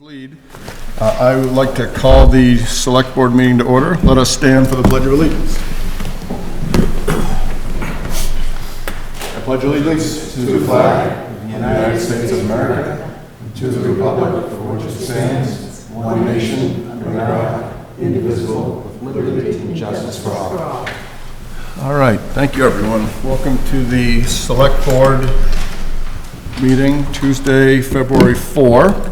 Lead. I would like to call the Select Board meeting to order. Let us stand for the Pledge of Allegiance. I pledge allegiance to the flag of the United States of America, and to the republic for which it stands, one nation, under God, indivisible, with liberty and justice for all. All right, thank you, everyone. Welcome to the Select Board meeting, Tuesday, February 4.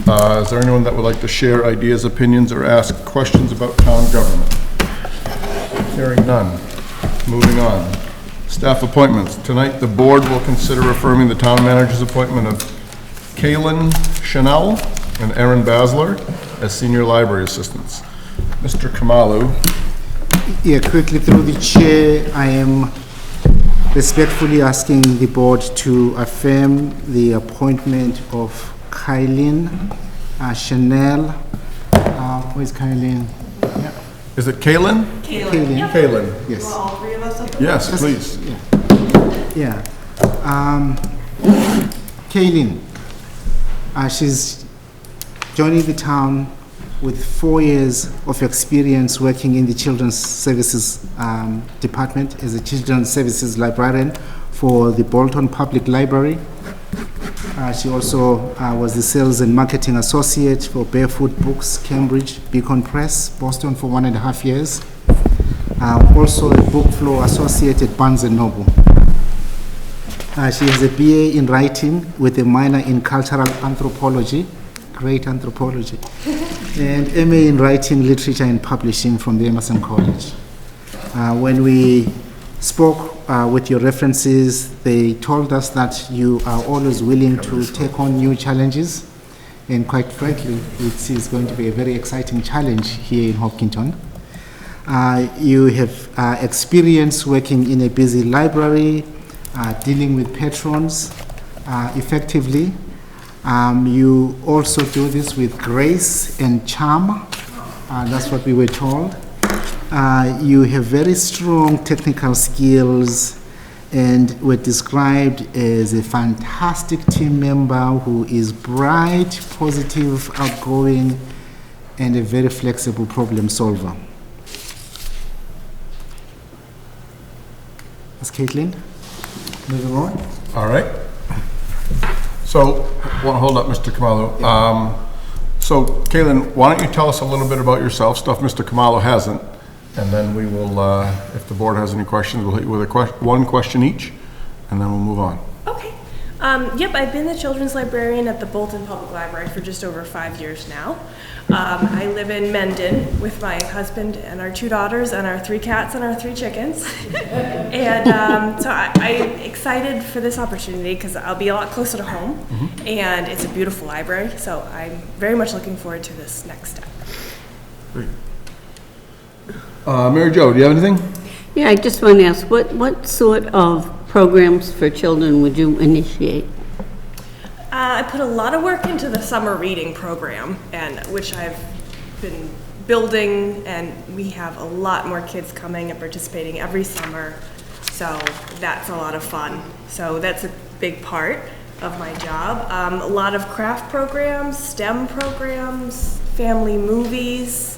Is there anyone that would like to share ideas, opinions, or ask questions about town government? Hearing none. Moving on. Staff appointments. Tonight, the board will consider affirming the town manager's appointment of Kaylin Chanel and Aaron Basler as senior library assistants. Mr. Kamalu. Yeah, quickly through the chair, I am respectfully asking the board to affirm the appointment of Kaylin Chanel. Where's Kaylin? Yeah. Is it Kaylin? Kaylin. Yep. Kaylin. Yes. Well, all three of us up? Yes, please. Yeah. Kaylin. She's joining the town with 4 years of experience working in the Children's Services Department as a Children's Services Librarian for the Bolton Public Library. She also was the Sales and Marketing Associate for Barefoot Books, Cambridge, Beacon Press, Boston for 1.5 years. Also a Book Flow Associate at Barnes & Noble. She has a BA in Writing with a minor in Cultural Anthropology, great anthropology, and MA in Writing, Literature and Publishing from the Emerson College. When we spoke with your references, they told us that you are always willing to take on new challenges, and quite frankly, it is going to be a very exciting challenge here in Hopkinton. You have experience working in a busy library, dealing with patrons effectively. You also do this with grace and charm. That's what we were told. You have very strong technical skills and were described as a fantastic team member who is bright, positive, outgoing, and a very flexible problem solver. That's Caitlin. Moving on. All right. So, hold up, Mr. Kamalu. So, Kaylin, why don't you tell us a little bit about yourself, stuff Mr. Kamalu hasn't, and then we will, if the board has any questions, we'll hit you with one question each, and then we'll move on. Okay. Yep, I've been the children's librarian at the Bolton Public Library for just over 5 years now. I live in Mendon with my husband and our 2 daughters and our 3 cats and our 3 chickens. And so I'm excited for this opportunity because I'll be a lot closer to home, and it's a beautiful library, so I'm very much looking forward to this next step. Great. Mary Jo, do you have anything? Yeah, I just want to ask, what sort of programs for children would you initiate? I put a lot of work into the summer reading program, and which I've been building, and we have a lot more kids coming and participating every summer, so that's a lot of fun. So that's a big part of my job. A lot of craft programs, STEM programs, family movies,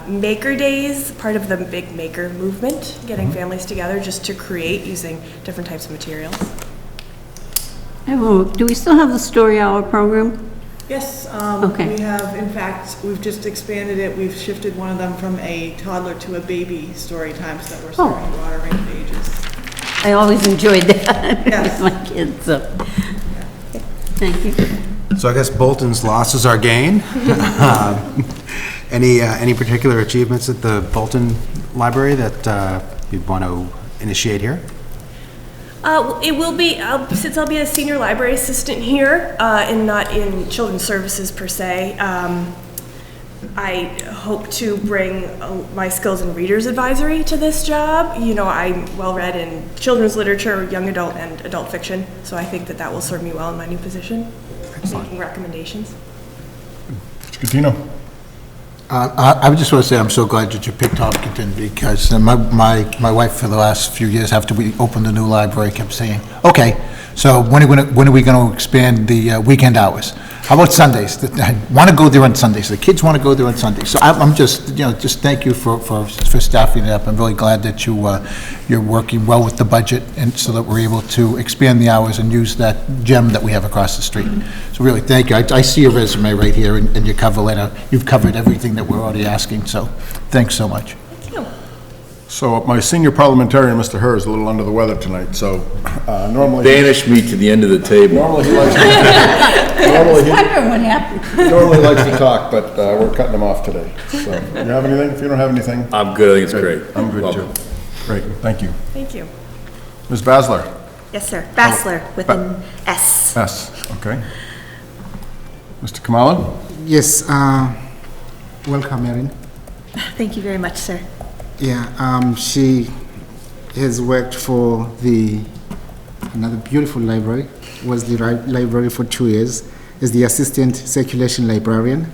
maker days, part of the big maker movement, getting families together just to create using different types of materials. Do we still have the Story Hour program? Yes, Okay. we have, in fact, we've just expanded it. We've shifted one of them from a toddler to a baby story time so that we're serving a broader range of ages. I always enjoyed that Yes. with my kids, so. Thank you. So I guess Bolton's loss is our gain. Any particular achievements at the Bolton Library that you'd want to initiate here? It will be, since I'll be a senior library assistant here, and not in children's services per se, I hope to bring my skills in reader's advisory to this job. You know, I'm well-read in children's literature, young adult, and adult fiction, so I think that will serve me well in my new position, making recommendations. Mr. Catino. I just want to say I'm so glad that you picked Hopkinton because my wife for the last few years after we opened the new library kept saying, okay, so when are we going to expand the weekend hours? How about Sundays? I want to go there on Sundays. The kids want to go there on Sundays. So I'm just, just thank you for staffing it up. I'm really glad that you're working well with the budget, and so that we're able to expand the hours and use that gem that we have across the street. So really, thank you. I see your resume right here and your cover letter. You've covered everything that we're already asking, so thanks so much. Thank you. So my senior parliamentarian, Mr. Herr, is a little under the weather tonight, so normally... Banish me to the end of the table. Normally he likes to... Normally likes to talk, but we're cutting him off today. So, you have anything? If you don't have anything... I'm good, I think it's great. I'm good, Welcome. too. Great, thank you. Thank you. Ms. Basler? Yes, sir. Bassler with an S. S, okay. Mr. Kamala? Yes, welcome, Erin. Thank you very much, sir. Yeah, she has worked for another beautiful library, Wesley Library for 2 years, as the assistant circulation librarian.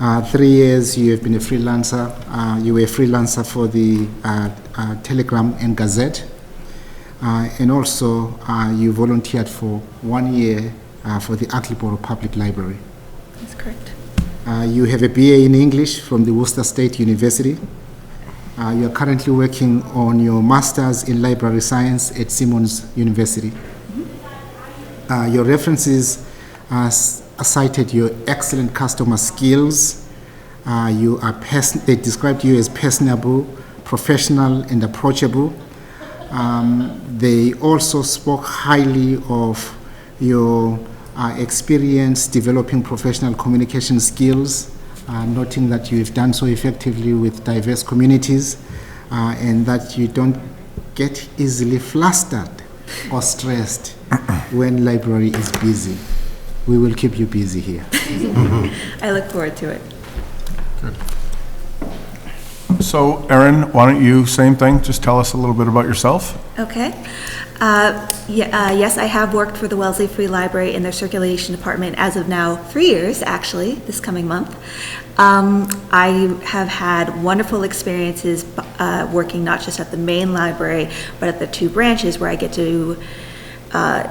3 years you have been a freelancer. You were a freelancer for the Telegram and Gazette. And also you volunteered for 1 year for the Attleboro Public Library. That's correct. You have a BA in English from the Worcester State University. You are currently working on your Master's in Library Science at Simmons University. Your references cited your excellent customer skills. They described you as personable, professional, and approachable. They also spoke highly of your experience developing professional communication skills, noting that you have done so effectively with diverse communities, and that you don't get easily flustered or stressed when library is busy. We will keep you busy here. I look forward to it. So, Erin, why don't you, same thing, just tell us a little bit about yourself? Okay. Yes, I have worked for the Wellesley Free Library in their circulation department as of now 3 years, actually, this coming month. I have had wonderful experiences working not just at the main library, but at the 2 branches where I get to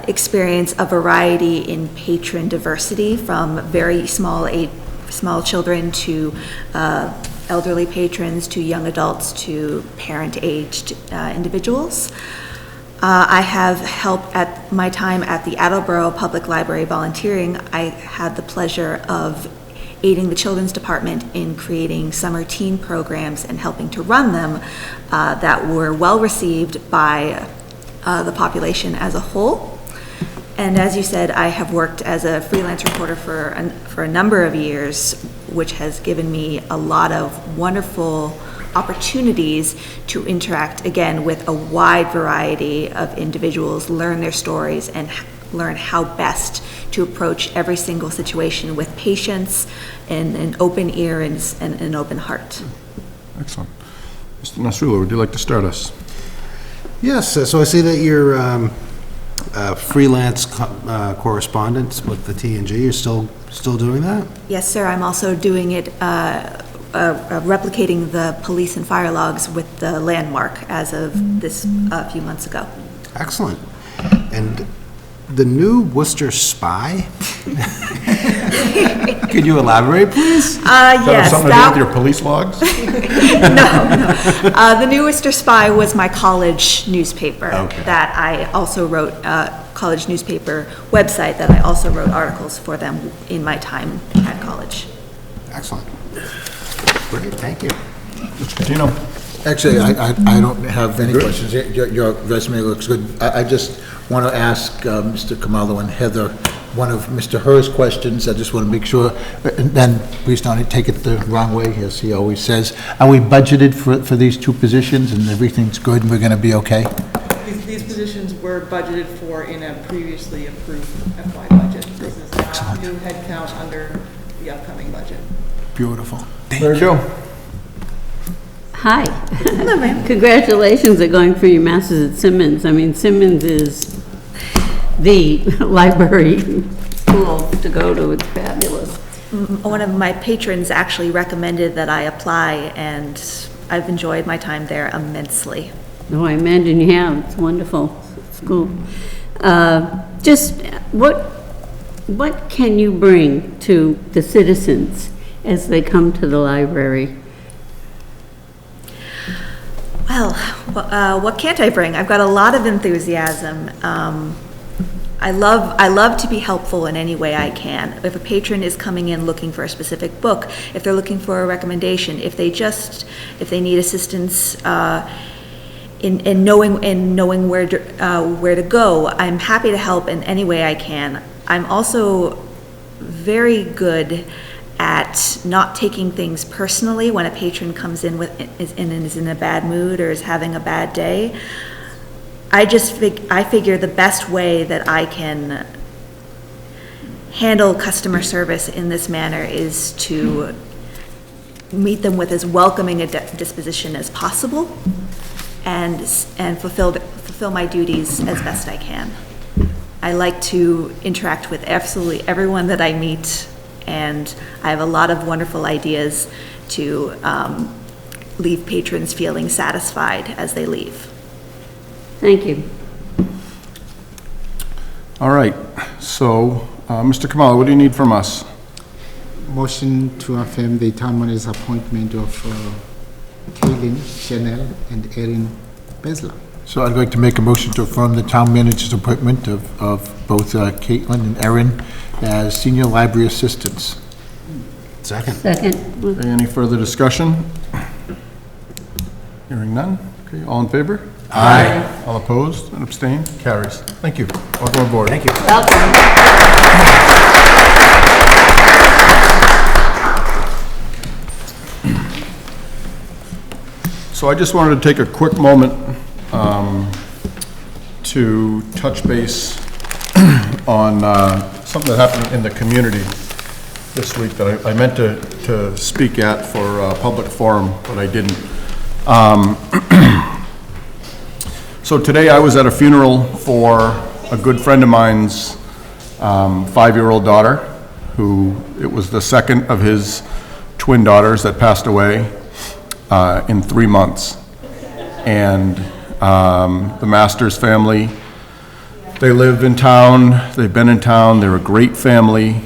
experience a variety in patron diversity, from very small children to elderly patrons to young adults to parent-aged individuals. I have helped at my time at the Attleboro Public Library volunteering. I had the pleasure of aiding the children's department in creating summer teen programs and helping to run them that were well received by the population as a whole. And as you said, I have worked as a freelance reporter for a number of years, which has given me a lot of wonderful opportunities to interact again with a wide variety of individuals, learn their stories, and learn how best to approach every single situation with patience and an open ear and an open heart. Excellent. Mr. Nasrullah, would you like to start us? Yes, so I see that you're freelance correspondent with the T&G. You're still doing that? Yes, sir. I'm also doing it, replicating the police and fire logs with the Landmark as of this few months ago. Excellent. And the new Worcester Spy? Could you elaborate, please? Does that have Yes. something to do with your police logs? The New Worcester Spy was my college newspaper that I also wrote, college newspaper website that I also wrote articles for them in my time at college. Excellent. Great, thank you. Mr. Catino? Actually, I don't have any questions. Your resume looks good. I just want to ask Mr. Kamalo and Heather one of Mr. Herr's questions. I just want to make sure, and then please don't take it the wrong way, as he always says. Are we budgeted for these 2 positions and everything's good and we're going to be okay? These positions were budgeted for in a previously approved FY budget. This is not new headcount under the upcoming budget. Beautiful. There you go. Hi. Hello, ma'am. Congratulations on going for your master's at Simmons. I mean, Simmons is the library school to go to. It's fabulous. One of my patrons actually recommended that I apply, and I've enjoyed my time there immensely. Oh, I imagine you have. It's a wonderful school. Just what what can you bring to the citizens as they come to the library? Well, what can't I bring? I've got a lot of enthusiasm. I love to be helpful in any way I can. If a patron is coming in looking for a specific book, if they're looking for a recommendation, if they need assistance in knowing where to go, I'm happy to help in any way I can. I'm also very good at not taking things personally when a patron comes in is in a bad mood or is having a bad day. I figure the best way that I can handle customer service in this manner is to meet them with as welcoming a disposition as possible and fulfill my duties as best I can. I like to interact with absolutely everyone that I meet, and I have a lot of wonderful ideas to leave patrons feeling satisfied as they leave. Thank you. All right, so, Mr. Kamala, what do you need from us? Motion to affirm the town manager's appointment of Kaylin Chanel and Erin Besler. So I'd like to make a motion to affirm the town manager's appointment of both Caitlin and Erin as senior library assistants. Second. Second. Okay, any further discussion? Hearing none. Okay, all in favor? Aye. All opposed and abstained? Carries. Thank you. Welcome aboard. Thank you. So I just wanted to take a quick moment to touch base on something that happened in the community this week that I meant to speak at for a public forum, but I didn't. So today I was at a funeral for a good friend of mine's 5-year-old daughter, who it was the second of his twin daughters that passed away in 3 months. And the Masters family, they live in town, they've been in town, they're a great family,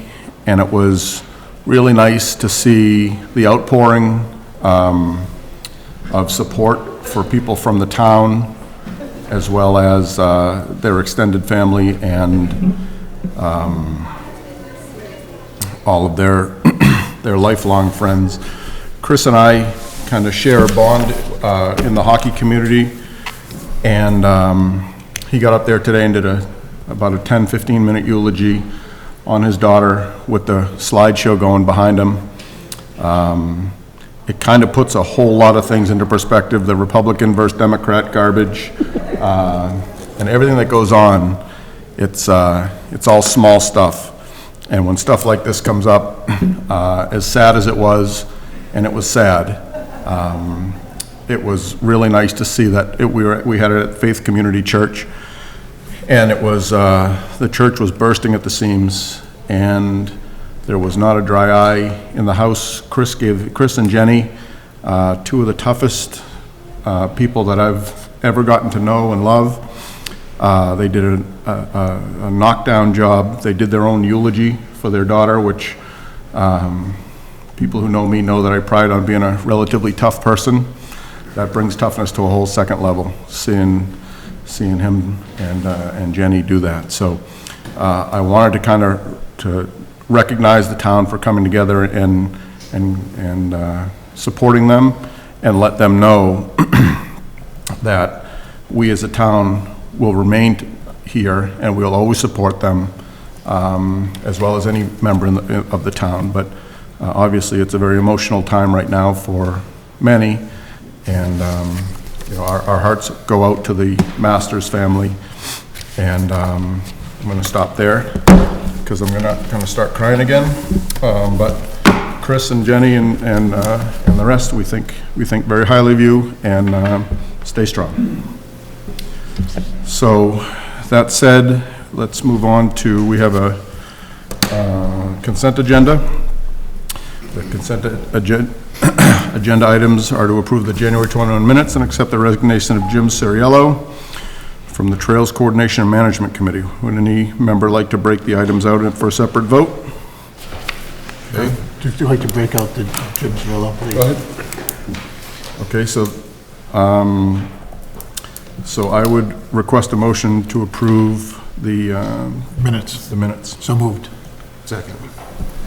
and it was really nice to see the outpouring of support for people from the town, as well as their extended family and all of their their lifelong friends. Chris and I kind of share a bond in the hockey community, and he got up there today and did about a 10-15 minute eulogy on his daughter with the slideshow going behind him. It kind of puts a whole lot of things into perspective, the Republican versus Democrat garbage, and everything that goes on. It's all small stuff. And when stuff like this comes up, as sad as it was, and it was sad, it was really nice to see that we had it at Faith Community Church, and it was the church was bursting at the seams, and there was not a dry eye in the house. Chris and Jenny, two of the toughest people that I've ever gotten to know and love. They did a knockdown job. They did their own eulogy for their daughter, which people who know me know that I pride on being a relatively tough person. That brings toughness to a whole second level, seeing him and Jenny do that. So I wanted to kind of to recognize the town for coming together and supporting them, and let them know that we as a town will remain here and we'll always support them, as well as any member of the town. But obviously it's a very emotional time right now for many, and our hearts go out to the Masters family. And I'm going to stop there because I'm not going to start crying again. But Chris and Jenny and the rest, we think very highly of you, and stay strong. So that said, let's move on to, we have a consent agenda. The consent agenda items are to approve the January 21 minutes and accept the resignation of Jim Siriello from the Trails Coordination and Management Committee. Would any member like to break the items out for a separate vote? Okay. Would you like to break out the Jim's Villa, please? Go ahead. Okay, so I would request a motion to approve the Minutes. the minutes. So moved. Second.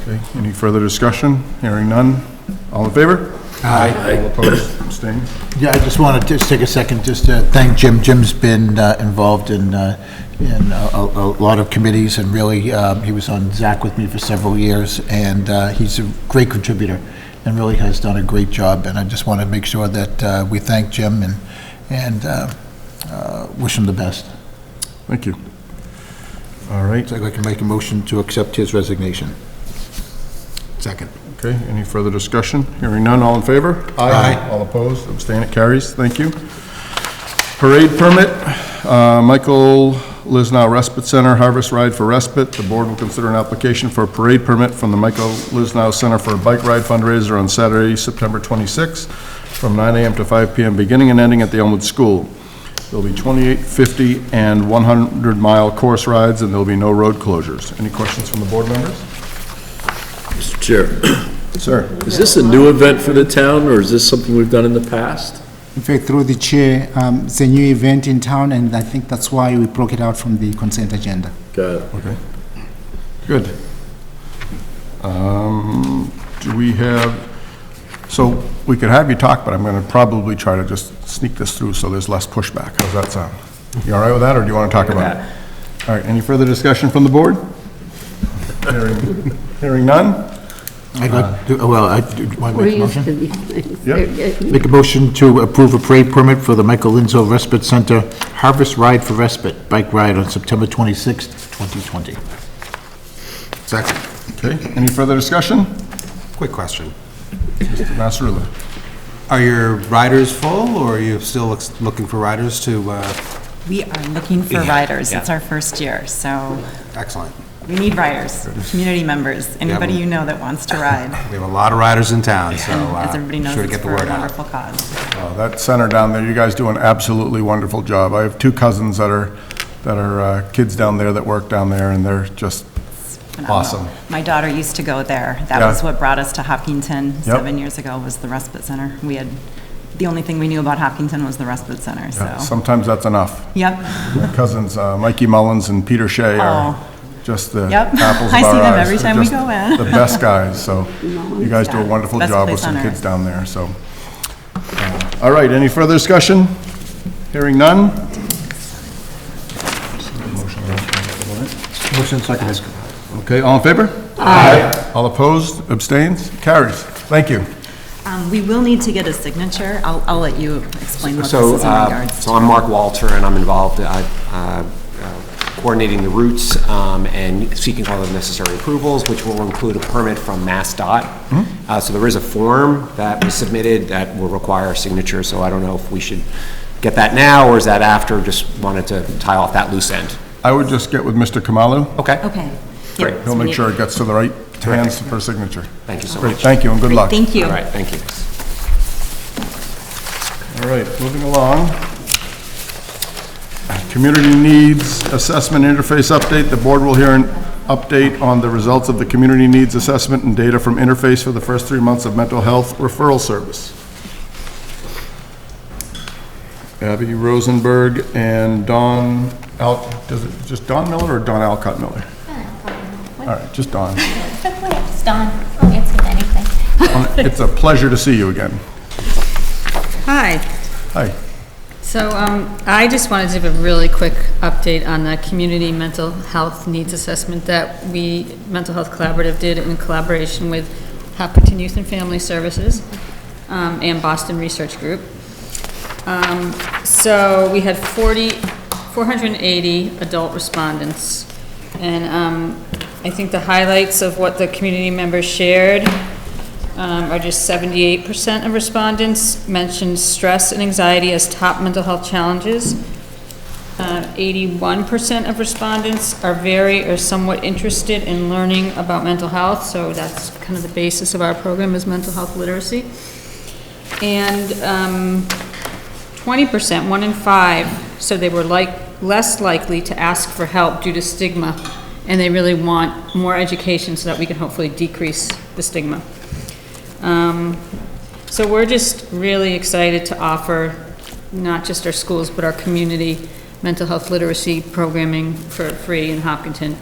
Okay, any further discussion? Hearing none. All in favor? Aye. All opposed? Abstained? Yeah, I just want to just take a second just to thank Jim. Jim's been involved in a lot of committees, and really, he was on Zach with me for several years, and he's a great contributor and really has done a great job. And I just want to make sure that we thank Jim and wish him the best. Thank you. All right. So I'd like to make a motion to accept his resignation. Second. Okay, any further discussion? Hearing none, all in favor? Aye. All opposed? Abstain, it carries. Thank you. Parade permit, Michael Lisnow Respite Center, Harvest Ride for Respite. The board will consider an application for a parade permit from the Michael Lisnow Center for a bike ride fundraiser on Saturday, September 26th, from 9 a.m. to 5 p.m., beginning and ending at the Elmwood School. There'll be 28, 50, and 100-mile course rides, and there'll be no road closures. Any questions from the board members? Mr. Chair, Sir? is this a new event for the town, or is this something we've done in the past? In fact, through the chair, it's a new event in town, and I think that's why we broke it out from the consent agenda. Got it. Okay. Good. Do we have, so we could have you talk, but I'm going to probably try to just sneak this through so there's less pushback. How's that sound? You all right with that, or do you want to talk about it? All right, any further discussion from the board? Hearing none? I'd like to, well, I do want to We're make a used motion. to these things. Yep. Make a motion to approve a parade permit for the Michael Lisnow Respite Center Harvest Ride for Respite bike ride on September 26th, 2020. Second. Okay, any further discussion? Quick question. Mr. Massarula. Are your riders full, or are you still looking for riders to, We are looking for riders. It's our first year, so excellent. we need riders, community members, anybody you know that wants to ride. We have a lot of riders in town, so And as everybody knows, sure to it's get the for a word out. wonderful cause. That center down there, you guys do an absolutely wonderful job. I have two cousins that are kids down there that work down there, and they're just Phenomenal. awesome. My daughter used to go there. That Yeah. was what brought us to Hopkinton Yep. 7 years ago, was the Respite Center. The only thing we knew about Hopkinton was the Respite Center, Yeah, so. sometimes that's enough. Yep, My cousins, Mikey Mullins and Peter Shea are just the Yep. apples of I our see them eyes. every They're time we just go in. The best guys, so you guys do a Yeah, wonderful best job with place some on kids earth. down there, so. All right, any further discussion? Hearing none? Motion seconded. Okay, all in favor? Aye. All opposed, abstains, carries. Thank you. we will need to get a signature. I'll let you explain what this So, is in regards so I'm Mark Walter, and I'm involved coordinating the routes and seeking all the necessary approvals, which will include a permit from MassDOT. So there is a form that was submitted that will require a signature, so I don't know if we should get that now, or is that after? Just wanted to tie off that loose end. I would just get with Mr. Kamalu. Okay. Okay. Great. Yep, so He'll we make need- sure it gets to the right hands for signature. Thank you so Great, much. thank you, and good luck. Thank you. All right, thank you. All right, moving along. Community Needs Assessment Interface Update. The board will hear an update on the results of the Community Needs Assessment and data from Interface for the first 3 months of mental health referral service. Abby Rosenberg and Don does it just Don Miller or Don Alcott Miller? All right, just Don. It's Dawn. I'll answer anything. It's a pleasure to see you again. Hi. Hi. So I just wanted to give a really quick update on the community mental health needs assessment that Mental Health Collaborative did in collaboration with Hopkinton Youth and Family Services and Boston Research Group. So we had 480 adult respondents, and I think the highlights of what the community members shared are just 78% of respondents mentioned stress and anxiety as top mental health challenges. 81% of respondents are very or somewhat interested in learning about mental health, so that's kind of the basis of our program is mental health literacy. And 20%, 1 in 5, so they were like less likely to ask for help due to stigma, and they really want more education so that we can hopefully decrease the stigma. So we're just really excited to offer not just our schools, but our community mental health literacy programming for free in Hopkinton.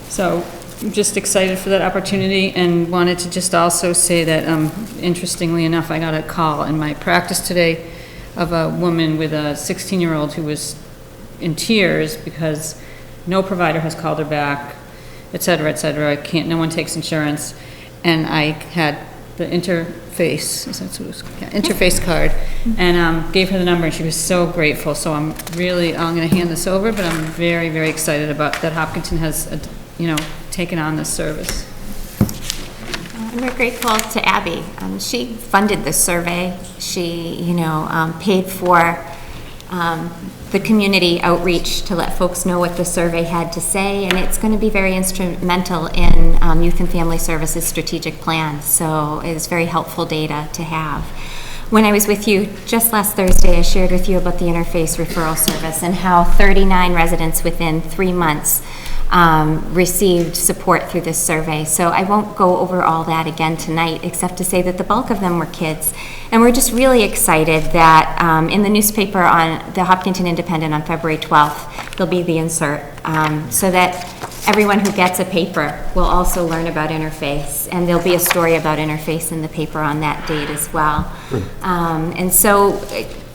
So I'm just excited for that opportunity, and wanted to just also say that, interestingly enough, I got a call in my practice today of a woman with a 16-year-old who was in tears because no provider has called her back, et cetera, et cetera. No one takes insurance. And I had the interface, is that what it was? Yeah, interface card, and gave her the number, and she was so grateful. So I'm going to hand this over, but I'm very, very excited about that Hopkinton has, taken on this service. And we're grateful to Abby. She funded this survey. She, paid for the community outreach to let folks know what the survey had to say, and it's going to be very instrumental in Youth and Family Services strategic plan. So it's very helpful data to have. When I was with you just last Thursday, I shared with you about the interface referral service and how 39 residents within 3 months received support through this survey. So I won't go over all that again tonight, except to say that the bulk of them were kids. And we're just really excited that in the newspaper on the Hopkinton Independent on February 12th, there'll be the insert so that everyone who gets a paper will also learn about interface. And there'll be a story about interface in the paper on that date as well. And so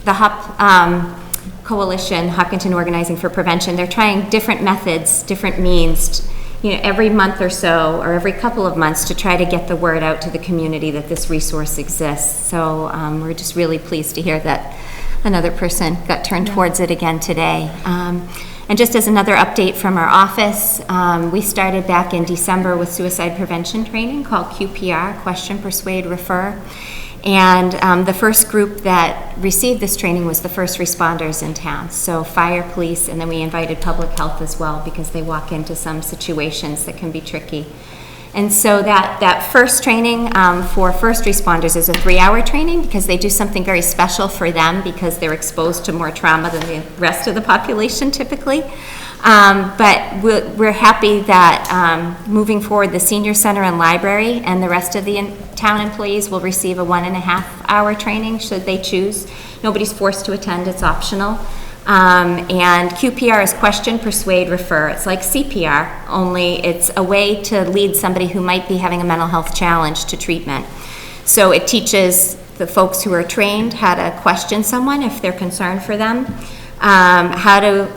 the Coalition, Hopkinton Organizing for Prevention, they're trying different methods, different means, every month or so, or every couple of months, to try to get the word out to the community that this resource exists. So we're just really pleased to hear that another person got turned towards it again today. And just as another update from our office, we started back in December with suicide prevention training called QPR, Question, Persuade, Refer. And the first group that received this training was the first responders in town, so fire, police, and then we invited public health as well, because they walk into some situations that can be tricky. And so that first training for first responders is a 3-hour training, because they do something very special for them, because they're exposed to more trauma than the rest of the population typically. But we're happy that moving forward, the senior center and library and the rest of the town employees will receive a 1.5-hour training should they choose. Nobody's forced to attend, it's optional. And QPR is question, persuade, refer. It's like CPR, only it's a way to lead somebody who might be having a mental health challenge to treatment. So it teaches the folks who are trained how to question someone if they're concerned for them, how to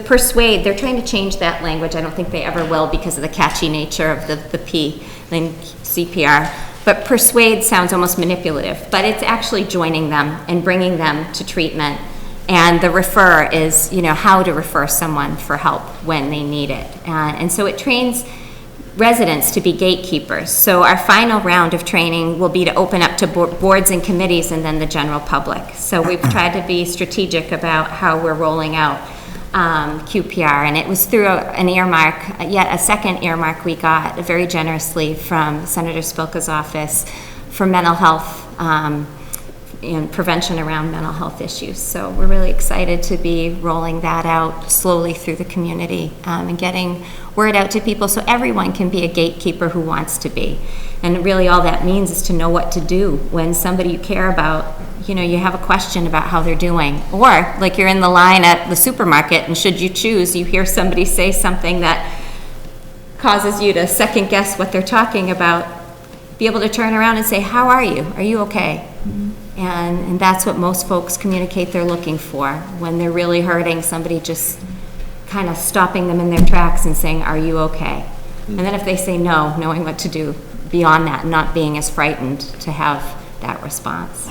persuade. They're trying to change that language. I don't think they ever will because of the catchy nature of the P in CPR. But persuade sounds almost manipulative, but it's actually joining them and bringing them to treatment. And the refer is, how to refer someone for help when they need it. And so it trains residents to be gatekeepers. So our final round of training will be to open up to boards and committees and then the general public. So we've tried to be strategic about how we're rolling out QPR, and it was through an earmark, yet a second earmark we got very generously from Senator Spilka's office for mental health and prevention around mental health issues. So we're really excited to be rolling that out slowly through the community and getting word out to people so everyone can be a gatekeeper who wants to be. And really all that means is to know what to do when somebody you care about, you have a question about how they're doing. Or like you're in the line at the supermarket and should you choose, you hear somebody say something that causes you to second guess what they're talking about, be able to turn around and say, how are you? Are you okay? Mm-hmm. And that's what most folks communicate they're looking for. When they're really hurting, somebody just kind of stopping them in their tracks and saying, are you okay? And then if they say no, knowing what to do beyond that, not being as frightened to have that response.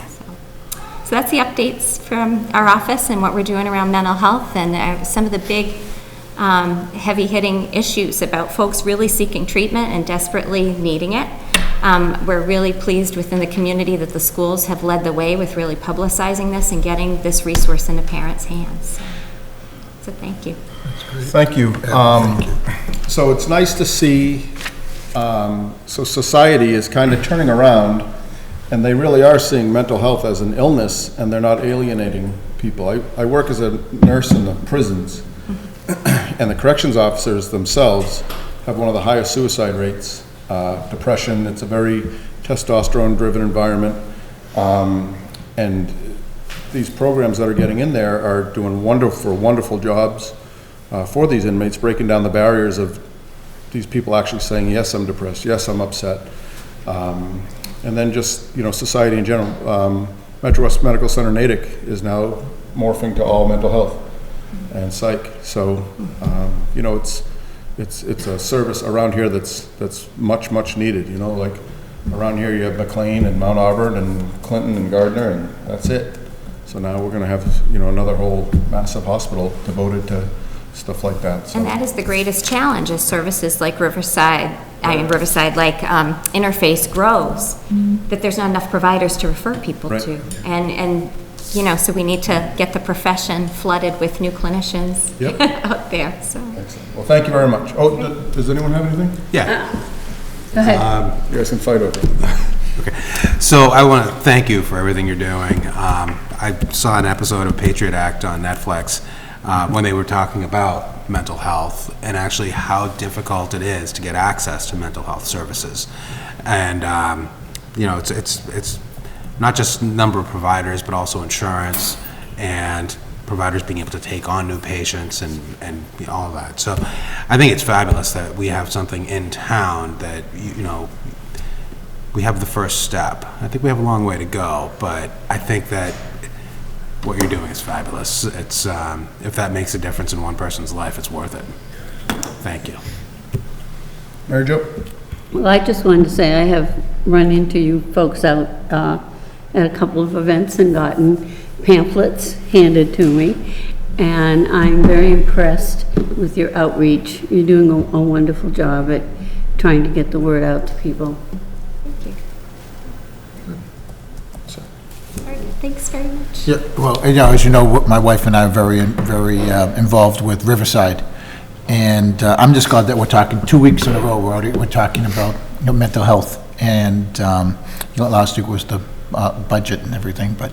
So that's the updates from our office and what we're doing around mental health and some of the big heavy-hitting issues about folks really seeking treatment and desperately needing it. We're really pleased within the community that the schools have led the way with really publicizing this and getting this resource into parents' hands. So thank you. Thank you. So it's nice to see, so society is kind of turning around and they really are seeing mental health as an illness and they're not alienating people. I work as a nurse in the prisons and the corrections officers themselves have one of the highest suicide rates, depression. It's a very testosterone-driven environment, and these programs that are getting in there are doing wonderful jobs for these inmates, breaking down the barriers of these people actually saying, yes, I'm depressed, yes, I'm upset. And then just, society in general. Metro West Medical Center Natick is now morphing to all mental health and psych. So, it's a service around here that's much needed. Like around here you have McLean and Mount Auburn and Clinton and Gardner, and that's it. So now we're going to have, another whole massive hospital devoted to stuff like that. So. And that is the greatest challenge as services like Riverside, Interface grows, that there's not enough providers to refer people to. And so we need to get the profession flooded with new clinicians out there, so. Excellent. Well, thank you very much. Oh, does anyone have anything? Yeah. Go ahead. You guys can fight over it. Okay. So I want to thank you for everything you're doing. I saw an episode of Patriot Act on Netflix when they were talking about mental health and actually how difficult it is to get access to mental health services. And, it's not just number of providers, but also insurance and providers being able to take on new patients and all of that. So I think it's fabulous that we have something in town that, we have the first step. I think we have a long way to go, but I think that what you're doing is fabulous. It's if that makes a difference in one person's life, it's worth it. Thank you. Mary Jo? Well, I just wanted to say I have run into you folks out at a couple of events and gotten pamphlets handed to me, and I'm very impressed with your outreach. You're doing a wonderful job at trying to get the word out to people. Thanks very much. Yeah, well, as you know, my wife and I are very involved with Riverside, and I'm just glad that we're talking 2 weeks in a row. We're talking about mental health, and last week was the budget and everything, but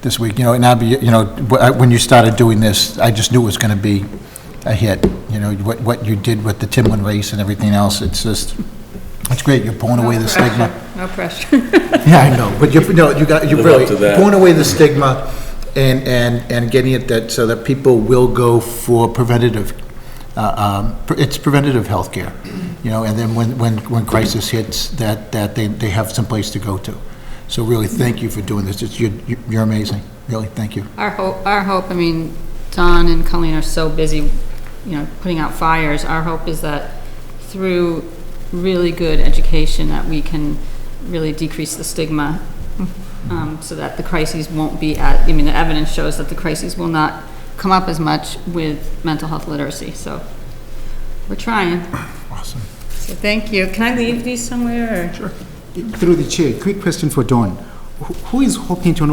this week, and Abby, when you started doing this, I just knew it was going to be a hit. What you did with the Timlin race and everything else, it's great. You're pulling away the stigma. No pressure. Yeah, I know, but you're really pulling away the stigma and getting it that so that people will go for preventative. It's preventative health care, and then when crisis hits, that they have some place to go to. So really, thank you for doing this. You're amazing. Really, thank you. Our hope. I mean, Don and Colleen are so busy, putting out fires. Our hope is that through really good education that we can really decrease the stigma, so that the crises won't be the evidence shows that the crises will not come up as much with mental health literacy. So we're trying. Awesome. So thank you. Can I leave these somewhere? Or? Sure. Through the chair, quick question for Dawn. Who is hoping to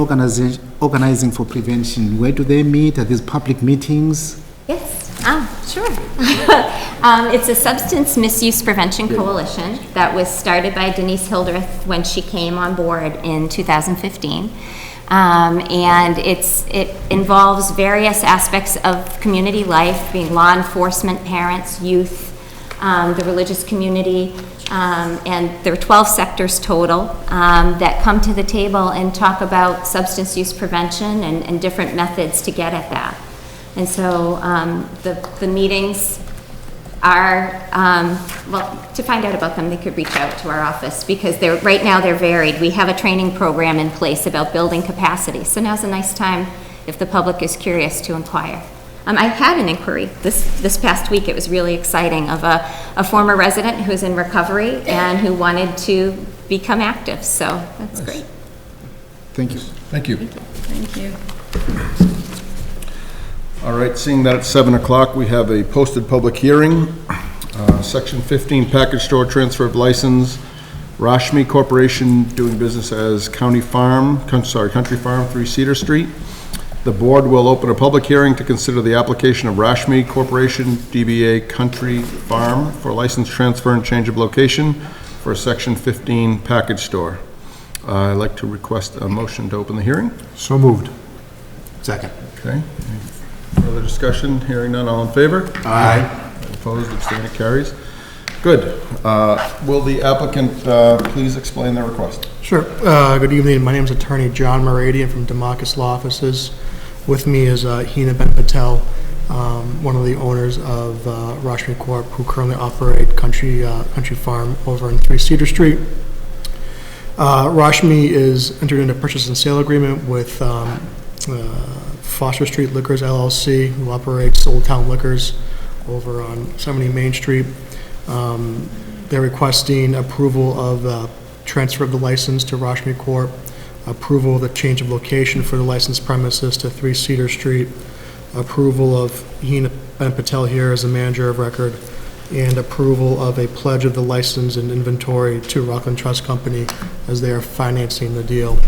organizing for prevention? Where do they meet? Are these public meetings? Yes. Sure. It's a Substance Misuse Prevention Coalition that was started by Denise Hildreth when she came on board in 2015. And it involves various aspects of community life, being law enforcement, parents, youth, the religious community, and there are 12 sectors total that come to the table and talk about substance use prevention and different methods to get at that. And so the meetings are, to find out about them, they could reach out to our office because right now they're varied. We have a training program in place about building capacity. So now's a nice time, if the public is curious, to inquire. I had an inquiry this past week. It was really exciting, of a former resident who's in recovery and who wanted to become active. So that's great. Thank you. Thank you. Thank you. All right, seeing that at 7 o'clock, we have a posted public hearing. Section 15, package store transfer of license. Rashmi Corporation doing business as Country Farm, 3 Cedar Street. The board will open a public hearing to consider the application of Rashmi Corporation, DBA Country Farm, for license transfer and change of location for a Section 15 package store. I'd like to request a motion to open the hearing. So moved. Second. Okay. Further discussion? Hearing none, all in favor? Aye. Opposed, abstained, it carries. Good. Will the applicant please explain their request? Sure. Good evening. My name is Attorney John Moradian from Democus Law Offices. With me is Hina Ben Patel, one of the owners of Rashmi Corp., who currently operate Country Farm over on 3 Cedar Street. Rashmi is entered into a purchase and sale agreement with Foster Street Liquors LLC, who operates Old Town Liquors over on 70 Main Street. They're requesting approval of transfer of the license to Rashmi Corp., approval of the change of location for the licensed premises to 3 Cedar Street, approval of Hina Ben Patel here as the manager of record, and approval of a pledge of the license and inventory to Rockland Trust Company as they are financing the deal.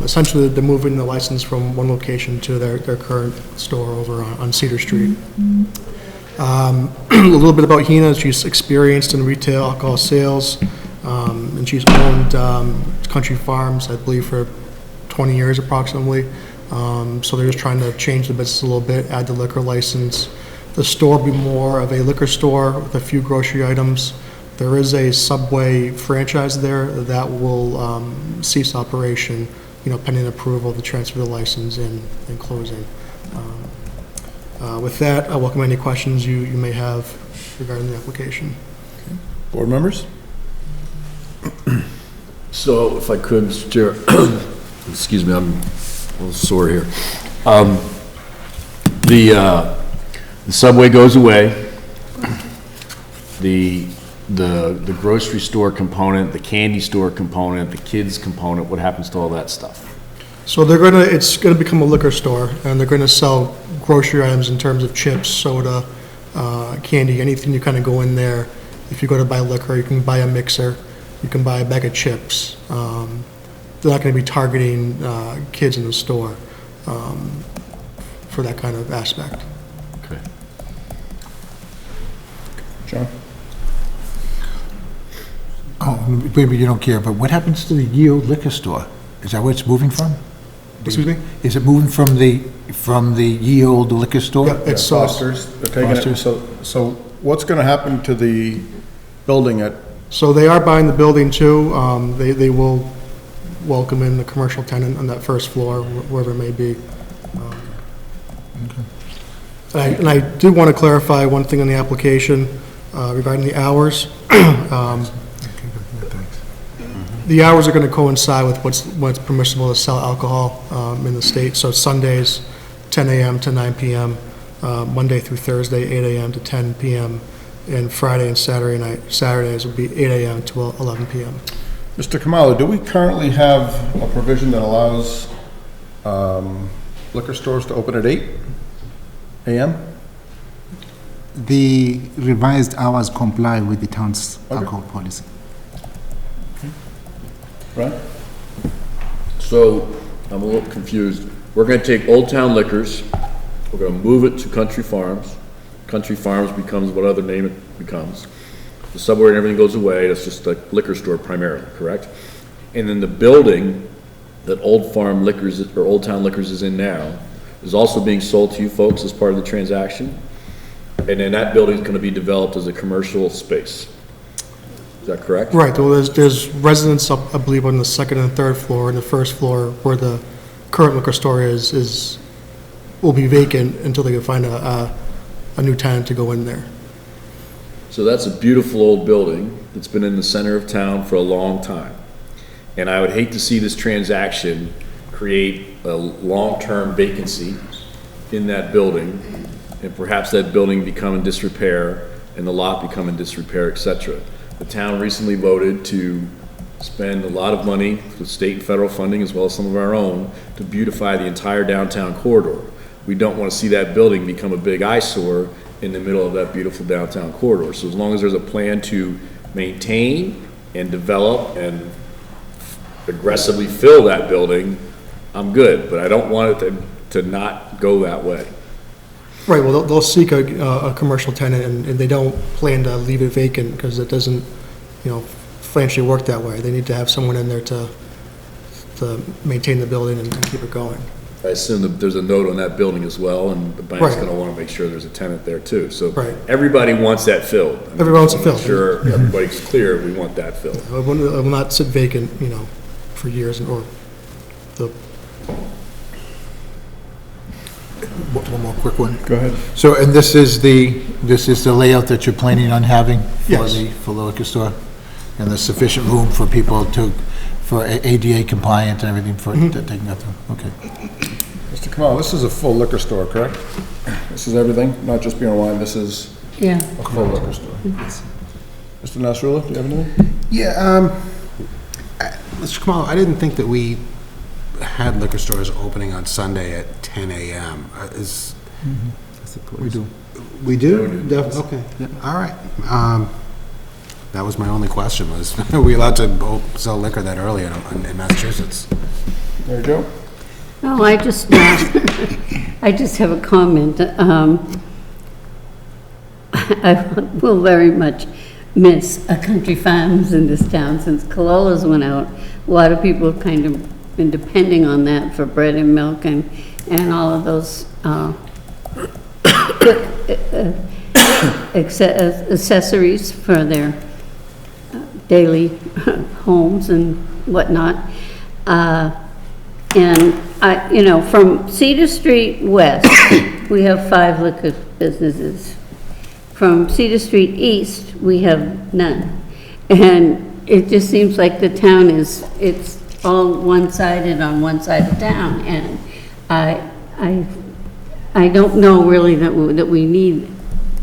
Essentially, they're moving the license from one location to their current store over on Cedar Street. A little bit about Hina. She's experienced in retail alcohol sales, and she's owned Country Farms, I believe, for 20 years approximately. So they're just trying to change the business a little bit, add the liquor license. The store will be more of a liquor store with a few grocery items. There is a Subway franchise there that will cease operation, pending approval of the transfer of the license and closing. With that, I welcome any questions you may have regarding the application. Board members? So if I could, Mr. Chair, excuse me, I'm a little sore here. The Subway goes away. The grocery store component, the candy store component, the kids component, what happens to all that stuff? So it's gonna become a liquor store, and they're gonna sell grocery items in terms of chips, soda, candy, anything you kind of go in there. If you go to buy liquor, you can buy a mixer, you can buy a bag of chips. They're not gonna be targeting kids in the store for that kind of aspect. Okay. John? Oh, maybe you don't care, but what happens to the Yield Liquor Store? Is that where it's moving from? Excuse me? Is it moving from the Yield Liquor Store? Yeah, it's Foster's. They're taking it. Foster's. So what's going to happen to the building at? So they are buying the building too. They will welcome in the commercial tenant on that first floor, wherever it may be. And I do want to clarify one thing on the application regarding the hours. The hours are going to coincide with what's permissible to sell alcohol in the state. So Sundays, 10 a.m. to 9 p.m., Monday through Thursday, 8 a.m. to 10 p.m., and Friday and Saturdays will be 8 a.m. to 11 p.m. Mr. Kamala, do we currently have a provision that allows liquor stores to open at 8 a.m.? The revised hours comply with the town's alcohol policy. Right? So, I'm a little confused. We're gonna take Old Town Liquors, we're gonna move it to Country Farms. Country Farms becomes what other name it becomes. The Subway and everything goes away, that's just a liquor store primarily, correct? And then the building that Old Town Liquors is in now is also being sold to you folks as part of the transaction. And then that building is gonna be developed as a commercial space. Is that correct? Right. Well, there's residents up, I believe, on the second and third floor, and the first floor where the current liquor store will be vacant until they can find a new tenant to go in there. So that's a beautiful old building that's been in the center of town for a long time. And I would hate to see this transaction create a long-term vacancy in that building, and perhaps that building become in disrepair, and the lot become in disrepair, et cetera. The town recently voted to spend a lot of money with state and federal funding, as well as some of our own, to beautify the entire downtown corridor. We don't want to see that building become a big eyesore in the middle of that beautiful downtown corridor. So as long as there's a plan to maintain and develop and aggressively fill that building, I'm good, but I don't want it to not go that way. Right, well, they'll seek a commercial tenant, and they don't plan to leave it vacant, because it doesn't, financially work that way. They need to have someone in there to maintain the building and keep it going. I assume that there's a note on that building as well, and the bank's Right. gonna wanna make sure there's a tenant there too. So Right. everybody wants that filled. I mean, Everyone wants it I wanna filled. make Sure, everybody's clear, we want that filled. I will not sit vacant, for years or the, One more quick one. Go ahead. So, and this is the layout that you're planning on having Yes. for the liquor store? And there's sufficient room for people for ADA compliant and everything for taking that through? Okay. Mr. Kamal, this is a full liquor store, correct? This is everything, not just beer and wine, this is Yeah. a full liquor store. Mr. Nasrullah, do you have anything? Yeah, Mr. Kamalo, I didn't think that we had liquor stores opening on Sunday at 10 a.m. We do. We do? Okay, yeah, all right. That was my only question, was, are we allowed to sell liquor that early in Massachusetts? There you go. No, I just have a comment. I will very much miss a country farms in this town. Since Colola's went out, a lot of people have kind of been depending on that for bread and milk and all of those accessories for their daily homes and whatnot. And from Cedar Street West, we have 5 liquor businesses. From Cedar Street East, we have none. And it just seems like the town it's all one-sided on one side of town. And I don't know really that we need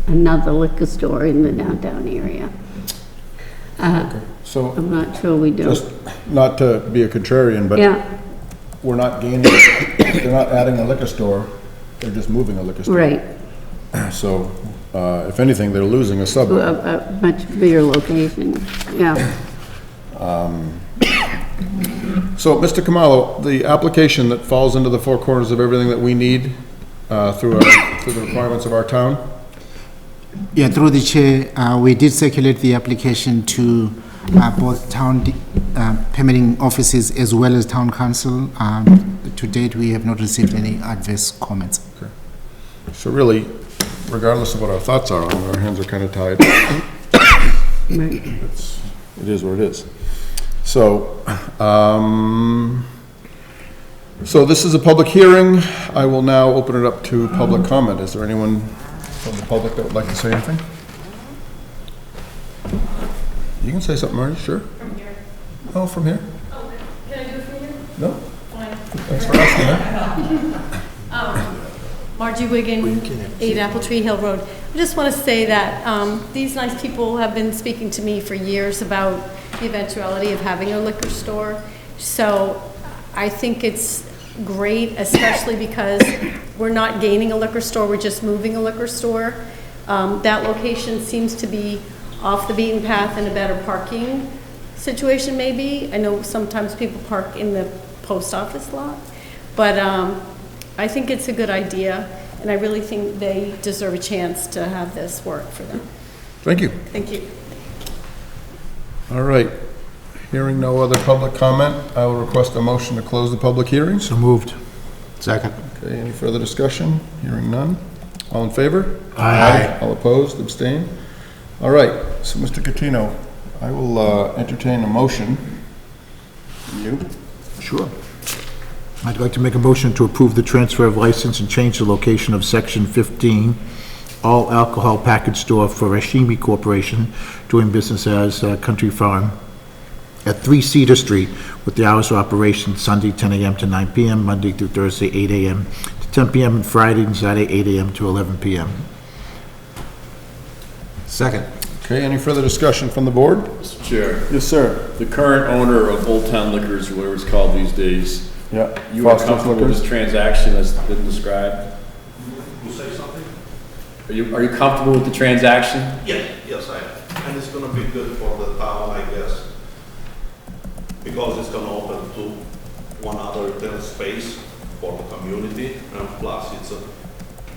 another liquor store in the downtown area. So, I'm not sure we do. just not to be a contrarian, but Yeah, we're not gaining, they're not adding a liquor store, they're just moving a liquor store. right. So, if anything, they're losing a suburb. A much bigger location, yeah. So, Mr. Kamalo, the application that falls into the 4 corners of everything that we need through the requirements of our town? Yeah, through the chair, we did circulate the application to both town permitting offices as well as town council. To date, we have not received any adverse comments. So really, regardless of what our thoughts are on it, our hands are kind of tied. It is what it is. So, so this is a public hearing. I will now open it up to public comment. Is there anyone from the public that would like to say anything? You can say something, Marty, sure. From here. Oh, from here? Oh, can I do it from here? No? Fine. Thanks for asking, huh? Margie Wigan, 8 Apple Tree Hill Road. I just want to say that these nice people have been speaking to me for years about the eventuality of having a liquor store. So I think it's great, especially because we're not gaining a liquor store, we're just moving a liquor store. That location seems to be off the beaten path and a better parking situation maybe. I know sometimes people park in the post office lot, but I think it's a good idea, and I really think they deserve a chance to have this work for them. Thank you. Thank you. All right. Hearing no other public comment, I will request a motion to close the public hearing. So moved. Second. Okay, any further discussion? Hearing none. All in favor? Aye. All opposed, abstain? All right, so Mr. Catino, I will entertain a motion. You? Sure. I'd like to make a motion to approve the transfer of license and change the location of Section 15, all alcohol package store for Rashmi Corporation, doing business as Country Farm, at 3 Cedar Street, with the hours of operation Sunday 10 a.m. to 9 p.m., Monday through Thursday 8 a.m. to 10 p.m., and Friday and Saturday 8 a.m. to 11 p.m. Second. Okay, any further discussion from the board? Mr. Chair, Yes, sir. the current owner of Old Town Liquors, or whatever it's called these days, Yeah. you are Foster's comfortable with Liquors? this transaction as been described? You say something? Are you comfortable with the transaction? Yes, I am. And it's gonna be good for the town, I guess. Because it's gonna open to one other tenant space for the community, and plus it's a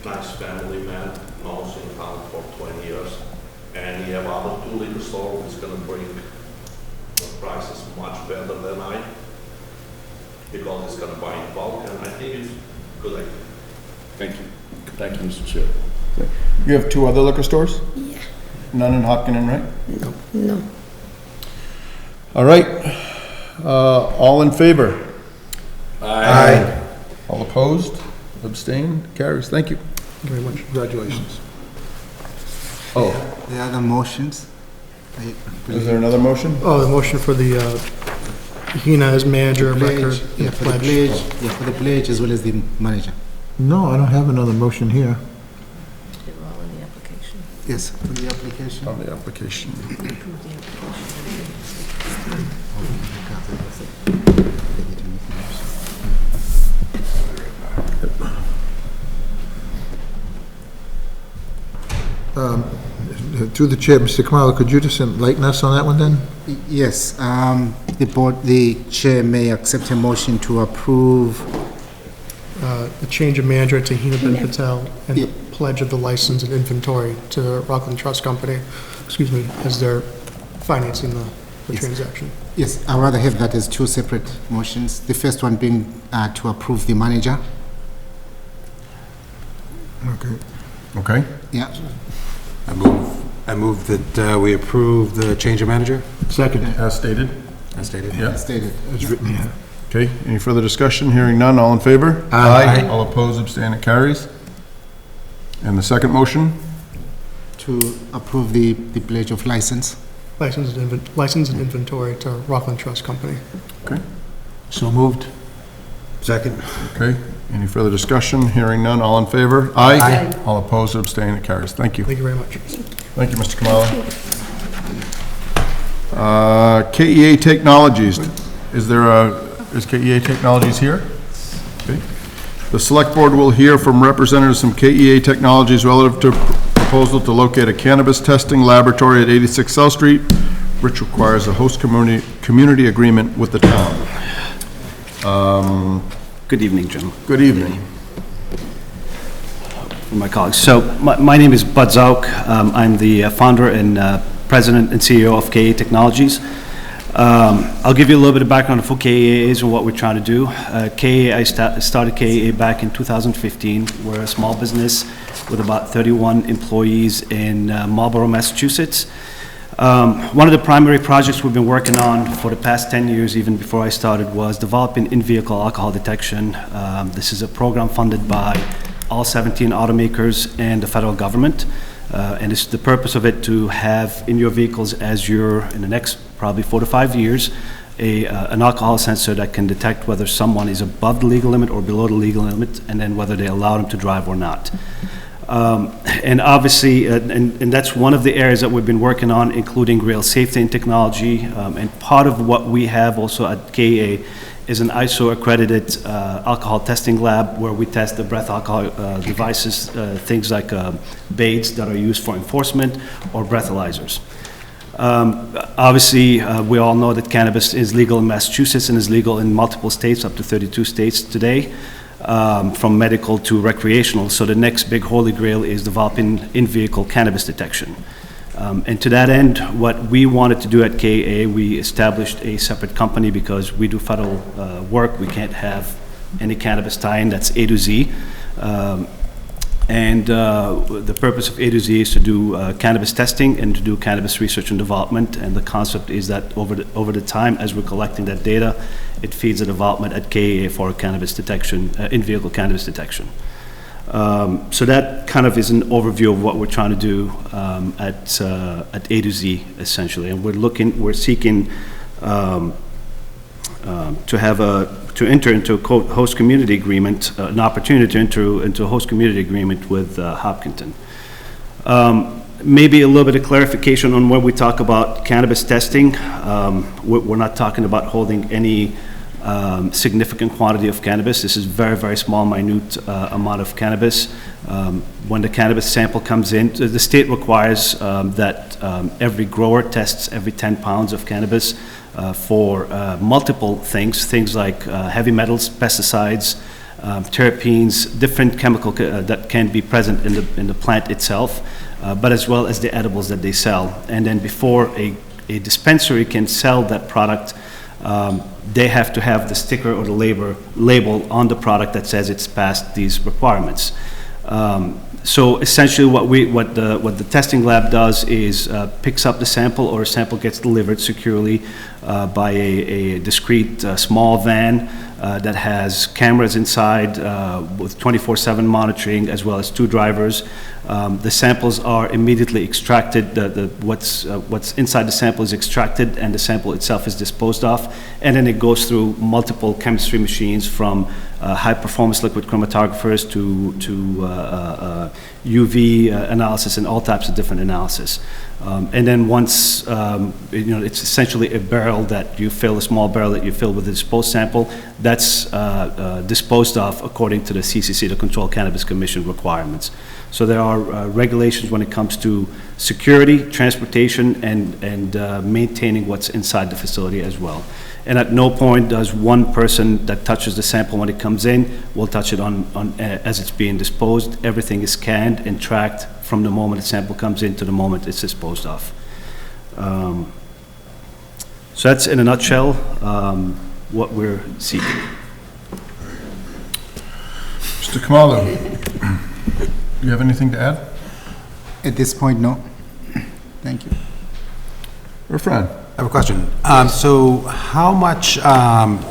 nice family man, knows in town for 20 years. And you have other 2 liquor stores, it's gonna bring the prices much better than because it's gonna buy in bulk, and I think good idea. Thank you. Thank you, Mr. Chair. You have 2 other liquor stores? Yeah. None in Hopkinton, right? No. All right. All in favor? Aye. All opposed? Abstained? Carries. Thank you. Thank you very much. Congratulations. Oh, The other motions? is there another motion? Oh, the motion for the Hina as manager of record. Pledge, yeah, for the pledge, yeah, for the pledge as well as the manager. No, I don't have another motion here. Yes, for the application. On the application. Through the chair, Mr. Kamala, could you just enlighten us on that one then? Yes, the chair may accept a motion to approve. The change of manager to Hina Ben Patel and the pledge of the license and inventory to the Rockland Trust Company, as they're financing the transaction. Yes, I'd rather have that as 2 separate motions. The first one being to approve the manager. Okay. Okay. Yeah. I move that we approve the change of manager, Second. As stated? as stated. Yeah. Stated. It's written here. Okay, any further discussion? Hearing none, all in favor? Aye. All opposed, abstained, it carries. And the second motion? To approve the pledge of license. License and inventory to Rockland Trust Company. Okay. So moved. Second. Okay, any further discussion? Hearing none, all in favor? Aye. All opposed, abstained, it carries. Thank you. Thank you very much. Thank you, Mr. Kamala. Kea Technologies, is Kea Technologies here? Okay. The Select Board will hear from representatives from Kea Technologies relative to proposal to locate a cannabis testing laboratory at 86 South Street, which requires a host community agreement with the town. Good evening, gentlemen. Good evening. My colleagues. So my name is Bud Zauk. I'm the founder and president and CEO of Kea Technologies. I'll give you a little bit of background of who Kea is and what we're trying to do. I started Kea back in 2015. We're a small business with about 31 employees in Marlborough, Massachusetts. One of the primary projects we've been working on for the past 10 years, even before I started, was developing in-vehicle alcohol detection. This is a program funded by all 17 automakers and the federal government. And it's the purpose of it to have in your vehicles, as you're in the next probably 4 to 5 years, an alcohol sensor that can detect whether someone is above the legal limit or below the legal limit, and then whether they allow them to drive or not. And obviously, and that's one of the areas that we've been working on, including rail safety and technology. And part of what we have also at Kea is an ISO-accredited alcohol testing lab where we test the breath alcohol devices, things like BAIDs that are used for enforcement or breathalyzers. Obviously, we all know that cannabis is legal in Massachusetts and is legal in multiple states, up to 32 states today. From medical to recreational. So the next big holy grail is developing in-vehicle cannabis detection. And to that end, what we wanted to do at Kea, we established a separate company because we do federal work. We can't have any cannabis tie-in, that's A to Z. And the purpose of A to Z is to do cannabis testing and to do cannabis research and development. And the concept is that over the time, as we're collecting that data, it feeds the development at Kea for cannabis detection, in-vehicle cannabis detection. So that kind of is an overview of what we're trying to do at A to Z, essentially. And we're seeking to enter into a quote host community agreement, an opportunity to enter into a host community agreement with Hopkinton. Maybe a little bit of clarification on when we talk about cannabis testing. We're not talking about holding any significant quantity of cannabis. This is very, very small, minute amount of cannabis. When the cannabis sample comes in, the state requires that every grower tests every 10 pounds of cannabis for multiple things like heavy metals, pesticides, terpenes, different chemical that can be present in the plant itself, but as well as the edibles that they sell. And then before a dispensary can sell that product, they have to have the sticker or the label on the product that says it's passed these requirements. So essentially what the testing lab does is picks up the sample, or a sample gets delivered securely by a discrete small van that has cameras inside with 24/7 monitoring, as well as 2 drivers. The samples are immediately extracted, what's inside the sample is extracted, and the sample itself is disposed of, and then it goes through multiple chemistry machines, from high-performance liquid chromatographers to UV analysis and all types of different analysis. And then once, it's essentially a barrel that you fill, a small barrel that you fill with a disposed sample, that's disposed of according to the CCC, the Controlled Cannabis Commission requirements. So there are regulations when it comes to security, transportation, and maintaining what's inside the facility as well. And at no point does one person that touches the sample when it comes in will touch it as it's being disposed. Everything is scanned and tracked from the moment the sample comes in to the moment it's disposed of. So that's in a nutshell what we're seeking. Mr. Kamalo, do you have anything to add? At this point, no. Thank you. Or Fred? I have a question. So how much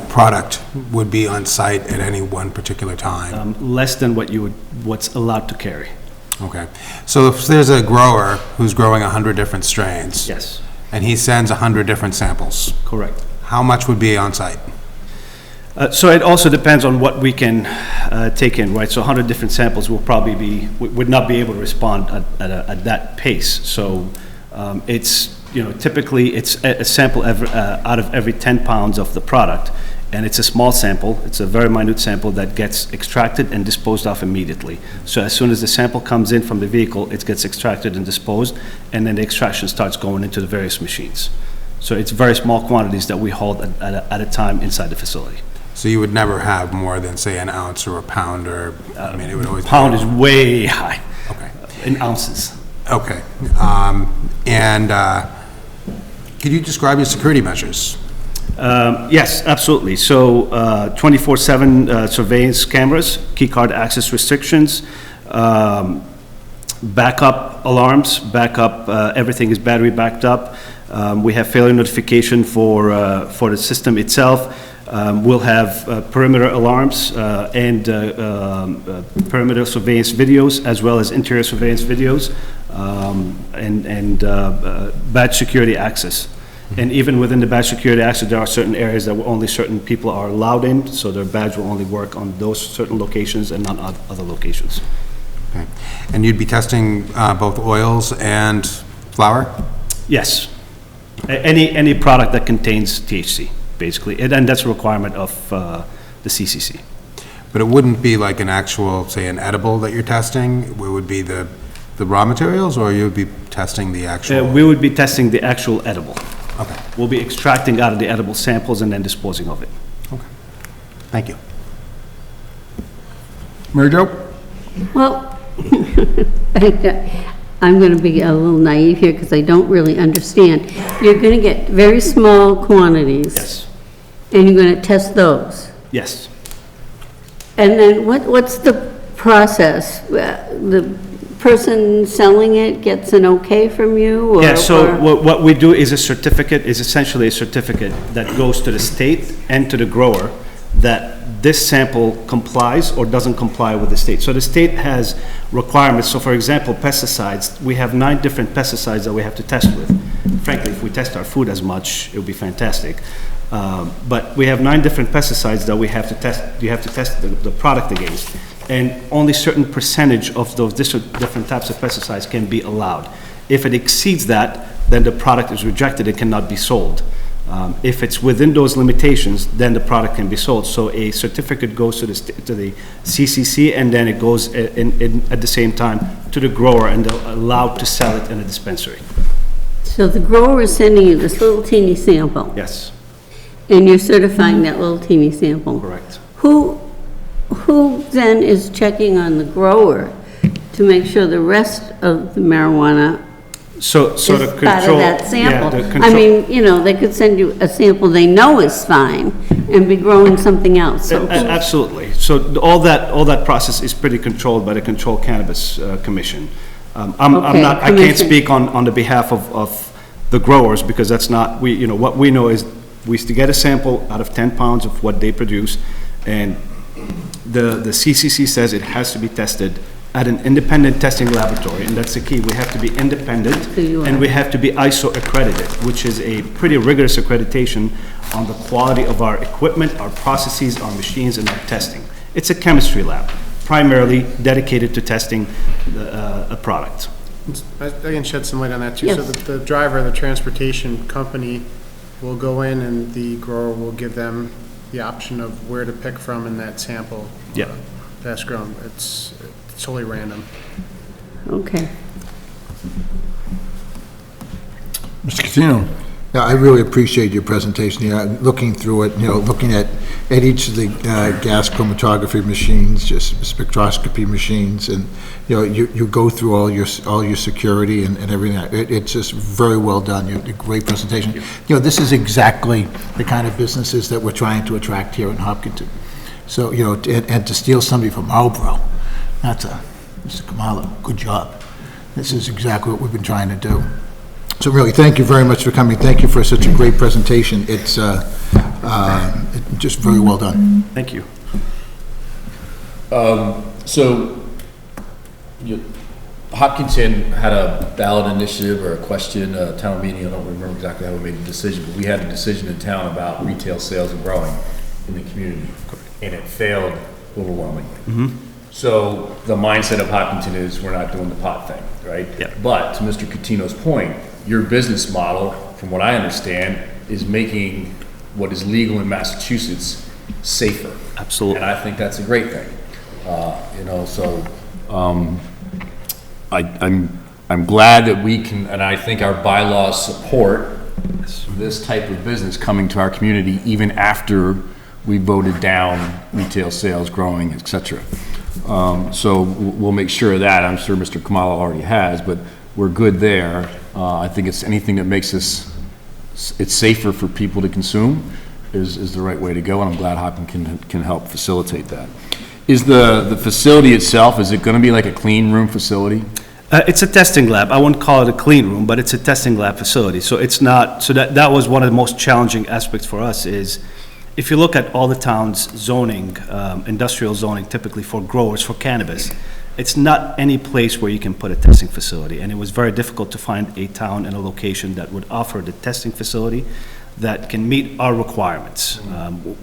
product would be on site at any one particular time? Less than what's allowed to carry. Okay. So if there's a grower who's growing 100 different strains. Yes. And he sends 100 different samples. Correct. How much would be on site? So it also depends on what we can take in, right? So 100 different samples would not be able to respond at that pace. So it's, typically it's a sample out of every 10 pounds of the product, and it's a small sample. It's a very minute sample that gets extracted and disposed of immediately. So as soon as the sample comes in from the vehicle, it gets extracted and disposed, and then the extraction starts going into the various machines. So it's very small quantities that we hold at a time inside the facility. So you would never have more than, say, an ounce or a pound, or, it would always be... Pound is way high. Okay. In ounces. Okay. Could you describe your security measures? Yes, absolutely. So 24/7 surveillance cameras, key card access restrictions, backup alarms, everything is battery backed up. We have failure notification for the system itself. We'll have perimeter alarms and perimeter surveillance videos, as well as interior surveillance videos, and badge security access. And even within the badge security access, there are certain areas that only certain people are allowed in, so their badge will only work on those certain locations and not other locations. Okay. And you'd be testing both oils and flour? Yes. Any product that contains THC, basically, and that's a requirement of the CCC. But it wouldn't be like an actual, say, an edible that you're testing? It would be the raw materials, or you would be testing the actual? We would be testing the actual edible. Okay. We'll be extracting out of the edible samples and then disposing of it. Okay. Thank you. Mary Jo? Well, I'm going to be a little naive here because I don't really understand. You're going to get very small quantities. Yes. And you're going to test those. Yes. And then what's the process? The person selling it gets an okay from you? Yeah, so what we do is essentially a certificate that goes to the state and to the grower that this sample complies or doesn't comply with the state. So the state has requirements. So for example, pesticides, we have 9 different pesticides that we have to test with. Frankly, if we test our food as much, it would be fantastic. But we have 9 different pesticides that we have to test. You have to test the product against. And only certain percentage of those different types of pesticides can be allowed. If it exceeds that, then the product is rejected. It cannot be sold. If it's within those limitations, then the product can be sold. So a certificate goes to the CCC, and then it goes at the same time to the grower, and they're allowed to sell it in a dispensary. So the grower is sending you this little teeny sample? Yes. And you're certifying that little teeny sample? Correct. Who then is checking on the grower to make sure the rest of the marijuana So is the part of control, that sample? yeah, the I mean, they could send you a sample they know is fine, and be growing something else. So Absolutely. So all that process is pretty controlled by the Controlled Cannabis Commission. I'm Okay, not, I can't commission. speak on the behalf of the growers, because that's not, what we know is we used to get a sample out of 10 pounds of what they produce, and the CCC says it has to be tested at an independent testing laboratory, and that's the key. We have to be independent, So you are. and we have to be ISO accredited, which is a pretty rigorous accreditation on the quality of our equipment, our processes, our machines, and our testing. It's a chemistry lab, primarily dedicated to testing a product. I can shed some light on that too. Yes. So the driver, the transportation company will go in and the grower will give them the option of where to pick from in that sample. Yeah. That's grown. It's totally random. Okay. Mr. Catino? Yeah, I really appreciate your presentation. Looking through it, looking at each of the gas chromatography machines, just spectroscopy machines, and you go through all your security and everything. It's just very well done. You did a great presentation. This is exactly the kind of businesses that we're trying to attract here in Hopkinton. So and to steal somebody from Marlboro, Mr. Kamala, good job. This is exactly what we've been trying to do. So really, thank you very much for coming. Thank you for such a great presentation. It's just very well done. Thank you. Hopkinton had a ballot initiative or a question, town meeting, I don't remember exactly how we made the decision, but we had a decision in town about retail sales and growing in the community, and it failed overwhelmingly. So the mindset of Hopkinton is we're not doing the pot thing, right? Yeah. But to Mr. Catino's point, your business model, from what I understand, is making what is legal in Massachusetts safer. Absolutely. And I think that's a great thing. I'm glad that we can, and I think our bylaws support this type of business coming to our community even after we voted down retail sales, growing, et cetera. So we'll make sure of that. I'm sure Mr. Kamala already has, but we're good there. I think it's anything that makes it's safer for people to consume is the right way to go, and I'm glad Hopkins can help facilitate that. Is the facility itself, is it going to be like a clean room facility? It's a testing lab. I wouldn't call it a clean room, but it's a testing lab facility. So it's not, so that was one of the most challenging aspects for us is, if you look at all the town's zoning, industrial zoning typically for growers for cannabis, it's not any place where you can put a testing facility. And it was very difficult to find a town and a location that would offer the testing facility that can meet our requirements.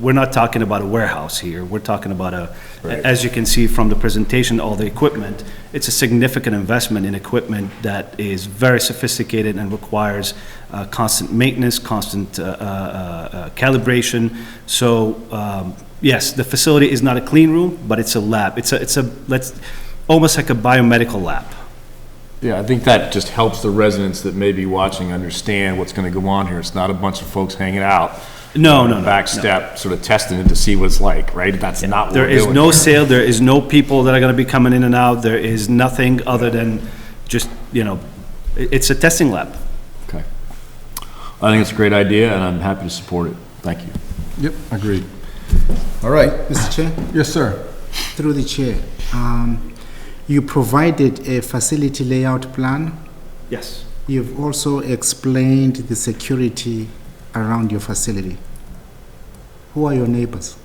We're not talking about a warehouse here. We're talking about as you can see from the presentation, all the equipment, it's a significant investment in equipment that is very sophisticated and requires constant maintenance, constant calibration. So yes, the facility is not a clean room, but it's a lab. It's almost like a biomedical lab. Yeah, I think that just helps the residents that may be watching understand what's going to go on here. It's not a bunch of folks hanging out. No. Back step, sort of testing it to see what it's like, right? That's not what There we're is doing no here. sale, there is no people that are gonna be coming in and out, there is nothing other than just, it's a testing lab. Okay. I think it's a great idea, and I'm happy to support it. Thank you. Yep, agreed. All right. Mr. Chair? Yes, sir. Through the chair, you provided a facility layout plan. Yes. You've also explained the security around your facility. Who are your neighbors?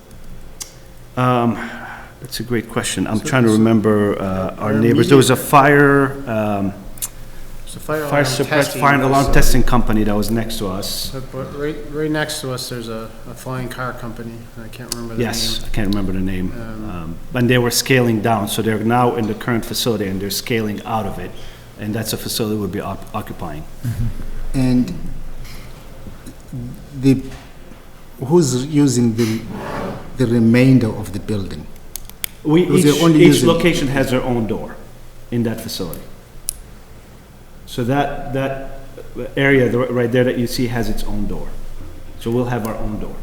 That's a great question. I'm trying to remember our neighbors. There was a fire fire alarm testing company that was next to us. But right next to us, there's a flying car company. I can't remember the name. Yes, I can't remember the name. And they were scaling down, so they're now in the current facility and they're scaling out of it. And that's a facility we'll be occupying. And who's using the remainder of the building? Each location has their own door in that facility. So that area right there that you see has its own door. So we'll have our own door.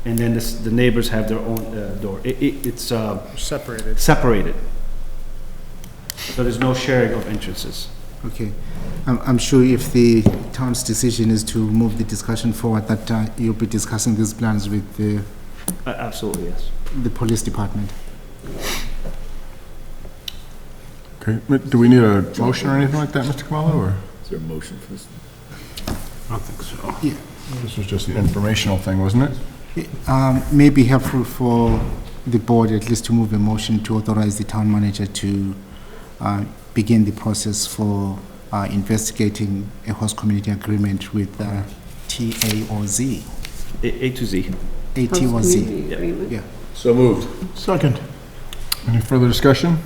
And then the neighbors have their own door. It's separated. Separated. So there's no sharing of entrances. Okay. I'm sure if the town's decision is to move the discussion forward, that you'll be discussing these plans with the Absolutely, yes. the police department. Okay, do we need a motion or anything like that, Mr. Kamala, or? Is there a motion for this? I don't think so. Yeah. This was just an informational thing, wasn't it? May be helpful for the board at least to move a motion to authorize the town manager to begin the process for investigating a host community agreement with TAOZ. A to Z. ATOZ. Yeah. So moved. Second. Any further discussion?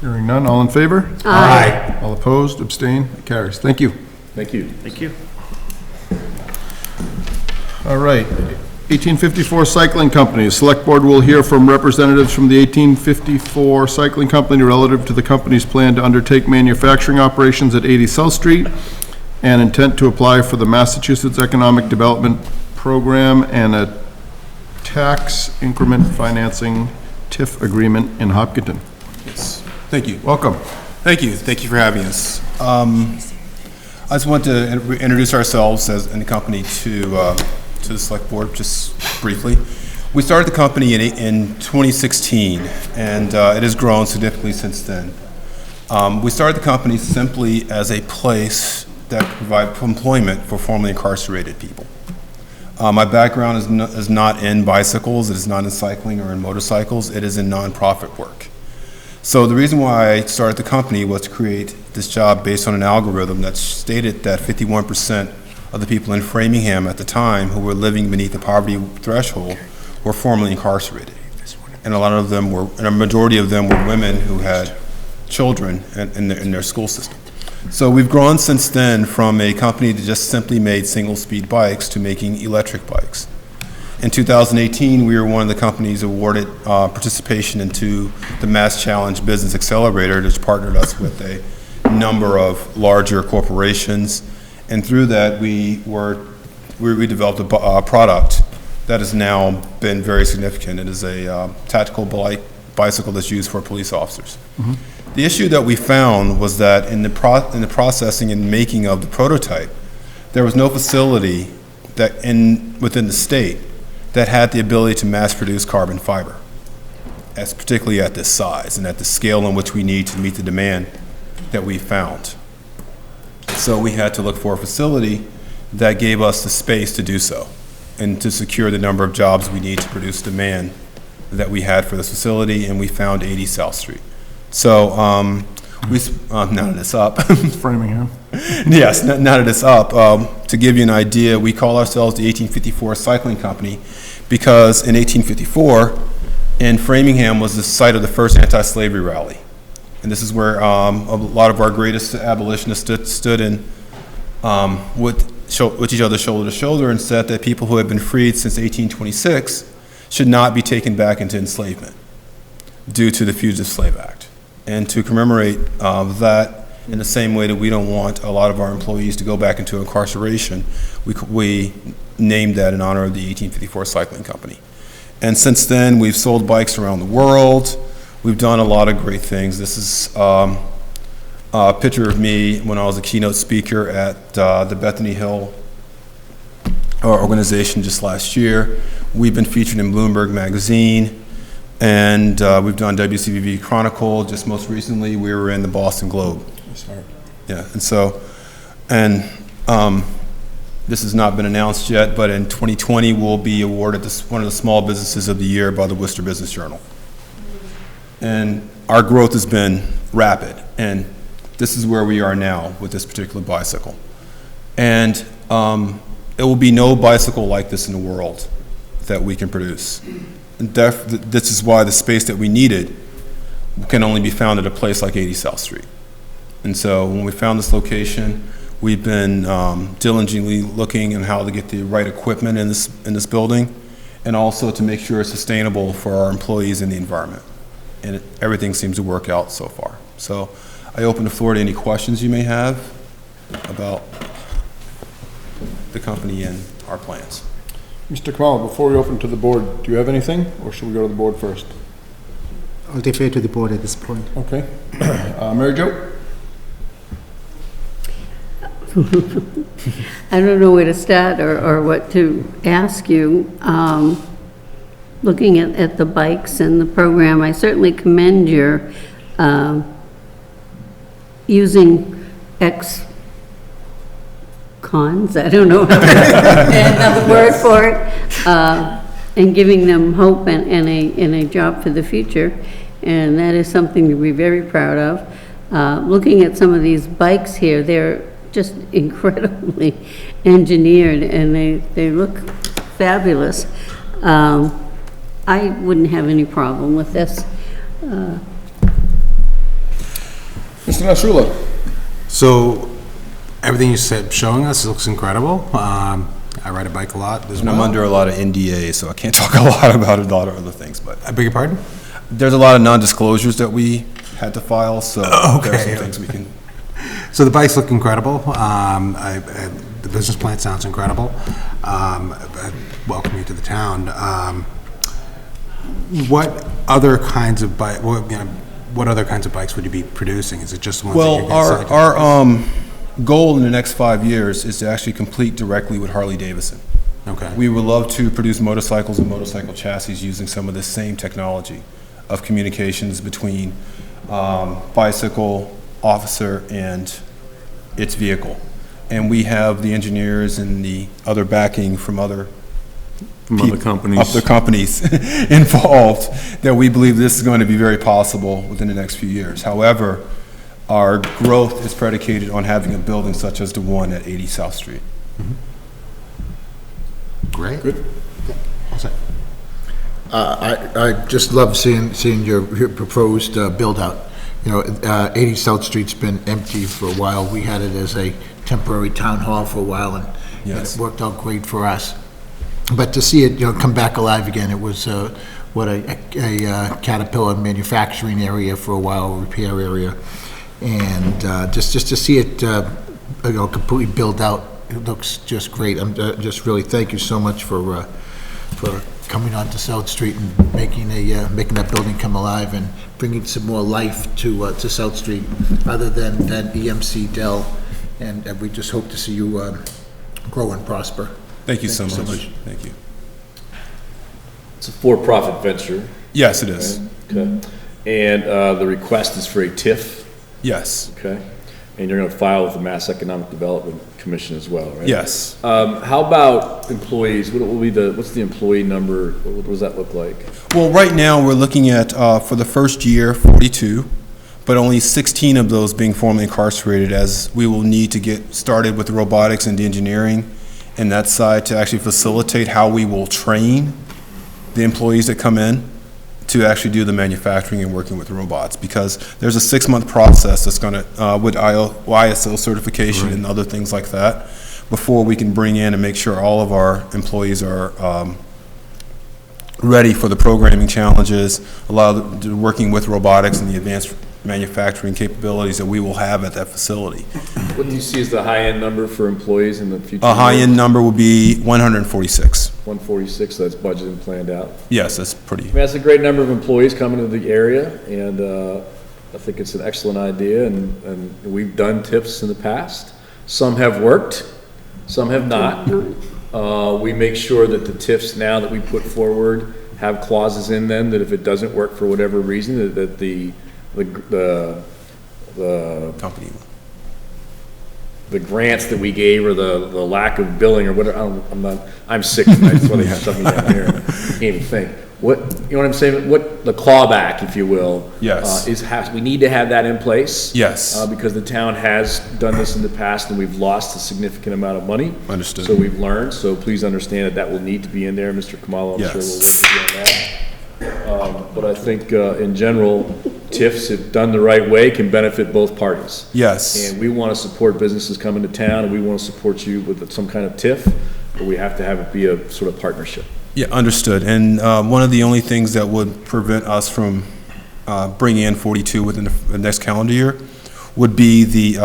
Hearing none, all in favor? Aye. All opposed, abstain, it carries. Thank you. Thank you. Thank you. All right, 1854 Cycling Company. The Select Board will hear from representatives from the 1854 Cycling Company relative to the company's plan to undertake manufacturing operations at 80 South Street and intent to apply for the Massachusetts Economic Development Program and a tax increment financing TIF agreement in Hopkinton. Yes, thank you. Welcome. Thank you for having us. I just want to introduce ourselves as a company to the Select Board, just briefly. We started the company in 2016, and it has grown significantly since then. We started the company simply as a place that could provide employment for formerly incarcerated people. My background is not in bicycles, it is not in cycling or in motorcycles, it is in nonprofit work. So the reason why I started the company was to create this job based on an algorithm that stated that 51% of the people in Framingham at the time who were living beneath the poverty threshold were formerly incarcerated. And a majority of them were women who had children in their school system. So we've grown since then from a company that just simply made single-speed bikes to making electric bikes. In 2018, we were one of the companies awarded participation into the Mass Challenge Business Accelerator, which partnered us with a number of larger corporations. And through that, we developed a product that has now been very significant. It is a tactical bicycle that's used for police officers. Mm-hmm. The issue that we found was that in the processing and making of the prototype, there was no facility within the state that had the ability to mass produce carbon fiber, particularly at this size and at the scale in which we need to meet the demand that we found. So we had to look for a facility that gave us the space to do so and to secure the number of jobs we need to produce demand that we had for this facility, and we found 80 South Street. So we knotted this up. Framingham. Yes, knotted this up. To give you an idea, we call ourselves the 1854 Cycling Company because in 1854, in Framingham was the site of the first anti-slavery rally. And this is where a lot of our greatest abolitionists stood in with each other shoulder to shoulder and said that people who had been freed since 1826 should not be taken back into enslavement due to the Fugitive Slave Act. And to commemorate that in the same way that we don't want a lot of our employees to go back into incarceration, we named that in honor of the 1854 Cycling Company. And since then, we've sold bikes around the world. We've done a lot of great things. This is a picture of me when I was a keynote speaker at the Bethany Hill organization just last year. We've been featured in Bloomberg Magazine. And we've done WCVB Chronicle. Just most recently, we were in the Boston Globe. Yeah, and this has not been announced yet, but in 2020, we'll be awarded one of the small businesses of the year by the Worcester Business Journal. And our growth has been rapid, and this is where we are now with this particular bicycle. And it will be no bicycle like this in the world that we can produce. And this is why the space that we needed can only be found at a place like 80 South Street. And so when we found this location, we've been diligently looking at how to get the right equipment in this building, and also to make sure it's sustainable for our employees and the environment. And everything seems to work out so far. So I open the floor to any questions you may have about the company and our plans. Mr. Kamala, before we open to the board, do you have anything, or should we go to the board first? I'll defer to the board at this point. Okay. Mary Jo? I don't know where to start or what to ask you. looking at the bikes and the program, I certainly commend your using ex-cons, I don't know another word for it, and giving them hope and a job for the future. And that is something to be very proud of. Looking at some of these bikes here, they're just incredibly engineered, and they look fabulous. I wouldn't have any problem with this. Mr. Nashula. So, everything you said, showing us, looks incredible. I ride a bike a lot as And well. I'm under a lot of NDA, so I can't talk a lot about a lot of other things, but. I beg your pardon? There's a lot of non-disclosures that we had to file, so there are some Okay. things we can. So the bikes look incredible. The business plan sounds incredible. I welcome you to the town. What other kinds of what other kinds of bikes would you be producing? Is it just the ones that you're Well, getting our goal in the next 5 years is to actually complete directly with Harley Davidson. Okay. We would love to produce motorcycles and motorcycle chassis using some of the same technology of communications between bicycle, officer, and its vehicle. And we have the engineers and the other backing from other companies involved that we believe this is going to be very possible within the next few years. However, our growth is predicated on having a building such as the one at 80 South Street. Great. Good. I just love seeing your proposed build-out. You know, 80 South Street's been empty for a while. We had it as a temporary town hall for a while, and Yes. it worked out great for us. But to see it, come back alive again, it was a Caterpillar manufacturing area for a while, repair area, and just to see it, completely built out, it looks just great. I'm just really thank you so much for coming onto South Street and making that building come alive and bringing some more life to South Street, other than EMC Dell, and we just hope to see you grow and prosper. Thank you so much. Thank you. It's a for-profit venture. Yes, it is. Okay. And the request is for a TIF? Yes. Okay. And you're going to file with the Mass Economic Development Commission as well, right? Yes. How about employees? What's the employee number? What does that look like? Well, right now, we're looking at, for the first year, 42, but only 16 of those being formally incarcerated, as we will need to get started with the robotics and the engineering and that side to actually facilitate how we will train the employees that come in to actually do the manufacturing and working with robots, because there's a 6-month process that's going to, with ISO certification and other things like that, before we can bring in and make sure all of our employees are ready for the programming challenges, working with robotics and the advanced manufacturing capabilities that we will have at that facility. What do you see as the high-end number for employees in the future? A high-end number will be 146. 146, so that's budgeted and planned out. Yes, that's pretty. I mean, that's a great number of employees coming to the area, and I think it's an excellent idea, and we've done TIFs in the past. Some have worked, some have not. We make sure that the TIFs now that we put forward have clauses in them that if it doesn't work for whatever reason, that the company, the grants that we gave, or the lack of billing, or whatever, I'm sick tonight, that's why they shut me down here. I can't even think. You know what I'm saying? What the clawback, if you will, yes, we need to have that in place. Yes, because the town has done this in the past, and we've lost a significant amount of money. Understood. So we've learned. So please understand that will need to be in there, Mr. Kamala. I'm sure we'll work with you on that. But I think in general, TIFs, if done the right way, can benefit both parties. Yes. And we want to support businesses coming to town, and we want to support you with some kind of TIF, but we have to have it be a sort of partnership. Yeah, understood. And one of the only things that would prevent us from bringing in 42 within the next calendar year would be the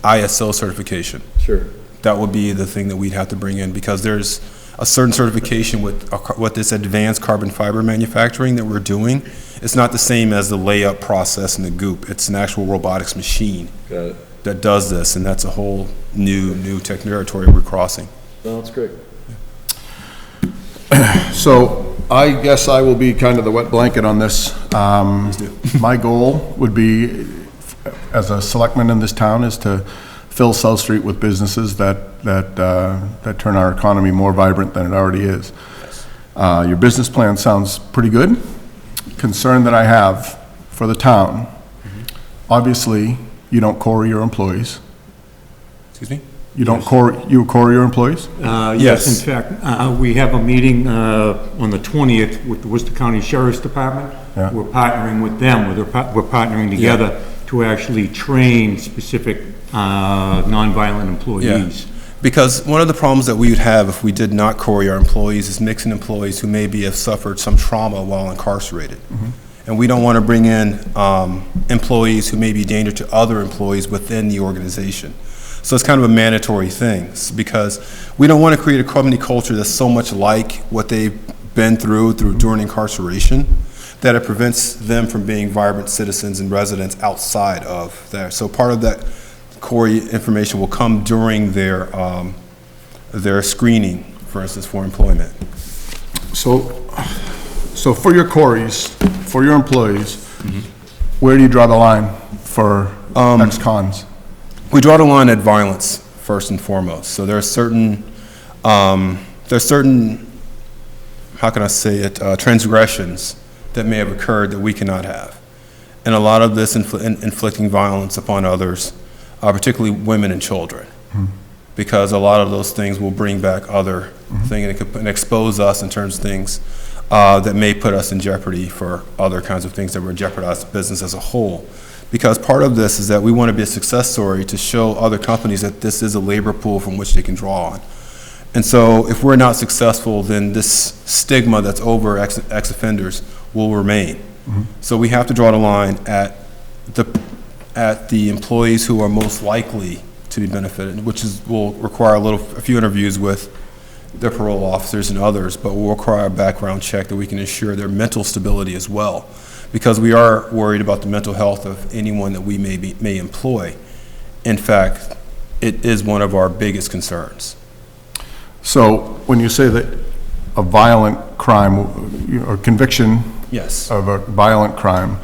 ISO certification. Sure. That would be the thing that we'd have to bring in, because there's a certain certification with this advanced carbon fiber manufacturing that we're doing. It's not the same as the layup process in the goop. It's an actual robotics machine that does this, and that's a whole new territory we're crossing. No, that's great. So, I guess I will be kind of the wet blanket on this. My goal would be, as a selectman in this town, is to fill South Street with businesses that turn our economy more vibrant than it already is. Your business plan sounds pretty good. Concern that I have for the town, obviously, you don't core your employees. Excuse me? You don't core your employees? Yes, in fact, we have a meeting on the 20th with the Worcester County Sheriff's Department. Yeah. We're partnering with them, we're partnering together to actually train specific nonviolent employees. Because one of the problems that we would have if we did not core our employees is mixing employees who maybe have suffered some trauma while incarcerated. And we don't want to bring in employees who may be a danger to other employees within the organization. So it's kind of a mandatory thing, because we don't want to create a company culture that's so much like what they've been through during incarceration that it prevents them from being vibrant citizens and residents outside of there. So part of that core information will come during their screening, for instance, for employment. So for your Coreys, for your employees, where do you draw the line for ex-cons? We draw the line at violence first and foremost. So there are certain, how can I say it, transgressions that may have occurred that we cannot have. And a lot of this inflicting violence upon others, particularly women and children, because a lot of those things will bring back other things and expose us in terms of things that may put us in jeopardy for other kinds of things that would jeopardize the business as a whole. Because part of this is that we want to be a success story to show other companies that this is a labor pool from which they can draw on. And so if we're not successful, then this stigma that's over ex-offenders will remain. So we have to draw the line at the employees who are most likely to be benefited, which will require a few interviews with their parole officers and others, but will require a background check that we can ensure their mental stability as well, because we are worried about the mental health of anyone that we may employ. In fact, it is one of our biggest concerns. So when you say that a violent crime or conviction of a violent crime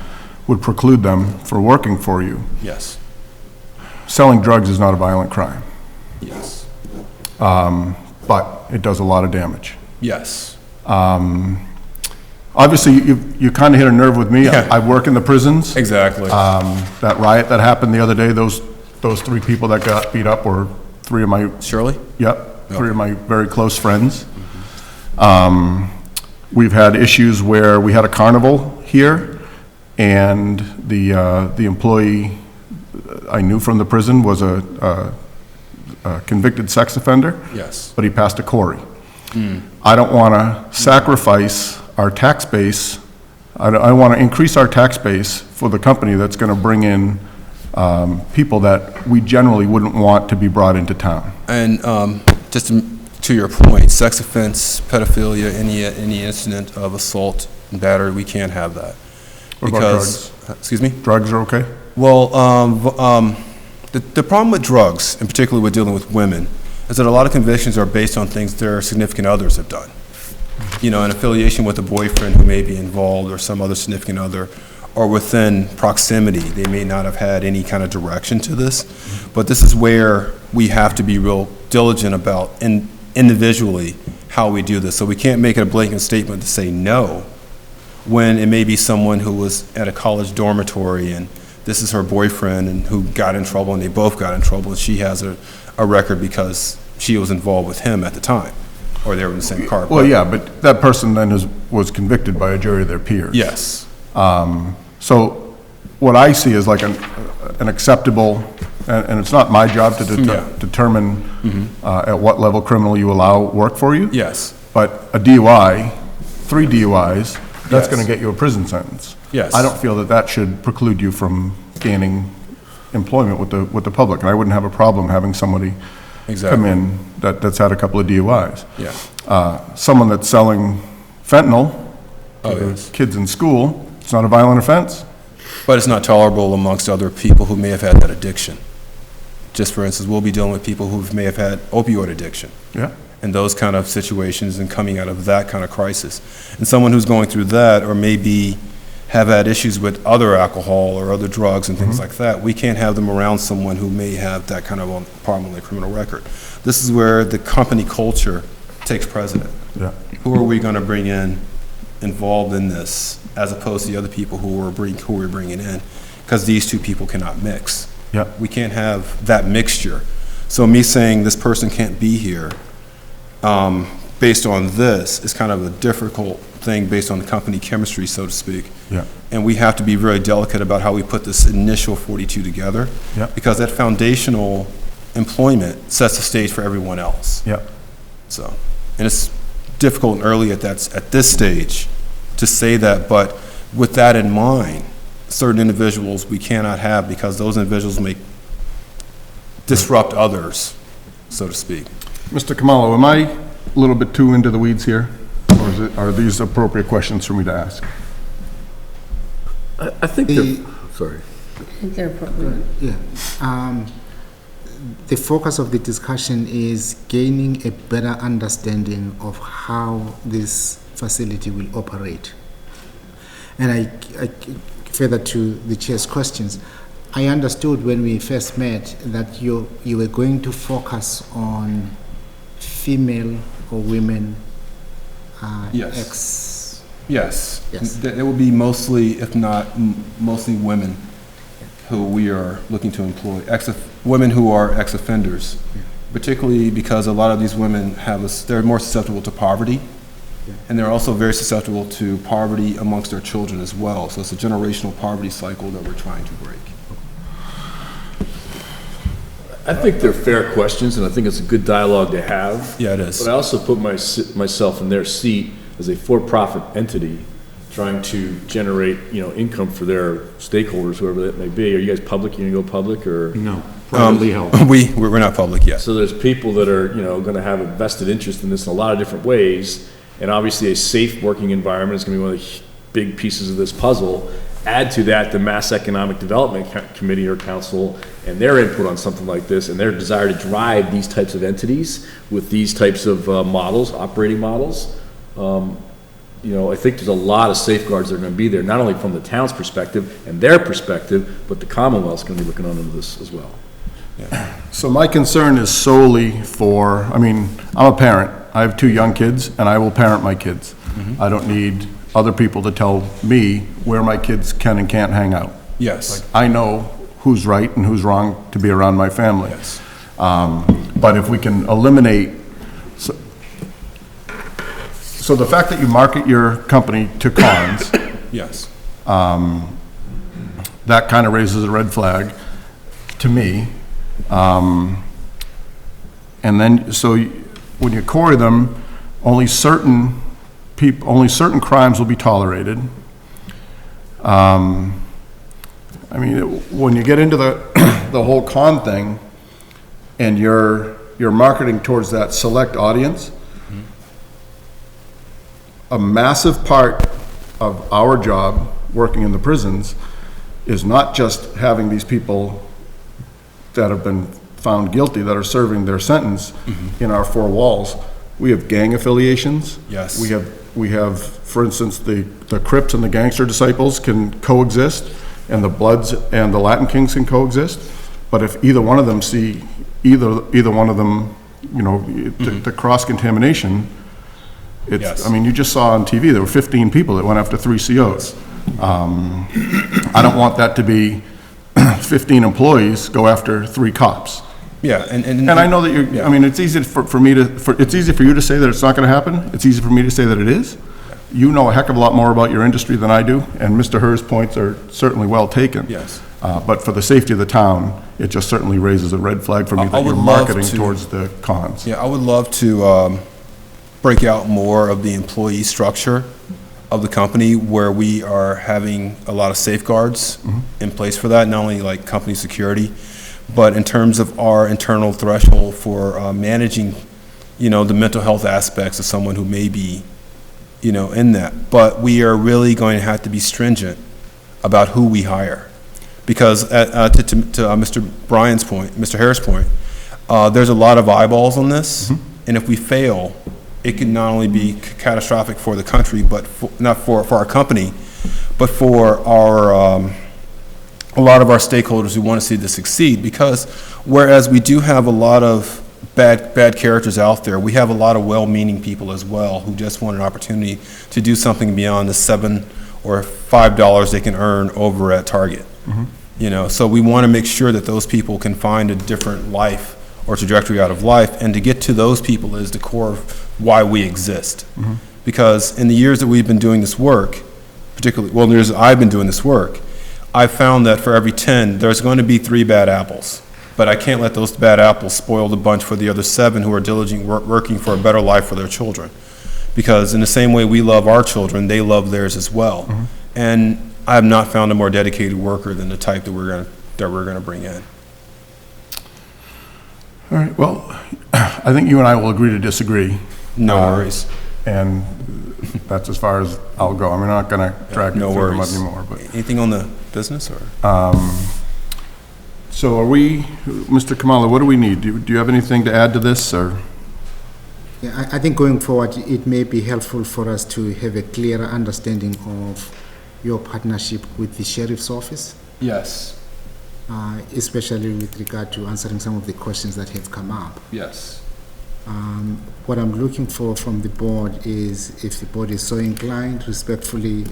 would preclude them from working for you. Yes. Selling drugs is not a violent crime. Yes. But it does a lot of damage. Yes. Obviously, you kind of hit a nerve with me. Yeah. I work in the prisons. Exactly. That riot that happened the other day, those 3 people that got beat up were 3 of my... Shirley? Yep, 3 of my very close friends. We've had issues where we had a carnival here, and the employee I knew from the prison was a convicted sex offender. Yes. But he passed a Corey. I don't want to sacrifice our tax base. I want to increase our tax base for the company that's going to bring in people that we generally wouldn't want to be brought into town. And just to your point, sex offense, pedophilia, any incident of assault and battery, we can't have that. What about drugs? Excuse me? Drugs are okay? Well, the problem with drugs, and particularly with dealing with women, is that a lot of convictions are based on things their significant others have done. You know, an affiliation with a boyfriend who may be involved or some other significant other, or within proximity. They may not have had any kind of direction to this, but this is where we have to be real diligent about individually how we do this. So we can't make it a blanket statement to say no, when it may be someone who was at a college dormitory and this is her boyfriend and who got in trouble, and they both got in trouble, and she has a record because she was involved with him at the time, or they were in the same car. Well, yeah, but that person then was convicted by a jury of their peers. Yes. So what I see is like an acceptable, and it's not my job to determine at what level criminal you allow work for you. Yes. But a DUI, 3 DUIs, that's Yes. going to get you a prison sentence. Yes. I don't feel that should preclude you from gaining employment with the public, and I wouldn't have a problem having somebody come in that's had a couple of DUIs. Yeah. Someone that's selling fentanyl to kids in school, it's not a violent offense. But it's not tolerable amongst other people who may have had that addiction. Just for instance, we'll be dealing with people who may have had opioid addiction. Yeah. and those kind of situations and coming out of that kind of crisis. And someone who's going through that, or maybe have had issues with other alcohol or other drugs and things like that, we can't have them around someone who may have that kind of a problem on their criminal record. This is where the company culture takes precedent. Yeah. Who are we going to bring in involved in this, as opposed to the other people who we're bringing in? Because these two people cannot mix. Yeah. We can't have that mixture. So me saying this person can't be here based on this is kind of a difficult thing based on the company chemistry, so to speak. Yeah. And we have to be very delicate about how we put this initial 42 together. Yeah. Because that foundational employment sets the stage for everyone else. Yeah. So, and it's difficult and early at this stage to say that, but with that in mind, certain individuals we cannot have because those individuals may disrupt others, so to speak. Mr. Kamalo, am I a little bit too into the weeds here? Or are these appropriate questions for me to ask? I think they're, sorry. I think they're appropriate. Yeah. The focus of the discussion is gaining a better understanding of how this facility will operate. And I further to the chair's questions, I understood when we first met that you were going to focus on female or women Yes. Yes. There will be mostly, if not mostly women who we are looking to employ, women who are ex-offenders, particularly because a lot of these women they're more susceptible to poverty, and they're also very susceptible to poverty amongst their children as well. So it's a generational poverty cycle that we're trying to break. I think they're fair questions, and I think it's a good dialogue to have. Yeah, it is. But I also put myself in their seat as a for-profit entity trying to generate, income for their stakeholders, whoever that may be. Are you guys public? You gonna go public, or? No, privately held. We're not public yet. So there's people that are, gonna have a vested interest in this in a lot of different ways, and obviously a safe working environment is gonna be one of the big pieces of this puzzle. Add to that the Mass Economic Development Committee or Council and their input on something like this, and their desire to drive these types of entities with these types of models, operating models. I think there's a lot of safeguards that are going to be there, not only from the town's perspective and their perspective, but the Commonwealth's going to be looking under this as well. So my concern is solely I'm a parent. I have 2 young kids, and I will parent my kids. I don't need other people to tell me where my kids can and can't hang out. Yes. I know who's right and who's wrong to be around my family. Yes. But if we can eliminate, so the fact that you market your company to cons, yes, that kind of raises a red flag to me. And then, so when you core them, only certain crimes will be tolerated. When you get into the whole con thing, and you're marketing towards that select audience, a massive part of our job working in the prisons is not just having these people that have been found guilty, that are serving their sentence in our 4 walls. We have gang affiliations. Yes. We have, for instance, the Crips and the Gangster Disciples can coexist, and the Bloods and the Latin Kings can coexist. But if either one of them see either one of them, the cross-contamination, you just saw on TV, there were 15 people that went after 3 COs. I don't want that to be 15 employees go after 3 cops. Yeah, and I know that it's easy it's easy for you to say that it's not going to happen. It's easy for me to say that it is. You know a heck of a lot more about your industry than I do, and Mr. Herr's points are certainly well taken. Yes. But for the safety of the town, it just certainly raises a red flag for me that you're marketing towards the cons. Yeah, I would love to break out more of the employee structure of the company, where we are having a lot of safeguards in place for that, not only like company security, but in terms of our internal threshold for managing, the mental health aspects of someone who may be, in that. But we are really going to have to be stringent about who we hire. Because to Mr. Bryan's point, Mr. Harris' point, there's a lot of eyeballs on this, And if we fail, it can not only be catastrophic for the country, but not for our company, but for our, a lot of our stakeholders who want to see this succeed. Because whereas we do have a lot of bad characters out there, we have a lot of well-meaning people as well who just want an opportunity to do something beyond the $7 or $5 they can earn over at Target. You know, so we want to make sure that those people can find a different life or trajectory out of life, and to get to those people is the core of why we exist. Because in the years that we've been doing this work, particularly, well, in the years that I've been doing this work, I've found that for every 10, there's going to be 3 bad apples. But I can't let those bad apples spoil the bunch for the other 7 who are diligently working for a better life for their children. Because in the same way we love our children, they love theirs as well. And I have not found a more dedicated worker than the type that we're going to bring in. All right, well, I think you and I will agree to disagree. No worries. And that's as far as I'll go. I'm not going to drag you through them anymore. But anything on the business? Or? So are we, Mr. Kamala, what do we need? Do you have anything to add to this? Or? Yeah, I think going forward, it may be helpful for us to have a clearer understanding of your partnership with the Sheriff's Office. Yes. Especially with regard to answering some of the questions that have come up. Yes. What I'm looking for from the board is, if the board is so inclined, respectfully,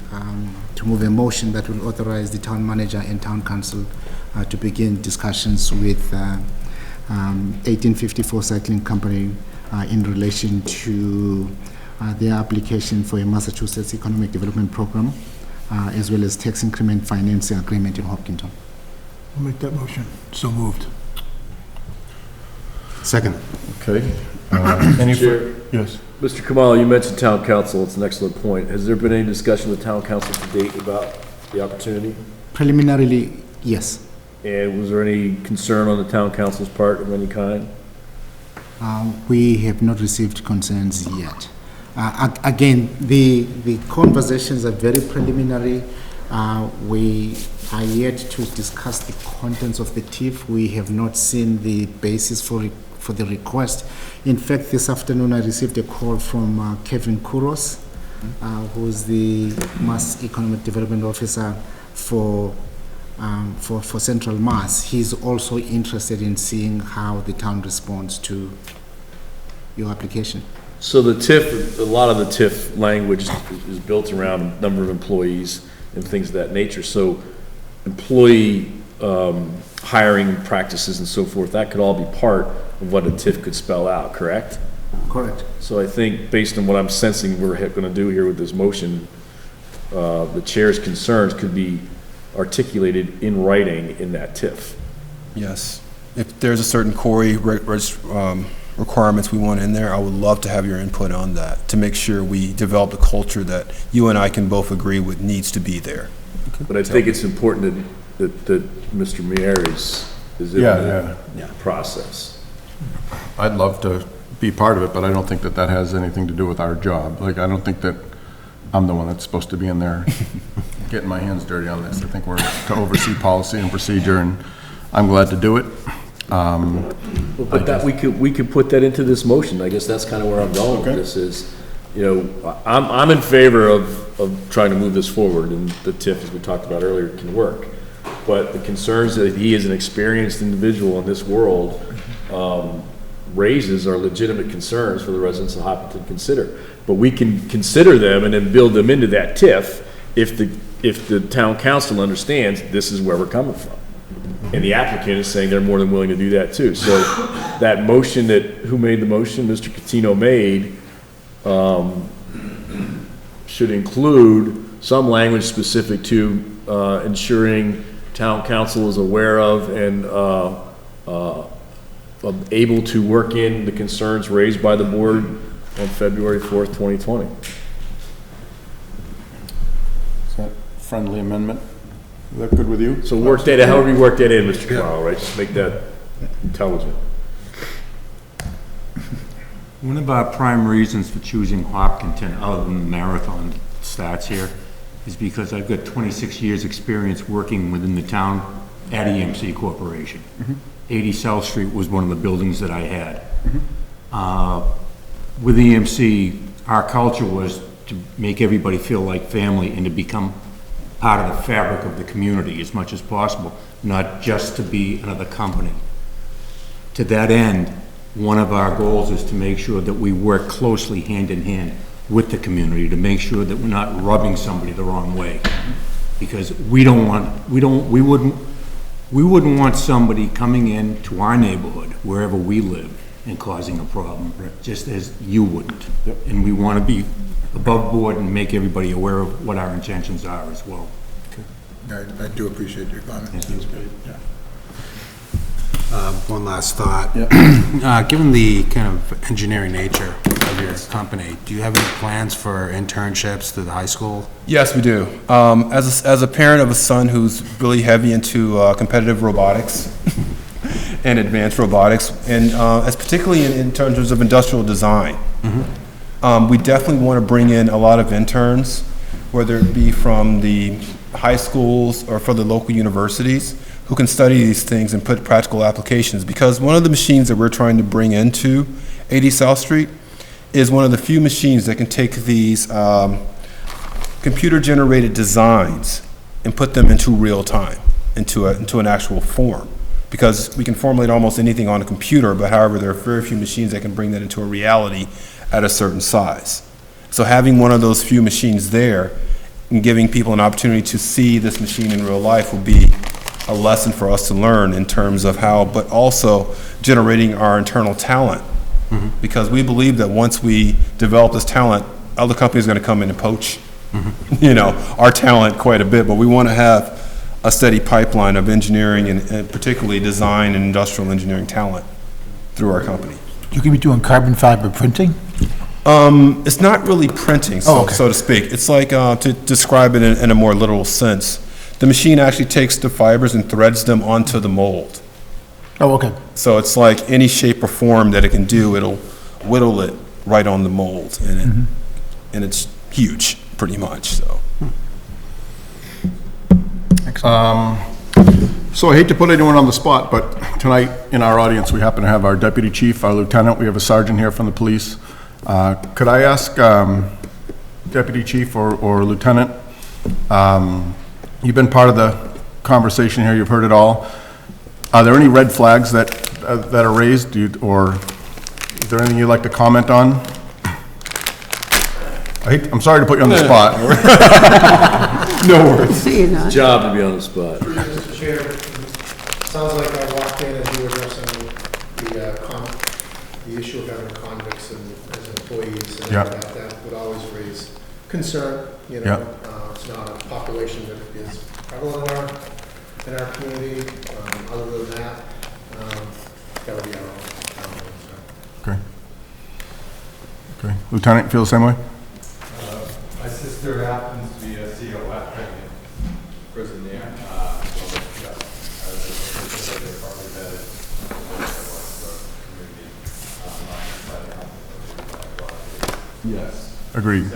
to move a motion that will authorize the town manager and town council to begin discussions with 1854 Cycling Company in relation to their application for a Massachusetts Economic Development Program, as well as tax increment financing agreement in Hopkinton. I'll make that motion. So moved. Second. Okay. Chair, yes. Mr. Kamala, you mentioned town council. It's an excellent point. Has there been any discussion with town council to date about the opportunity? Preliminarily, yes. And was there any concern on the town council's part of any kind? We have not received concerns yet. Again, the conversations are very preliminary. We are yet to discuss the contents of the TIF. We have not seen the basis for the request. In fact, this afternoon I received a call from Kevin Kouros, who's the Mass Economic Development Officer for Central Mass. He's also interested in seeing how the town responds to your application. So the TIF, a lot of the TIF language is built around number of employees and things of that nature. So employee hiring practices and so forth, that could all be part of what a TIF could spell out, correct? Correct. So I think based on what I'm sensing we're going to do here with this motion, the chair's concerns could be articulated in writing in that TIF. Yes. If there's a certain CORI requirements we want in there, I would love to have your input on that to make sure we develop the culture that you and I can both agree with needs to be there. But I think it's important that Mr. Mier is in the process. I'd love to be part of it, but I don't think that has anything to do with our job. Like, I don't think that I'm the one that's supposed to be in there getting my hands dirty on this. I think we're to oversee policy and procedure, and I'm glad to do it. But that we could put that into this motion. I guess that's kind of where I'm going with this is, you know, I'm in favor of trying to move this forward, and the TIF, as we talked about earlier, can work. But the concerns that he is an experienced individual in this world raises are legitimate concerns for the residents of Hopkinton to consider. But we can consider them and then build them into that TIF if the town council understands this is where we're coming from. And the applicant is saying they're more than willing to do that too. So that motion who made the motion, Mr. Catino made, should include some language specific to ensuring town council is aware of and able to work in the concerns raised by the board on February 4th, 2020. Is that a friendly amendment? Is that good with you? So work that, however you work that in, Mr. Kamala, right? Just make that intelligent. One of our prime reasons for choosing Hopkinton, other than the marathon stats here, is because I've got 26 years' experience working within the town at EMC Corporation. 80 South Street was one of the buildings that I had. with EMC, our culture was to make everybody feel like family and to become part of the fabric of the community as much as possible, not just to be another company. To that end, one of our goals is to make sure that we work closely hand in hand with the community to make sure that we're not rubbing somebody the wrong way. Because we wouldn't want somebody coming in to our neighborhood, wherever we live, and causing a problem, just as you wouldn't. And we want to be above board and make everybody aware of what our intentions are as well. I do appreciate your comments. That's great. Yeah. One last thought. Given the kind of engineering nature of your company, do you have any plans for internships through the high school? Yes, we do. As a parent of a son who's really heavy into competitive robotics and advanced robotics, and as particularly in terms of industrial design, we definitely want to bring in a lot of interns, whether it be from the high schools or from the local universities, who can study these things and put practical applications. Because one of the machines that we're trying to bring into 80 South Street is one of the few machines that can take these computer-generated designs and put them into real time, into an actual form. Because we can formulate almost anything on a computer, but however, there are very few machines that can bring that into a reality at a certain size. So having one of those few machines there and giving people an opportunity to see this machine in real life will be a lesson for us to learn in terms of how, but also generating our internal talent. Because we believe that once we develop this talent, other companies are going to come in and poach, our talent quite a bit. But we want to have a steady pipeline of engineering and particularly design and industrial engineering talent through our company. You could be doing carbon fiber printing? It's not really printing, so to speak. It's like, to describe it in a more literal sense, the machine actually takes the fibers and threads them onto the mold. Oh, okay. So it's like any shape or form that it can do, it'll whittle it right on the mold, and it's huge, pretty much, so. So I hate to put anyone on the spot, but tonight in our audience, we happen to have our deputy chief, our lieutenant, we have a sergeant here from the police. Could I ask deputy chief or lieutenant, you've been part of the conversation here, you've heard it all. Are there any red flags that are raised, or is there anything you'd like to comment on? I'm sorry to put you on the spot. No worries. It's a job to be on the spot. Mr. Chair, sounds like I walked in and you were addressing the issue of having convicts as employees, and that would always raise concern. It's not a population that is prevalent in our community. Other than that, that would be our own. Okay. Lieutenant, feel the same way? My sister happens to be a COF in prison there. Yes. Agreed.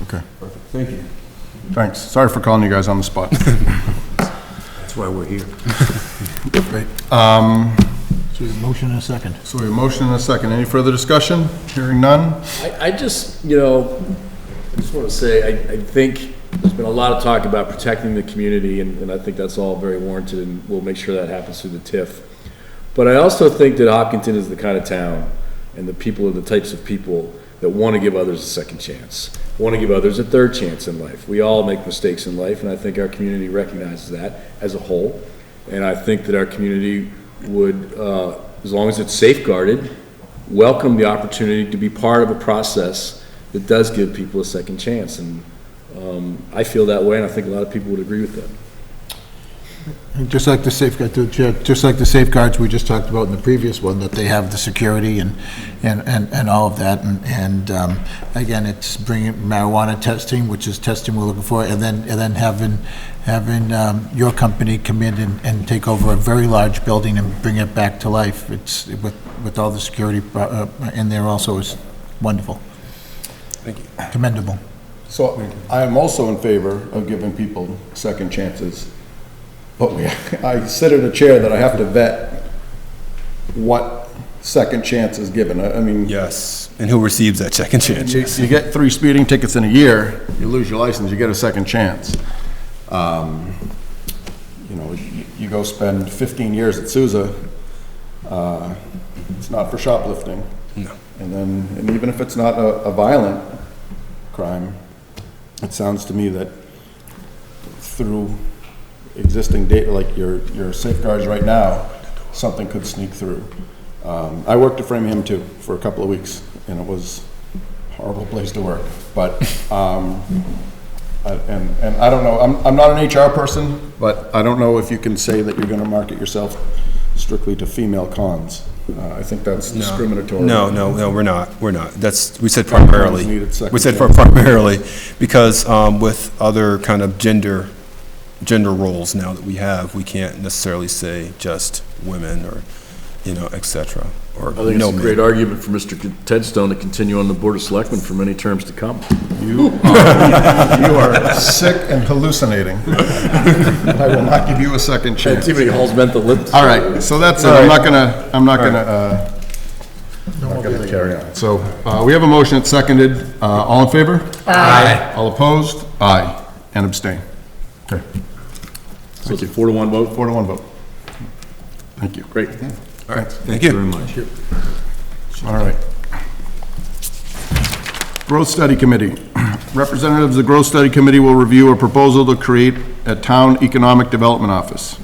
Okay. Perfect. Thank you. Thanks. Sorry for calling you guys on the spot. That's why we're here. Great. So we have a motion and a second. So we have a motion and a second. Any further discussion? Hearing none? I just want to say, I think there's been a lot of talk about protecting the community, and I think that's all very warranted, and we'll make sure that happens through the TIF. But I also think that Hopkinton is the kind of town, and the people are the types of people that want to give others a second chance, want to give others a third chance in life. We all make mistakes in life, and I think our community recognizes that as a whole. And I think that our community would, as long as it's safeguarded, welcome the opportunity to be part of a process that does give people a second chance. And I feel that way, and I think a lot of people would agree with that. And just like the safeguards we just talked about in the previous one, that they have the security and all of that, and again, it's bringing marijuana testing, which is testing we're looking for, and then having your company come in and take over a very large building and bring it back to life. It's with all the security in there also is wonderful. Thank you. Commendable. So I am also in favor of giving people second chances. But I sit in a chair that I have to vet what second chance is given. I mean. Yes, and who receives that second chance? You get 3 speeding tickets in a year, you lose your license, you get a second chance. You know, you go spend 15 years at Sousa, it's not for shoplifting. No. And even if it's not a violent crime, it sounds to me that through existing data, like your safeguards right now, something could sneak through. I worked at Framingham too for a couple of weeks, and it was a horrible place to work. But and I don't know. I'm not an HR person, but I don't know if you can say that you're going to market yourself strictly to female cons. I think that's discriminatory. No, we're not. We said primarily. We said chance. primarily because with other kind of gender roles now that we have, we can't necessarily say just women or, et cetera. Or I think it's a great argument for Mr. Tedstone to continue on the Board of Selectmen for many terms to come. You are sick and hallucinating. I will not give you a second chance. Too many halls meant the lips. All right, so that's it. I'm not gonna carry on. So, we have a motion that's seconded. All in favor? Aye. All opposed? Aye. And abstain. Okay. So it's a 4-to-1 vote? 4-to-1 vote. Thank you. Great. All right, Thank you very much. All right. Growth Study Committee. Representatives of the Growth Study Committee will review a proposal to create a town economic development office.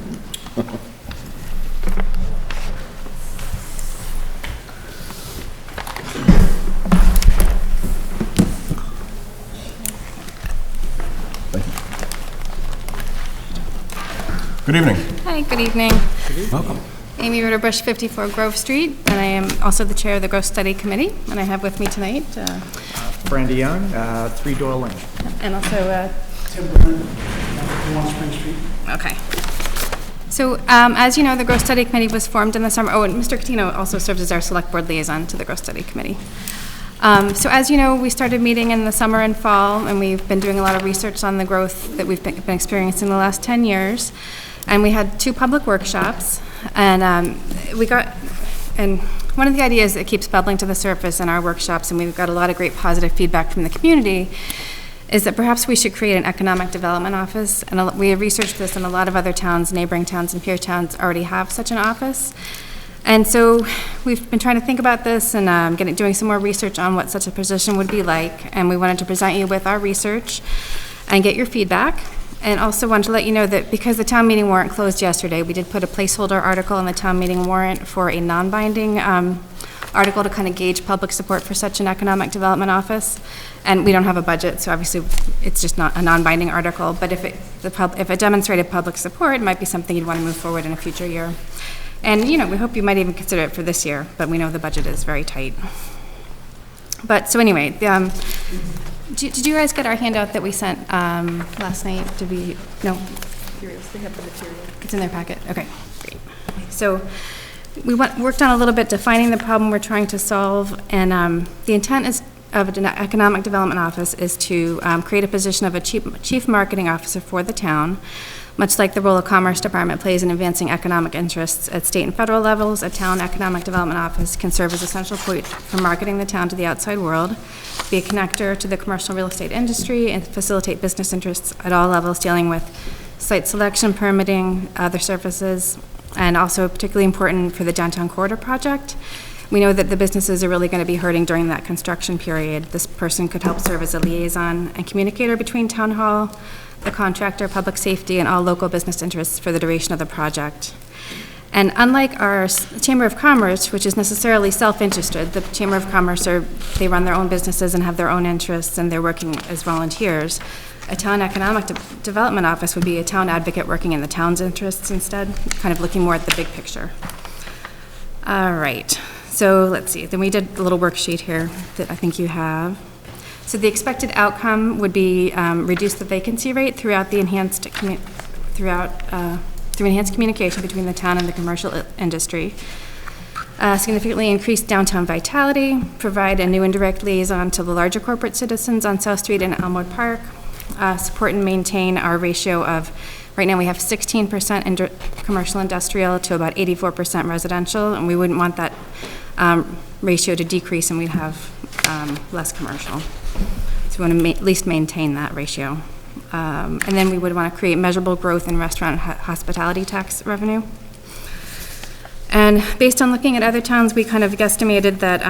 Good evening. Hi, good evening. Welcome. Amy Ritterbush, 54 Grove Street, and I am also the chair of the Growth Study Committee, and I have with me tonight Brandy Young, 3 Door Lane. and also Tim Brennan, 1 Spring Street. okay. So, as you know, the Growth Study Committee was formed in the summer. Oh, and Mr. Catino also serves as our Select Board liaison to the Growth Study Committee. So as you know, we started meeting in the summer and fall, and we've been doing a lot of research on the growth that we've been experiencing in the last 10 years. And we had 2 public workshops, and and one of the ideas that keeps bubbling to the surface in our workshops, and we've got a lot of great positive feedback from the community, is that perhaps we should create an economic development office. And we have researched this, and a lot of other towns, neighboring towns and peer towns already have such an office. And so we've been trying to think about this and doing some more research on what such a position would be like. And we wanted to present you with our research and get your feedback. And also wanted to let you know that because the town meeting warrant closed yesterday, we did put a placeholder article in the town meeting warrant for a non-binding article to kind of gauge public support for such an economic development office. And we don't have a budget, so obviously it's just not a non-binding article. But if it demonstrated public support, it might be something you'd want to move forward in a future year. And, we hope you might even consider it for this year, but we know the budget is very tight. But, so anyway, did you guys get our handout that we sent last night? No? They have the material. It's in their packet? Okay, great. So we worked on a little bit defining the problem we're trying to solve, and the intent of an economic development office is to create a position of a chief marketing officer for the town. Much like the role the Commerce Department plays in advancing economic interests at state and federal levels, a town economic development office can serve as a central point for marketing the town to the outside world, be a connector to the commercial real estate industry, and facilitate business interests at all levels, dealing with site selection, permitting, other services, and also particularly important for the downtown corridor project. We know that the businesses are really going to be hurting during that construction period. This person could help serve as a liaison and communicator between town hall, the contractor, public safety, and all local business interests for the duration of the project. And unlike our Chamber of Commerce, which is necessarily self-interested, the Chamber of Commerce they run their own businesses and have their own interests, and they're working as volunteers. A town economic development office would be a town advocate working in the town's interests instead, kind of looking more at the big picture. All right, so let's see. Then we did a little worksheet here that I think you have. So the expected outcome would be reduce the vacancy rate through enhanced communication between the town and the commercial industry. Significantly increase downtown vitality, provide a new indirect liaison to the larger corporate citizens on South Street and Elmwood Park, support and maintain our ratio of, right now we have 16% commercial industrial to about 84% residential, and we wouldn't want that ratio to decrease, and we'd have less commercial. So we want to at least maintain that ratio. And then we would want to create measurable growth in restaurant and hospitality tax revenue. And based on looking at other towns, we kind of guesstimated that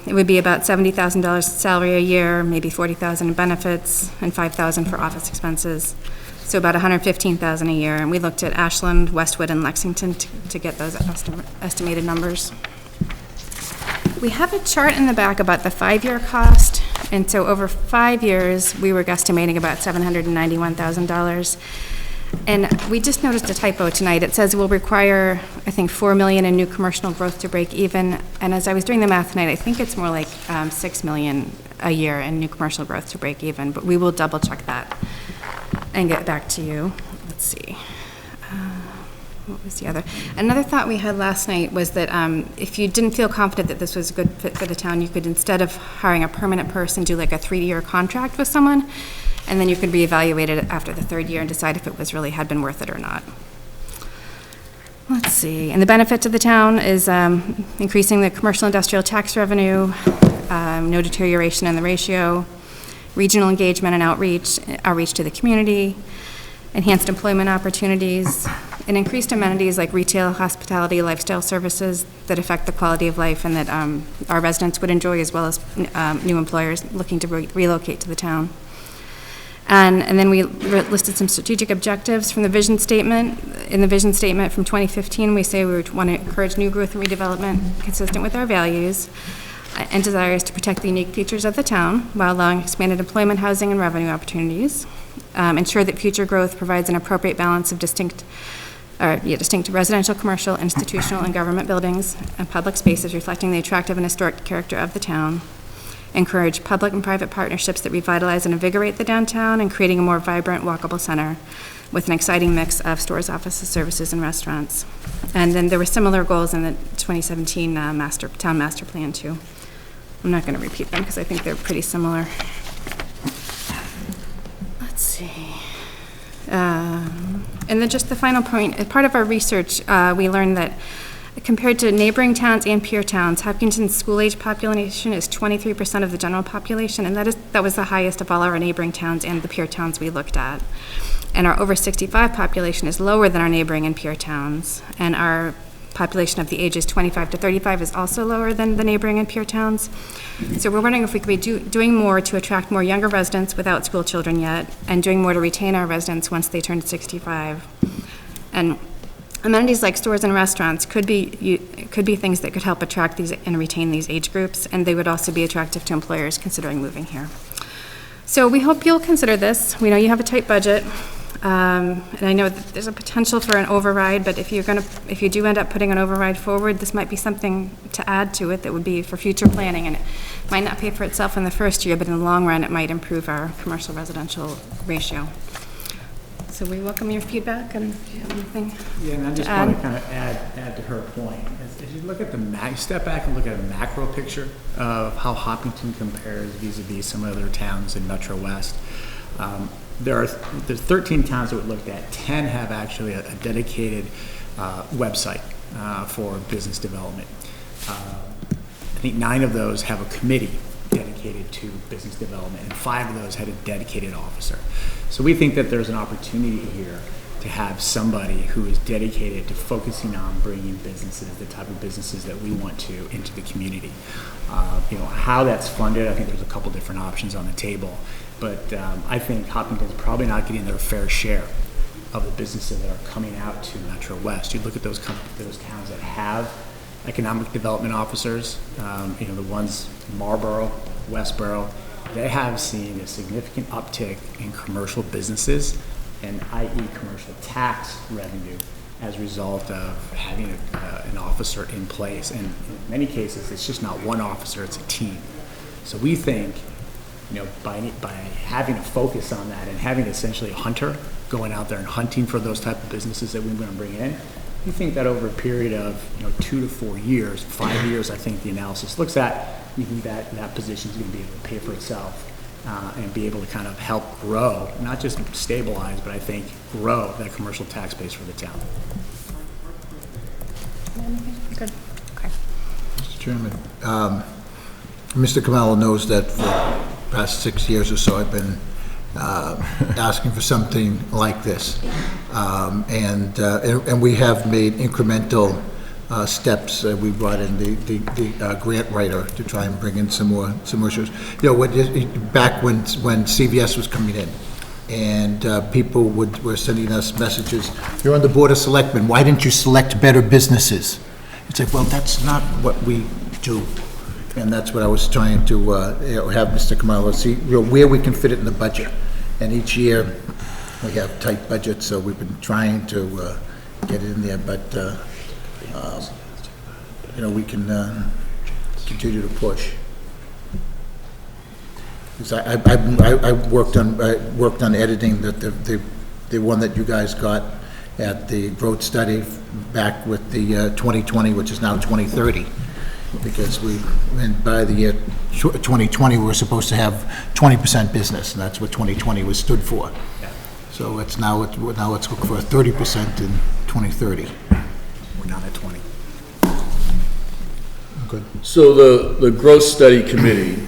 it would be about $70,000 salary a year, maybe $40,000 in benefits, and $5,000 for office expenses. So about $115,000 a year. And we looked at Ashland, Westwood, and Lexington to get those estimated numbers. We have a chart in the back about the 5-year cost. And so over 5 years, we were guesstimating about $791,000. And we just noticed a typo tonight. It says it will require, I think, $4 million in new commercial growth to break even. And as I was doing the math tonight, I think it's more like $6 million a year in new commercial growth to break even. But we will double check that and get back to you. Let's see. What was the other? Another thought we had last night was that if you didn't feel confident that this was a good fit for the town, you could, instead of hiring a permanent person, do like a 3-year contract with someone, and then you could reevaluate it after the 3rd year and decide if it was really had been worth it or not. Let's see. And the benefit to the town is increasing the commercial industrial tax revenue, no deterioration in the ratio, regional engagement and outreach to the community, enhanced employment opportunities, and increased amenities like retail, hospitality, lifestyle services that affect the quality of life and that our residents would enjoy, as well as new employers looking to relocate to the town. And then we listed some strategic objectives from the vision statement. In the vision statement from 2015, we say we want to encourage new growth and redevelopment consistent with our values and desires to protect the unique features of the town while allowing expanded employment, housing, and revenue opportunities. Ensure that future growth provides an appropriate balance of distinct residential, commercial, institutional, and government buildings and public spaces reflecting the attractive and historic character of the town. Encourage public and private partnerships that revitalize and invigorate the downtown and creating a more vibrant, walkable center with an exciting mix of stores, offices, services, and restaurants. And then there were similar goals in the 2017 town master plan too. I'm not going to repeat them because I think they're pretty similar. Let's see. And then just the final point, as part of our research, we learned that compared to neighboring towns and peer towns, Hopkinton's school-age population is 23% of the general population, and that was the highest of all our neighboring towns and the peer towns we looked at. And our over 65 population is lower than our neighboring and peer towns, and our population of the ages 25 to 35 is also lower than the neighboring and peer towns. So we're wondering if we could be doing more to attract more younger residents without school children yet, and doing more to retain our residents once they turn 65. And amenities like stores and restaurants could be things that could help attract these and retain these age groups, and they would also be attractive to employers considering moving here. So we hope you'll consider this. We know you have a tight budget, and I know that there's a potential for an override, but if you do end up putting an override forward, this might be something to add to it that would be for future planning, and it might not pay for itself in the first year, but in the long run, it might improve our commercial residential ratio. So we welcome your feedback, and if you have anything Yeah, and I just want to kind of add to her point. As you look at step back and look at a macro picture of how Hopkinton compares vis-a-vis some other towns in Metro West, there's 13 towns that we looked at. 10 have actually a dedicated website for business development. I think 9 of those have a committee dedicated to business development, and 5 of those had a dedicated officer. So we think that there's an opportunity here to have somebody who is dedicated to focusing on bringing businesses, the type of businesses that we want to, into the community. How that's funded, I think there's a couple different options on the table, but I think Hopkinton's probably not getting their fair share of the businesses that are coming out to Metro West. You look at those towns that have economic development officers, the ones in Marlboro, Westboro, they have seen a significant uptick in commercial businesses and i.e. commercial tax revenue as a result of having an officer in place. And in many cases, it's just not one officer, it's a team. So we think, by having a focus on that and having essentially a hunter going out there and hunting for those type of businesses that we want to bring in, we think that over a period of 2 to 4 years, 5 years, I think the analysis looks at, we think that position is going to be able to pay for itself and be able to kind of help grow, not just stabilize, but I think grow that commercial tax base for the town. Good. Okay. Chairman, Mr. Kamala knows that for the past 6 years or so, I've been asking for something like this. And we have made incremental steps. We brought in the grant writer to try and bring in some more issues. You know, back when CVS was coming in, and people were sending us messages, "You're on the Board of Selectmen, why didn't you select better businesses?" It's like, well, that's not what we do. And that's what I was trying to have Mr. Kamala see, where we can fit it in the budget. And each year, we have tight budgets, so we've been trying to get it in there, but, we can continue to push. Because I worked on editing the one that you guys got at the growth study back with the 2020, which is now 2030. Because by the year 2020, we were supposed to have 20% business, and that's what 2020 was stood for. So now it's looking for 30% in 2030. We're not at 20. Good. So the growth study committee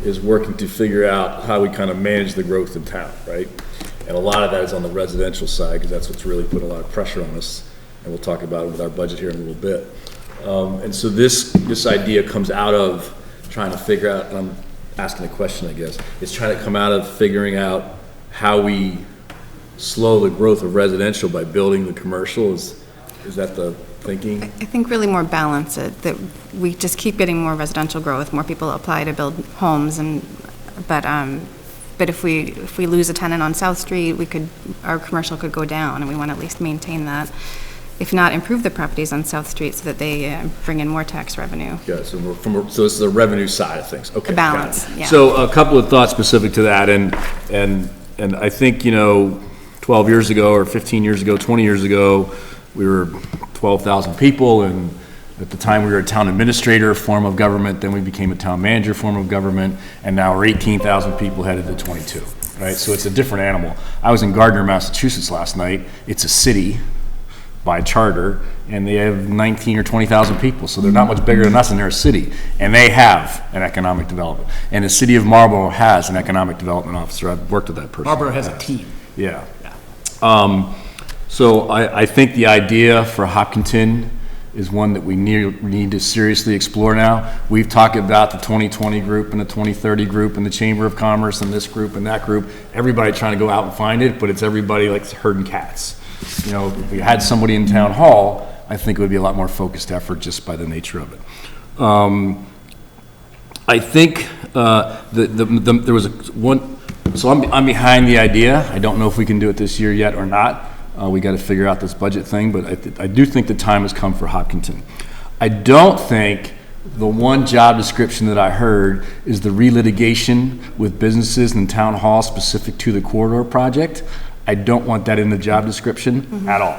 is working to figure out how we kind of manage the growth in town, right? And a lot of that is on the residential side, because that's what's really put a lot of pressure on us, and we'll talk about it with our budget here in a little bit. And so this idea comes out of trying to figure out, and I'm asking a question, I guess, it's trying to come out of figuring out how we slow the growth of residential by building the commercial. Is that the thinking? I think really more balance it, that we just keep getting more residential growth, more people apply to build homes, but if we lose a tenant on South Street, our commercial could go down, and we want to at least maintain that. If not, improve the properties on South Street so that they bring in more tax revenue. Yeah, so so it's the revenue side of things. Okay. The balance, yeah. So a couple of thoughts specific to that, and I think, 12 years ago or 15 years ago, 20 years ago, we were 12,000 people, and at the time we were a town administrator form of government, then we became a town manager form of government, and now we're 18,000 people headed to 22, right? So it's a different animal. I was in Gardner, Massachusetts last night. It's a city by charter, and they have 19 or 20,000 people, so they're not much bigger than us, and they're a city, and they have an economic development. And the city of Marlborough has an economic development officer. I've worked with that person. Marlborough has a team. Yeah. So I think the idea for Hopkinton is one that we need to seriously explore now. We've talked about the 2020 group and the 2030 group and the Chamber of Commerce and this group and that group, everybody trying to go out and find it, but it's everybody like herding cats. If we had somebody in town hall, I think it would be a lot more focused effort just by the nature of it. I think there was one, so I'm behind the idea. I don't know if we can do it this year yet or not. We got to figure out this budget thing, but I do think the time has come for Hopkinton. I don't think the one job description that I heard is the relitigation with businesses and town hall specific to the corridor project. I don't want that in the job description at all.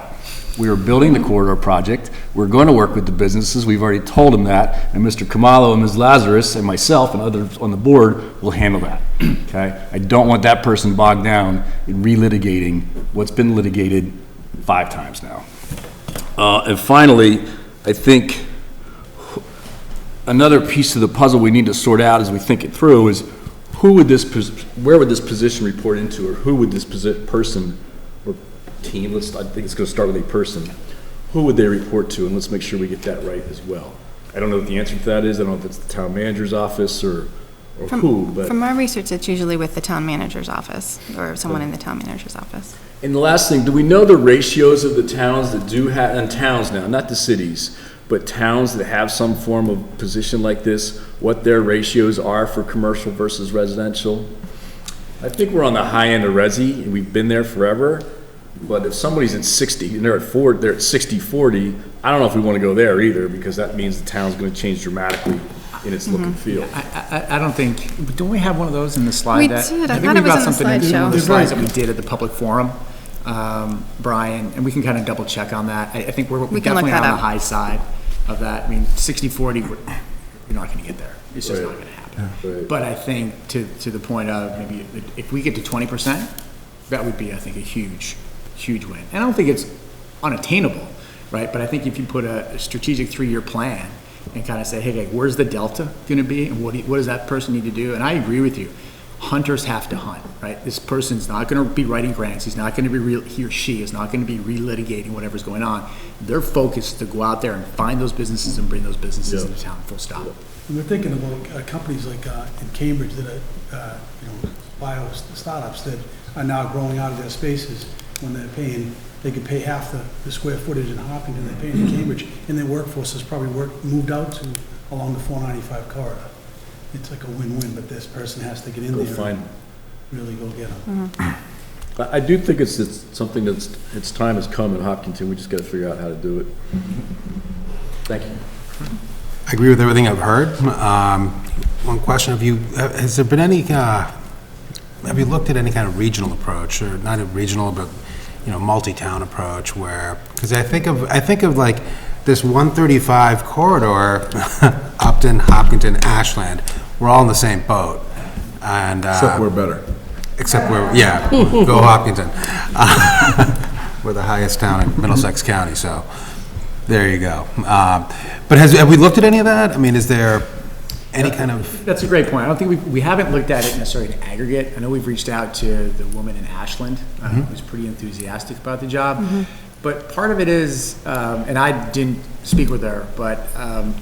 We are building the corridor project. We're going to work with the businesses. We've already told them that, and Mr. Kamalo and Ms. Lazarus and myself and others on the board will handle that, okay? I don't want that person bogged down in relitigating what's been litigated 5 times now. And finally, I think another piece of the puzzle we need to sort out as we think it through is where would this position report into, or who would this person or team, I think it's going to start with a person, who would they report to, and let's make sure we get that right as well. I don't know what the answer to that is. I don't know if it's the town manager's office or who, but. From our research, it's usually with the town manager's office, or someone in the town manager's office. And the last thing, do we know the ratios of the towns that do have, and towns now, not the cities, but towns that have some form of position like this, what their ratios are for commercial versus residential? I think we're on the high end of resi, and we've been there forever. But if somebody's at 60 and they're at 60-40, I don't know if we want to go there either, because that means the town's going to change dramatically in its look and feel. I don't think, don't we have one of those in the slide? We did. I thought it was in the slideshow. The slides that we did at the public forum, Brian, and we can kind of double check on that. I think we're definitely on the high side of that. I mean, 60-40, we're not going to get there. It's just not going to happen. Right. But I think to the point of maybe if we get to 20%, that would be, I think, a huge win. And I don't think it's unattainable, right? But I think if you put a strategic 3-year plan and kind of say, hey, where's the delta going to be, and what does that person need to do? And I agree with you. Hunters have to hunt, right? This person's not going to be writing grants. He's not going to be he or she is not going to be relitigating whatever's going on. They're focused to go out there and find those businesses and bring those businesses into town, full stop. And we're thinking about companies like in Cambridge that are, bio startups that are now growing out of their spaces. When they're paying, they could pay half the square footage in Hopkinton they're paying in Cambridge, and their workforce has probably moved out to along the 495 corridor. It's like a win-win, but this person has to get in there Find and really go get them. I do think it's something that's, its time has come in Hopkinton, we just gotta figure out how to do it. Thank you. I agree with everything I've heard. One question, has there been any, have you looked at any kind of regional approach, or not a regional, but, multi-town approach where, because I think of like this 135 corridor, Upton, Hopkinton, Ashland, we're all in the same boat. And, Except we're better. Except go Hopkinton. We're the highest town in Middlesex County, so there you go. But have we looked at any of that? I mean, is there any kind of... That's a great point. I don't think we haven't looked at it necessarily in aggregate. I know we've reached out to the woman in Ashland, who's pretty enthusiastic about the job. But part of it is, and I didn't speak with her, but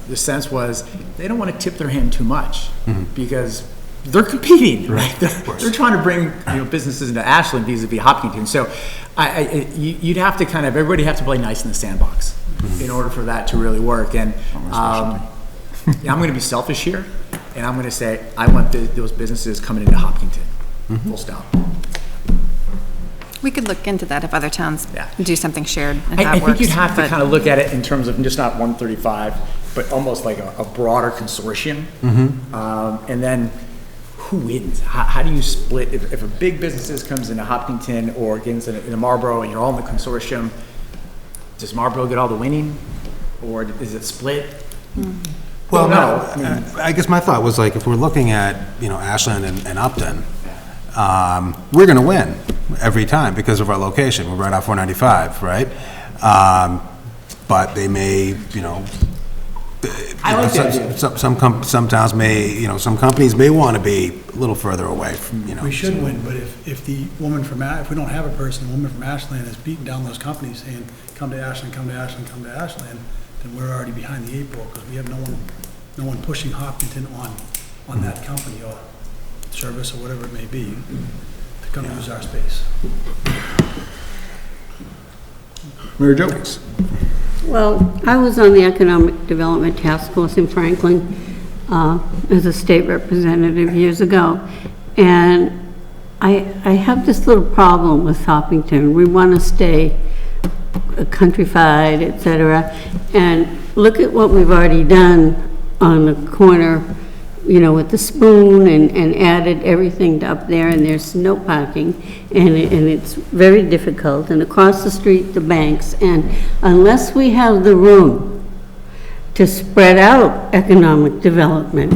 the sense was they don't want to tip their hand too much because they're competing, right? They're trying to bring businesses into Ashland vis-a-vis Hopkinton. So you'd have to everybody have to play nice in the sandbox in order for that to really work. And I'm going to be selfish here, and I'm going to say I want those businesses coming into Hopkinton, full stop. We could look into that if other towns do something shared and I that works. think you'd have to kind of look at it in terms of just not 135, but almost like a broader consortium. And then who wins? How do you split? If a big business comes into Hopkinton or gets into Marlboro and you're all in the consortium, does Marlboro get all the winning, or is it split? Well, no. I guess my thought was like if we're looking at Ashland and Upton, we're going to win every time because of our location. We're right off 495, right? But they may, some towns may, some companies may want to be a little further away from, We should win, but if the woman from, if we don't have a person, the woman from Ashland is beating down those companies saying, come to Ashland, come to Ashland, come to Ashland, then we're already behind the 8 ball because we have no one pushing Hopkinton on that company or service or whatever it may be to come use our space. Mary Jo. Well, I was on the Economic Development Task Force in Franklin as a state representative years ago, and I have this little problem with Hopkinton. We want to stay countrified, et cetera, and look at what we've already done on the corner, with the spoon and added everything up there, and there's no parking, and it's very difficult, and across the street, the banks, and unless we have the room to spread out economic development,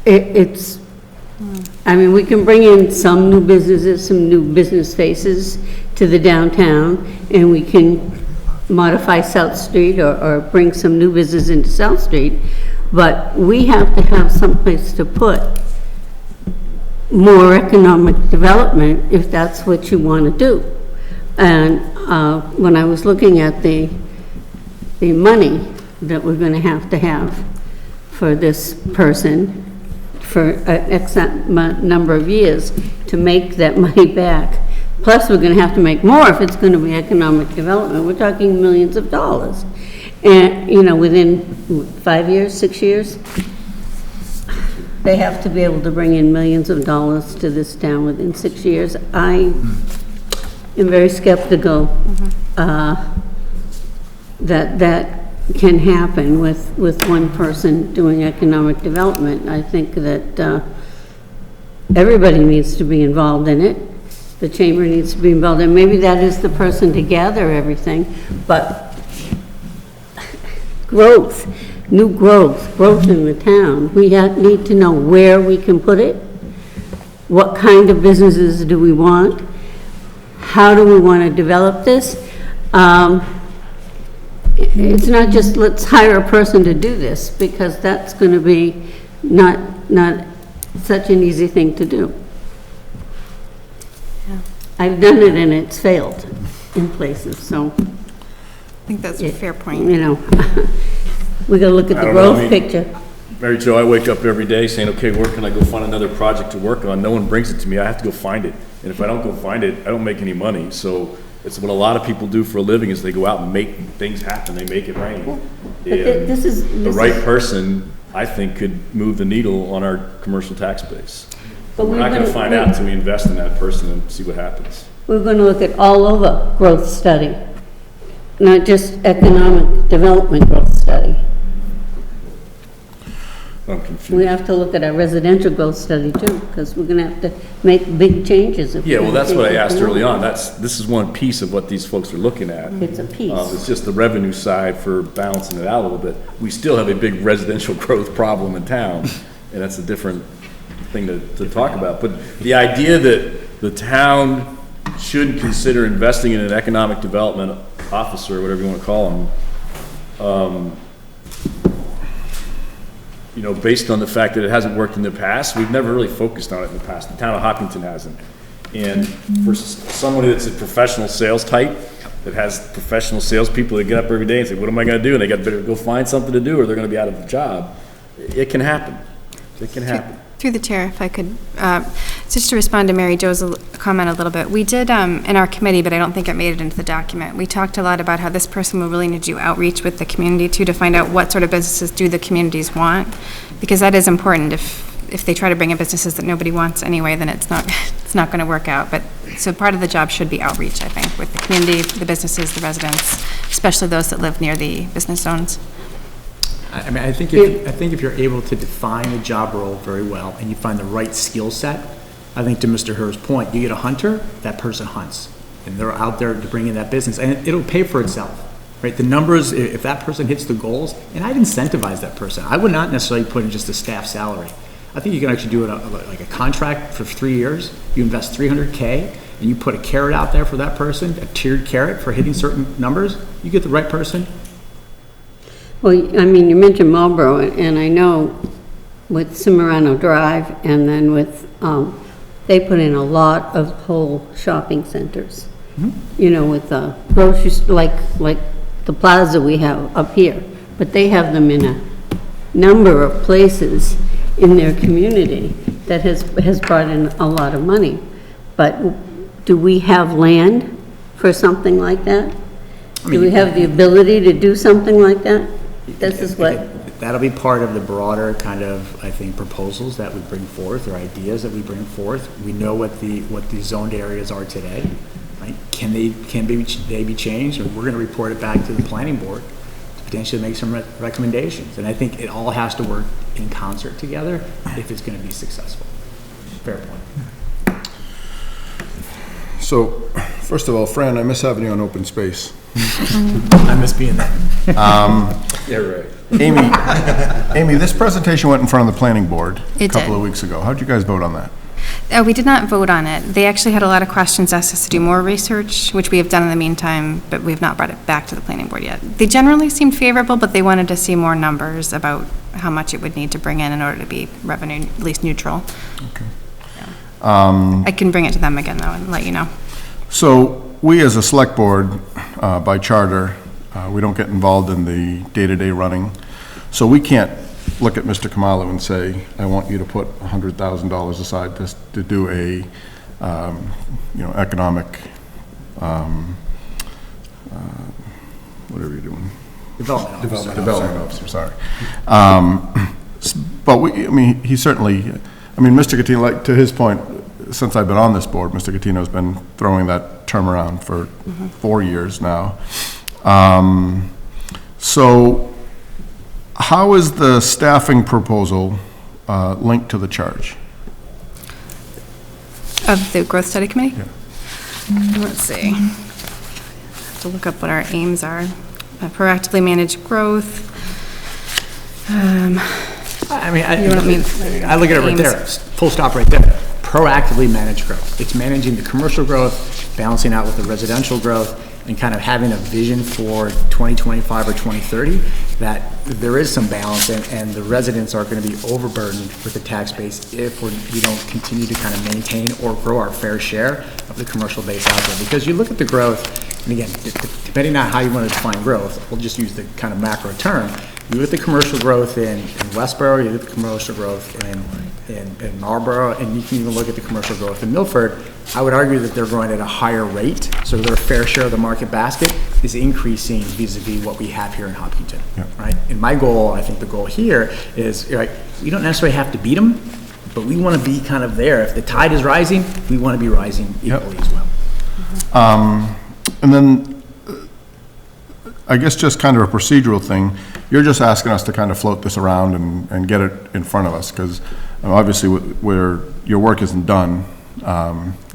we can bring in some new businesses, some new business faces to the downtown, and we can modify South Street or bring some new business into South Street, but we have to have someplace to put more economic development if that's what you want to do. And when I was looking at the money that we're going to have for this person for an X number of years to make that money back, plus we're going to have to make more if it's going to be economic development. We're talking millions of dollars. And, within 5 years, 6 years, they have to be able to bring in millions of dollars to this town within 6 years. I am very skeptical that can happen with one person doing economic development. I think that everybody needs to be involved in it. The chamber needs to be involved, and maybe that is the person to gather everything, but new growth in the town. We need to know where we can put it, what kind of businesses do we want, how do we want to develop this, it's not just let's hire a person to do this, because that's going to be not such an easy thing to do. Yeah. I've done it and it's failed in places, so. I think that's a fair point. You know, we gotta look at I the don't know, I growth mean, picture. Mary Jo, I wake up every day saying, okay, where can I go find another project to work on? No one brings it to me. I have to go find it. And if I don't go find it, I don't make any money. So it's what a lot of people do for a living is they go out and make things happen. They make it rain. But And the right is- person, I think, could move the needle on our commercial tax base. But We're we're not gonna gonna- find out until we invest in that person and see what happens. We're gonna look at all over growth study, not just economic development growth study. I'm confused. We have to look at our residential growth study too, because we're gonna have to make big changes. if Yeah, we're well, gonna that's what I take asked it early forward. on. This is one piece of what these folks are looking at. It's a piece. It's just the revenue side for balancing it out a little bit. We still have a big residential growth problem in town, and that's a different thing to talk about. But the idea that the town should consider investing in an economic development officer, whatever you want to call him, you know, based on the fact that it hasn't worked in the past, we've never really focused on it in the past. The town of Hopkinton hasn't. And for somebody that's a professional sales type, that has professional salespeople that get up every day and say, what am I gonna do? And they got better go find something to do or they're gonna be out of a job. It can happen. It can happen. Through the chair, if I could, just to respond to Mary Jo's comment a little bit. We did, in our committee, but I don't think it made it into the document, we talked a lot about how this person will really need to do outreach with the community too, to find out what sort of businesses do the communities want, because that is important. If they try to bring in businesses that nobody wants anyway, then it's not going to work out. But, so part of the job should be outreach, I think, with the community, the businesses, the residents, especially those that live near the business zones. I mean, I think if you're able to define the job role very well and you find the right skill set, I think to Mr. Herr's point, you get a hunter, that person hunts. And they're out there to bring in that business and it'll pay for itself, right? The numbers, if that person hits the goals, and I'd incentivize that person. I would not necessarily put in just a staff salary. I think you can actually do it like a contract for 3 years. You invest $300K and you put a carrot out there for that person, a tiered carrot for hitting certain numbers. You get the right person. Well, I mean, you mentioned Marlboro, and I know with Cimarano Drive, and then with, they put in a lot of whole shopping centers. You know, with groceries, like the plaza we have up here, but they have them in a number of places in their community that has brought in a lot of money. But do we have land for something like that? Do we have the ability to do something like that? This is what... That'll be part of the broader kind of, I think, proposals that we bring forth or ideas that we bring forth. We know what the zoned areas are today, right? Can they be changed? Or we're going to report it back to the planning board to potentially make some recommendations. And I think it all has to work in concert together if it's going to be successful. Fair point. So, first of all, Fran, I miss having you on open space. I miss being there. Yeah, right. Amy, this presentation went in front of the planning board a It couple did. of weeks ago. How'd you guys vote on that? We did not vote on it. They actually had a lot of questions, asked us to do more research, which we have done in the meantime, but we have not brought it back to the planning board yet. They generally seemed favorable, but they wanted to see more numbers about how much it would need to bring in order to be revenue, at least neutral. Okay. I can bring it to them again, though, and let you know. So, we as a select board, by charter, we don't get involved in the day-to-day running. So we can't look at Mr. Kamalu and say, I want you to put $100,000 aside to do a, economic, whatever you're doing. Development officer, sorry. But he certainly, Mr. Catino, like, to his point, since I've been on this board, Mr. Catino's been throwing that term around for 4 years now. So how is the staffing proposal linked to the charge? Of the growth study committee? Yeah. Let's see. I have to look up what our aims are. Proactively manage growth. I mean, You want me I look at it right aims? there, full stop right there. Proactively manage growth. It's managing the commercial growth, balancing out with the residential growth, and kind of having a vision for 2025 or 2030, that there is some balance, and the residents are going to be overburdened with the tax base if we don't continue to kind of maintain or grow our fair share of the commercial base out there. Because you look at the growth, and again, depending on how you want to define growth, we'll just use the kind of macro term. You look at the commercial growth in Westboro, you look at the commercial growth in Marlboro, and you can even look at the commercial growth in Milford. I would argue that they're growing at a higher rate, so their fair share of the market basket is increasing vis-a-vis what we have here in Hopkinton, right? And my goal, I think the goal here is, right, we don't necessarily have to beat them, but we want to be kind of there. If the tide is rising, we want to be rising equally as well. And then, I guess just kind of a procedural thing, you're just asking us to kind of float this around and get it in front of us, because obviously where your work isn't done,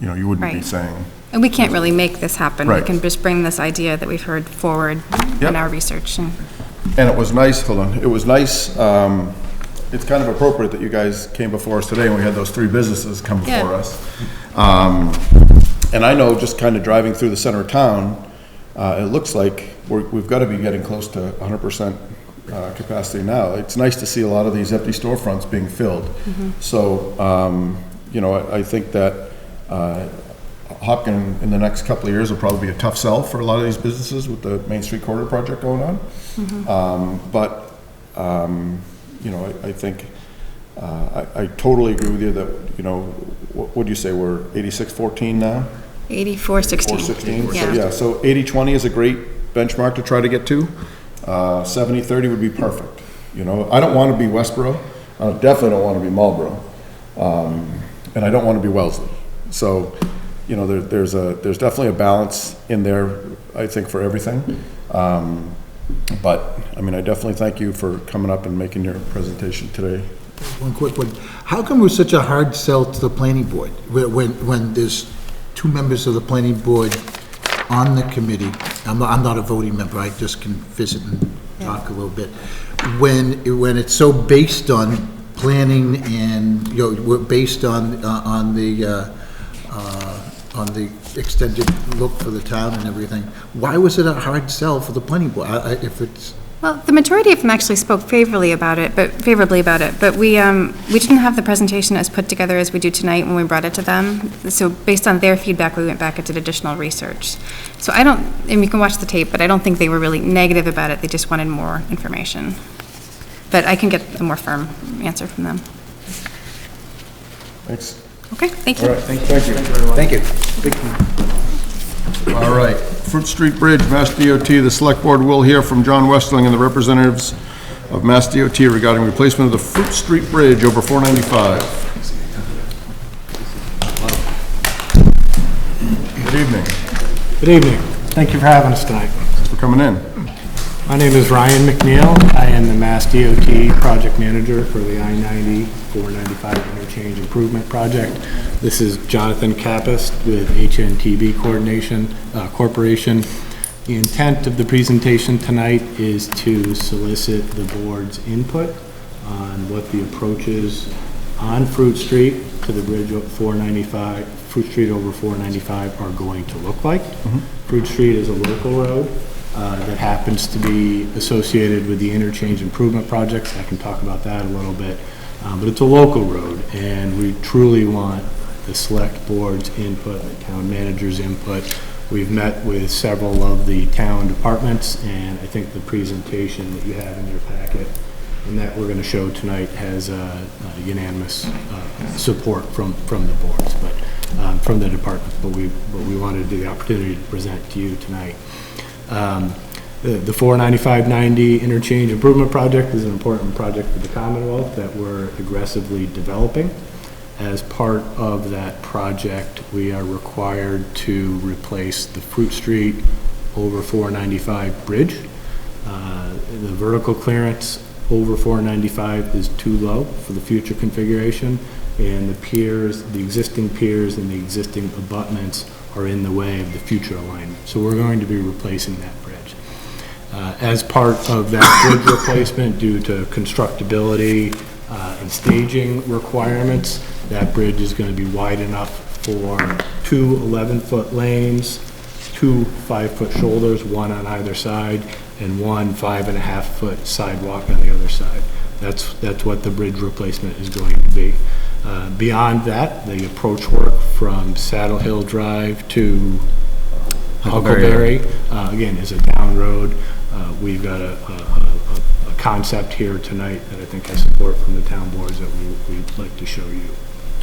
you wouldn't be saying. And we can't really make this happen. Right. We can just bring this idea that we've heard forward in our research. And it was nice, it was nice, it's kind of appropriate that you guys came before us today and we had those three businesses come before us. And I know, just kind of driving through the center of town, it looks like we've got to be getting close to 100% capacity now. It's nice to see a lot of these empty storefronts being filled. So, I think that Hopkins in the next couple of years will probably be a tough sell for a lot of these businesses with the Main Street Corridor project going on. I think I totally agree with you that, what would you say, we're 86-14 now? 84-16. 84-16. So 80-20 is a great benchmark to try to get to. 70-30 would be perfect. I don't want to be Westboro. I definitely don't want to be Marlboro. And I don't want to be Wellesley. So, there's definitely a balance in there, I think, for everything. But, I definitely thank you for coming up and making your presentation today. One quick one. How come we're such a hard sell to the planning board when there's two members of the planning board on the committee? I'm not a voting member. I just can visit and talk a little bit. When it's so based on planning and we're based on the extended look for the town and everything, why was it a hard sell for the planning board? well, the majority of them actually spoke favorably about it, but we didn't have the presentation as put together as we do tonight when we brought it to them. So based on their feedback, we went back and did additional research. So and you can watch the tape, but I don't think they were really negative about it. They just wanted more information. But I can get a more firm answer from them. Thanks. Okay, thank you. All right, thank you. Thank you. All right, Fruit Street Bridge, MassDOT, the Select Board will hear from John Westling and the representatives of MassDOT regarding replacement of the Fruit Street Bridge over 495. Good evening. Good evening. Thank you for having us tonight. Thanks for coming in. My name is Ryan McNeil. I am the MassDOT project manager for the I-90 495 Interchange Improvement Project. This is Jonathan Kappas with HNTB Corporation. The intent of the presentation tonight is to solicit the board's input on what the approaches on Fruit Street to the bridge of 495, Fruit Street over 495 are going to look like. Fruit Street is a local road that happens to be associated with the interchange improvement projects. I can talk about that a little bit, but it's a local road, and we truly want the select board's input, the town manager's input. We've met with several of the town departments, and I think the presentation that you have in your packet and that we're going to show tonight has unanimous support from the boards, but from the departments. But we wanted the opportunity to present to you tonight. The 495-90 Interchange Improvement Project is an important project for the Commonwealth that we're aggressively developing. As part of that project, we are required to replace the Fruit Street over 495 bridge. The vertical clearance over 495 is too low for the future configuration, and the piers, the existing piers and the existing abutments are in the way of the future alignment. So we're going to be replacing that bridge. As part of that bridge replacement, due to constructability and staging requirements, that bridge is going to be wide enough for two 11-foot lanes, 2 5-foot shoulders, one on either side, and 1 5.5-foot sidewalk on the other side. That's what the bridge replacement is going to be. Beyond that, the approach work from Saddle Hill Drive to Huckleberry, again, is a down road. We've got a concept here tonight that I think has support from the town boards that we'd like to show you.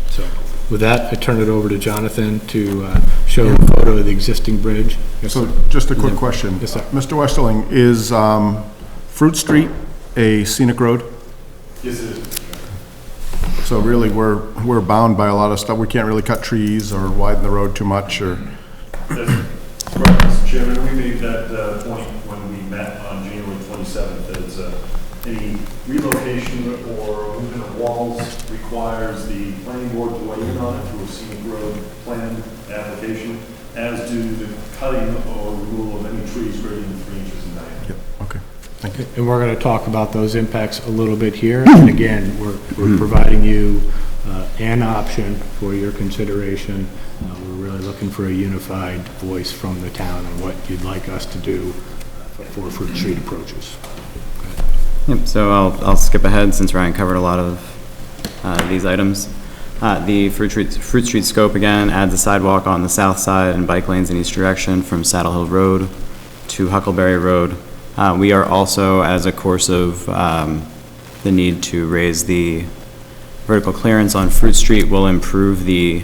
So with that, I turn it over to Jonathan to show a photo of the existing bridge. Yes, So sir. just a quick question. Yes, sir. Mr. Westerling, is Fruit Street a scenic road? Yes, it is. So really, we're bound by a lot of stuff. We can't really cut trees or widen the road too much, or? That's correct, Mr. Chairman. We made that point when we met on January 27th, that it's any relocation or movement of walls requires the planning board to weigh in on it through a scenic road plan application, as do the cutting or removal of any trees greater than 3 inches in diameter. Yep, okay. Thank you. And we're going to talk about those impacts a little bit here. And again, we're providing you an option for your consideration. We're really looking for a unified voice from the town on what you'd like us to do for Fruit Street approaches. Yep, so I'll skip ahead since Ryan covered a lot of these items. The Fruit Street scope, again, adds a sidewalk on the south side and bike lanes in each direction from Saddle Hill Road to Huckleberry Road. We are also, as a course of the need to raise the vertical clearance on Fruit Street, will improve the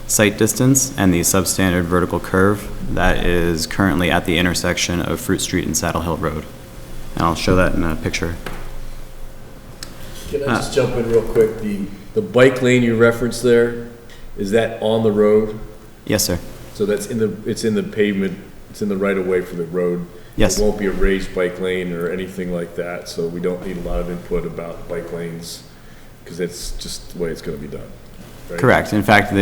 sight distance and the substandard vertical curve that is currently at the intersection of Fruit Street and Saddle Hill Road. And I'll show that in a picture. Can I just jump in real quick? The bike lane you referenced there, is that on the road? Yes, sir. So it's in the pavement, it's in the right of way for the road? Yes. It won't be a raised bike lane or anything like that, so we don't need a lot of input about bike lanes, because it's just the way it's going to be done, right? Correct. In fact,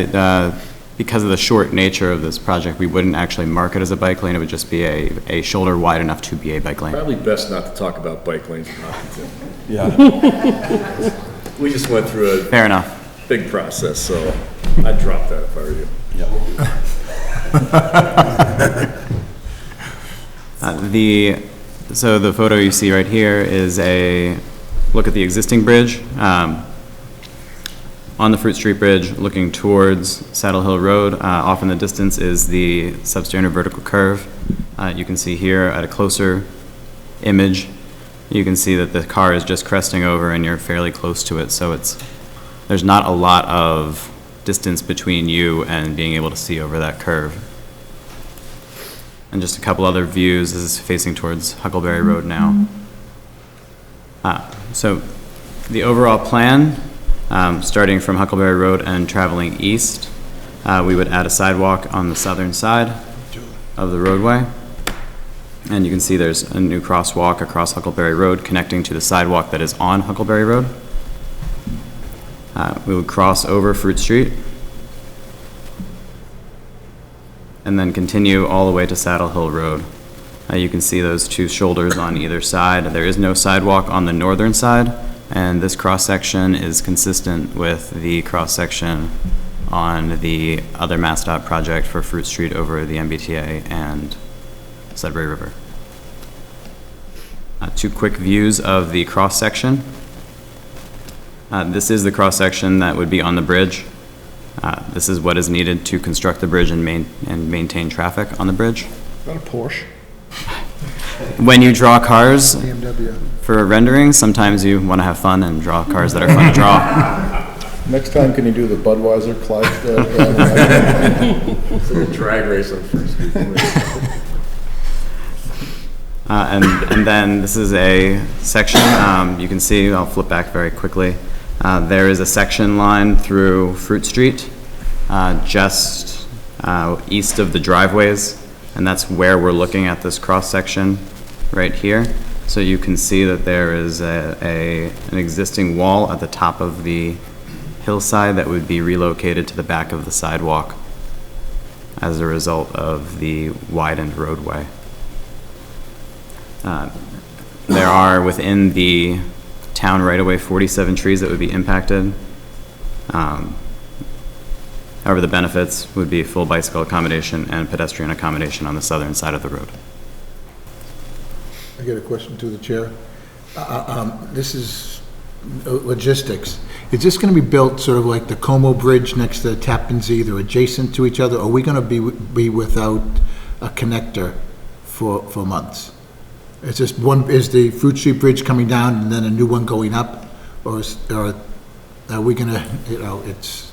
because of the short nature of this project, we wouldn't actually mark it as a bike lane. It would just be a shoulder wide enough to be a bike lane. Probably best not to talk about bike lanes in Hopkinton. Yeah. We just went through a Fair enough. big process, so I'd drop that if I were you. So the photo you see right here is a look at the existing bridge. On the Fruit Street Bridge, looking towards Saddle Hill Road, off in the distance is the substandard vertical curve. You can see here at a closer image, you can see that the car is just cresting over and you're fairly close to it, so there's not a lot of distance between you and being able to see over that curve. And just a couple other views. This is facing towards Huckleberry Road now. So the overall plan, starting from Huckleberry Road and traveling east, we would add a sidewalk on the southern side of the roadway. And you can see there's a new crosswalk across Huckleberry Road connecting to the sidewalk that is on Huckleberry Road. We would cross over Fruit Street and then continue all the way to Saddle Hill Road. You can see those two shoulders on either side. There is no sidewalk on the northern side, and this cross-section is consistent with the cross-section on the other MassDOT project for Fruit Street over the MBTA and Sudbury River. Two quick views of the cross-section. This is the cross-section that would be on the bridge. This is what is needed to construct the bridge and maintain traffic on the bridge. Is that a Porsche? When you draw cars BMW. for rendering, sometimes you want to have fun and draw cars that are fun to draw. Next time, can you do the Budweiser Clydesdale? It's like a drag race on Fruit Street. And then this is a section, you can see, I'll flip back very quickly. There is a section line through Fruit Street, just east of the driveways, and that's where we're looking at this cross-section right here. So you can see that there is an existing wall at the top of the hillside that would be relocated to the back of the sidewalk as a result of the widened roadway. There are, within the town right-of-way, 47 trees that would be impacted. However, the benefits would be full bicycle accommodation and pedestrian accommodation on the southern side of the road. I got a question to the chair. This is logistics. Is this going to be built sort of like the Como Bridge next to Tappan Zee? They're adjacent to each other? Or are we going to be without a connector for months? Is this one, is the Fruit Street Bridge coming down and then a new one going up? Or are we going to, it's...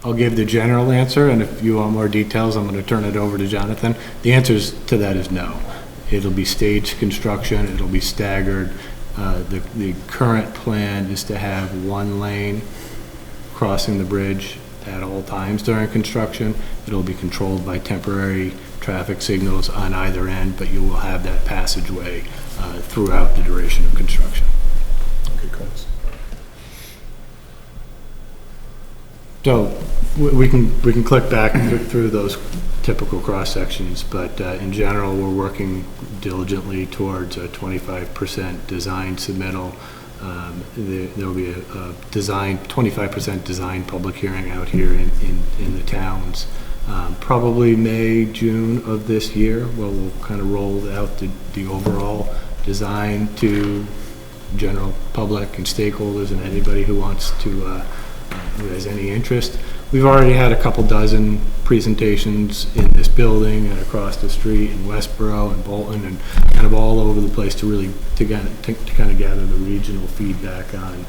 I'll give the general answer, and if you want more details, I'm going to turn it over to Jonathan. The answer to that is no. It'll be staged construction, it'll be staggered. The current plan is to have one lane crossing the bridge at all times during construction. It'll be controlled by temporary traffic signals on either end, but you will have that passageway throughout the duration of construction. Okay, cool. So we can click back through those typical cross sections, but in general, we're working diligently towards a 25% design submittal. There will be a 25% design public hearing out here in the towns. Probably May, June of this year, where we'll kind of roll out the overall design to general public and stakeholders and anybody who wants to, who has any interest. We've already had a couple dozen presentations in this building and across the street in Westboro and Bolton and kind of all over the place to really to kind of gather the regional feedback on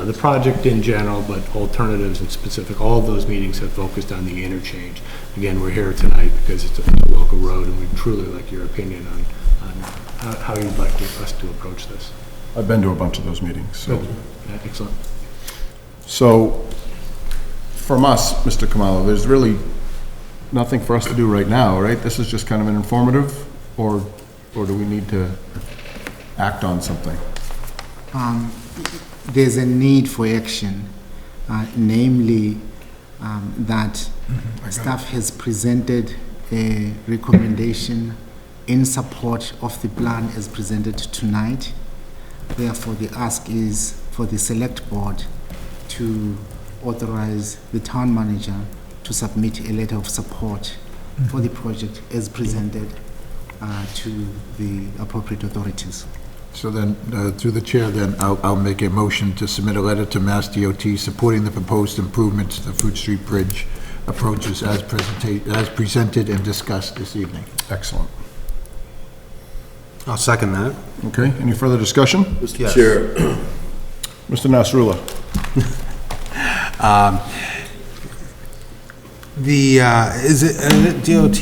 the project in general, but alternatives and specific. All of those meetings have focused on the interchange. Again, we're here tonight because it's a local road, and we'd truly like your opinion on how you'd like us to approach this. I've been to a bunch of those meetings, so. Yeah, excellent. So, from us, Mr. Kamala, there's really nothing for us to do right now, right? This is just kind of an informative, or do we need to act on something? There's a need for action, namely that staff has presented a recommendation in support of the plan as presented tonight. Therefore, the ask is for the select board to authorize the town manager to submit a letter of support for the project as presented to the appropriate authorities. So then, through the chair, then I'll make a motion to submit a letter to MassDOT supporting the proposed improvements to the Fruit Street Bridge approaches as presented and discussed this evening. Excellent. I'll second that. Okay, any further discussion? Mr. Chair. Mr. Nasrullah. Is it DOT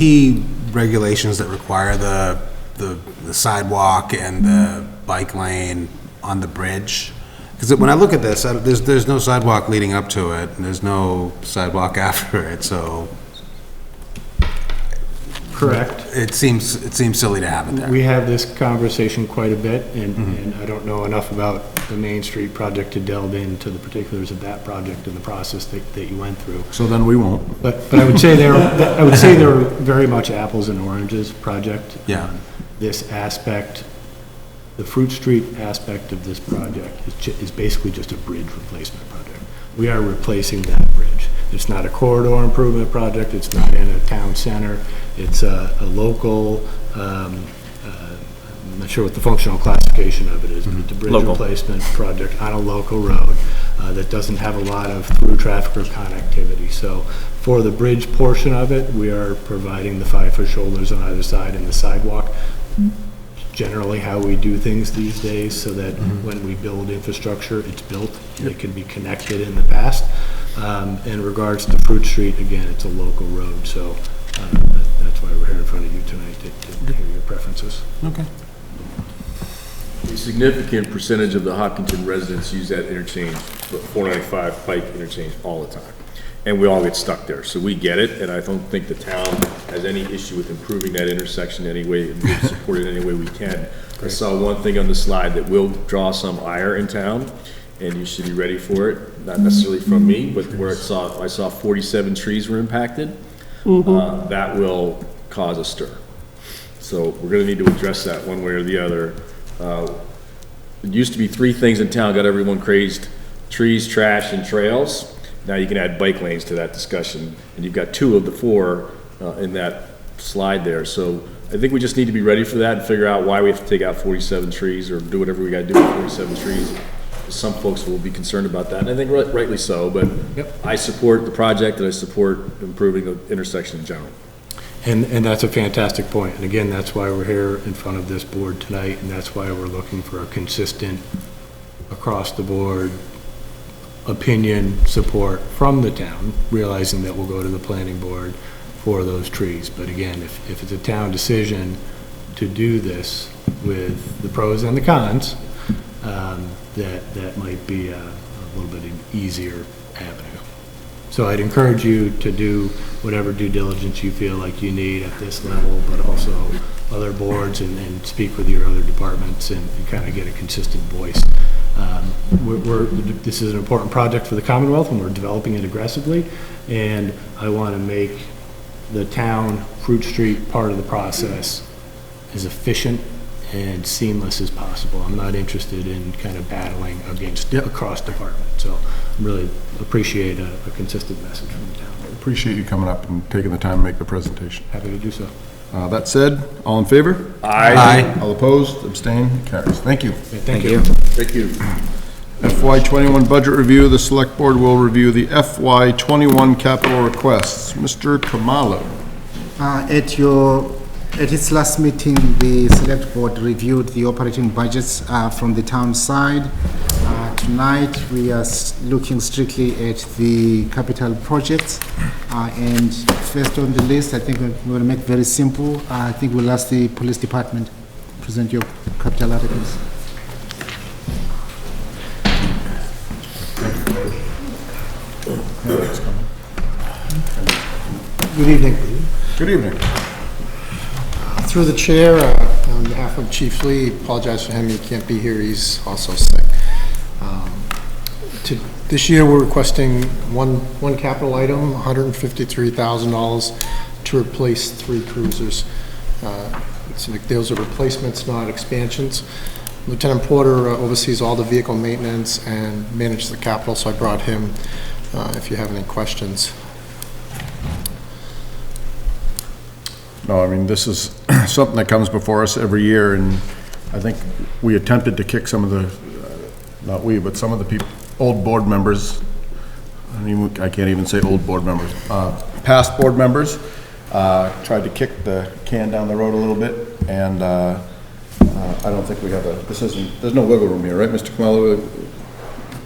regulations that require the sidewalk and the bike lane on the bridge? Because when I look at this, there's no sidewalk leading up to it, and there's no sidewalk after it, so. Correct. It seems silly to have it there. We have this conversation quite a bit, and I don't know enough about the Main Street project to delve into the particulars of that project and the process that you went through. So then we won't. But I would say they're very much apples and oranges project. Yeah. This aspect, the Fruit Street aspect of this project is basically just a bridge replacement project. We are replacing that bridge. It's not a corridor improvement project. It's not in a town center. It's a local, I'm not sure what the functional classification of it is, but it's a bridge replacement project on a local road that doesn't have a lot of through traffic or connectivity. So for the bridge portion of it, we are providing the 5-foot shoulders on either side and the sidewalk. Generally how we do things these days, so that when we build infrastructure, it's built, it can be connected in the past. In regards to Fruit Street, again, it's a local road, so that's why we're here in front of you tonight, to hear your preferences. Okay. A significant percentage of the Hopkinton residents use that interchange, the 495 Pike interchange, all the time. And we all get stuck there, so we get it, and I don't think the town has any issue with improving that intersection anyway, and we'll support it any way we can. I saw one thing on the slide that will draw some ire in town, and you should be ready for it, not necessarily from me, but where I saw 47 trees were impacted. That will cause a stir. So we're gonna need to address that one way or the other. It used to be 3 things in town got everyone crazed: trees, trash, and trails. Now you can add bike lanes to that discussion, and you've got 2 of the 4 in that slide there. So I think we just need to be ready for that and figure out why we have to take out 47 trees or do whatever we got to do with 47 trees. Some folks will be concerned about that, and I think rightly so, but I support the project and I support improving the intersection in general. And that's a fantastic point. And again, that's why we're here in front of this board tonight, and that's why we're looking for a consistent, across-the-board opinion, support from the town, realizing that we'll go to the planning board for those trees. But again, if it's a town decision to do this with the pros and the cons, that might be a little bit an easier avenue. So I'd encourage you to do whatever due diligence you feel like you need at this level, but also other boards and speak with your other departments and kind of get a consistent voice. This is an important project for the Commonwealth and we're developing it aggressively, and I want to make the town Fruit Street part of the process as efficient and seamless as possible. I'm not interested in kind of battling against across department. So I really appreciate a consistent message from the town. Appreciate you coming up and taking the time to make the presentation. Happy to do so. That said, all in favor? Aye. All opposed? Abstained? Carries. Thank you. Thank you. Thank you. FY21 budget review. The select board will review the FY21 capital requests. Mr. Kamalo. At its last meeting, the select board reviewed the operating budgets from the town side. Tonight, we are looking strictly at the capital projects. And first on the list, I think we're going to make it very simple. I think we'll ask the police department to present your capital articles. Good evening. Good evening. Through the chair, on behalf of Chief Lee, apologize for him, he can't be here, he's also sick. This year, we're requesting one capital item, $153,000 to replace 3 cruisers. Those are replacements, not expansions. Lieutenant Porter oversees all the vehicle maintenance and manages the capital, so I brought him if you have any questions. No, I mean, this is something that comes before us every year, and I think we attempted to kick some of the, not we, but some of the people, old board members, I can't even say old board members, past board members, tried to kick the can down the road a little bit, and I don't think we have there's no wiggle room here, right, Mr. Kamala?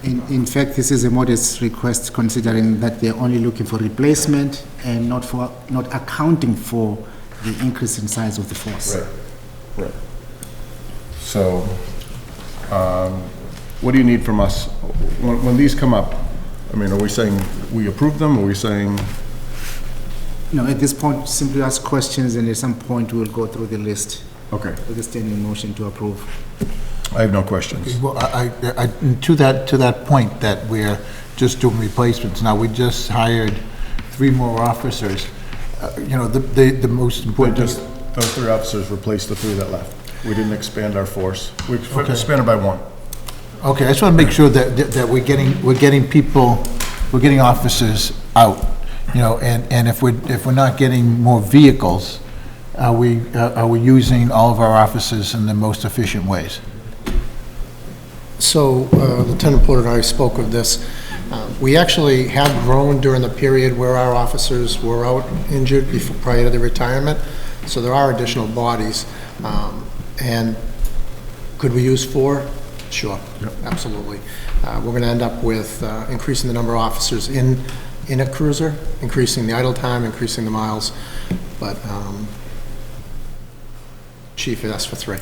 In fact, this is a modest request considering that they're only looking for replacement and not accounting for the increase in size of the force. Right. So, what do you need from us? When these come up, I mean, are we saying we approve them, or are we saying? No, at this point, simply ask questions, and at some point, we'll go through the list. Okay. With a standing motion to approve. I have no questions. Okay, well, to that point, that we're just doing replacements. Now, we just hired 3 more officers. The most important. Just those 3 officers replaced the 3 that left. We didn't expand our force. We expanded by 1. Okay, I just want to make sure that we're getting people, we're getting officers out, and if we're not getting more vehicles, are we using all of our officers in the most efficient ways? So Lieutenant Porter and I spoke of this. We actually have grown during the period where our officers were out injured prior to the retirement, so there are additional bodies. And could we use 4? Sure, yep. Absolutely. We're going to end up with increasing the number of officers in a cruiser, increasing the idle time, increasing the miles, but Chief asked for 3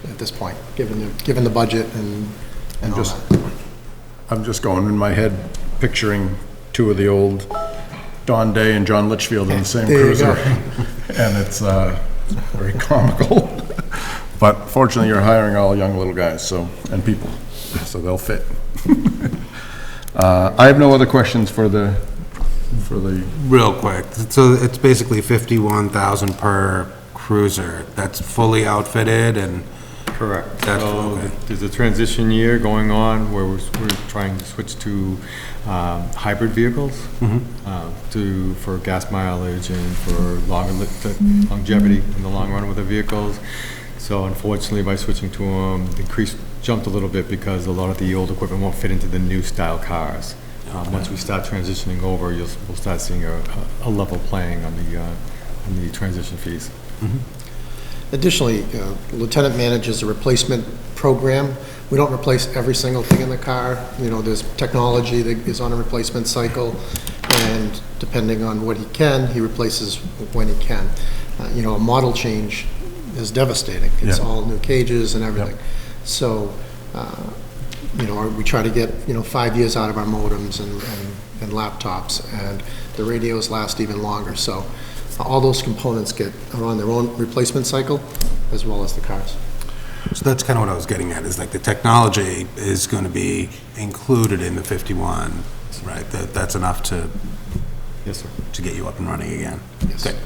at this point, given the budget and all that. I'm just going in my head picturing 2 of the old Don Day and John Litchfield in the same cruiser, and it's very comical. But fortunately, you're hiring all young little guys, and people, so they'll fit. I have no other questions for the. Real quick, so it's basically $51,000 per cruiser. That's fully outfitted and Correct. That's So okay. there's a transition year going on where we're trying to switch to hybrid vehicles for gas mileage and for longevity in the long run with the vehicles. So unfortunately, by switching to them, the increase jumped a little bit because a lot of the old equipment won't fit into the new style cars. Once we start transitioning over, we'll start seeing a level playing on the transition fees. Additionally, Lieutenant manages a replacement program. We don't replace every single thing in the car. You know, there's technology that is on a replacement cycle, and depending on what he can, he replaces when he can. You know, a model change is devastating. It's all new cages and everything. So, you know, we try to get, 5 years out of our modems and laptops, and the radios last even longer. So all those components are on their own replacement cycle, as well as the cars. So that's kind of what I was getting at, is like the technology is going to be included in the 51, right? That's enough to, yes, sir, to get you up and running again. Yes. Okay.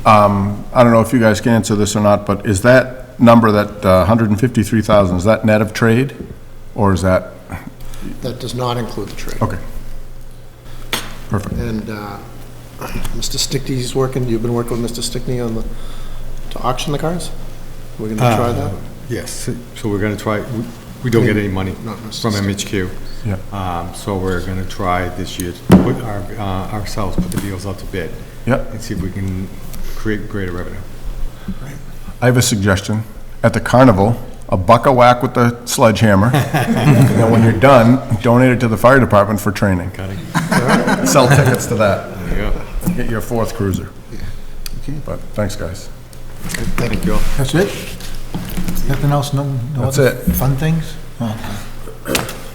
I don't know if you guys can answer this or not, but is that number, that 153,000, is that net of trade, or is that? That does not include the trade. Okay. Perfect. And Mr. Stickney's you've been working with Mr. Stickney to auction the cars? We're going to try that? Yes, so we're going to try, we don't get any money Not from necessarily. MHQ. Yeah. So we're going to try this year to put ourselves put the deals out to bid. Yep. And see if we can create greater revenue. I have a suggestion. At the carnival, a buck a whack with the sledgehammer, and then when you're done, donate it to the fire department for training. Sell tickets to that. There you go. Get your 4th cruiser. Okay. But thanks, guys. Thank you all. That's it? Nothing else, no That's other it. fun things? Okay.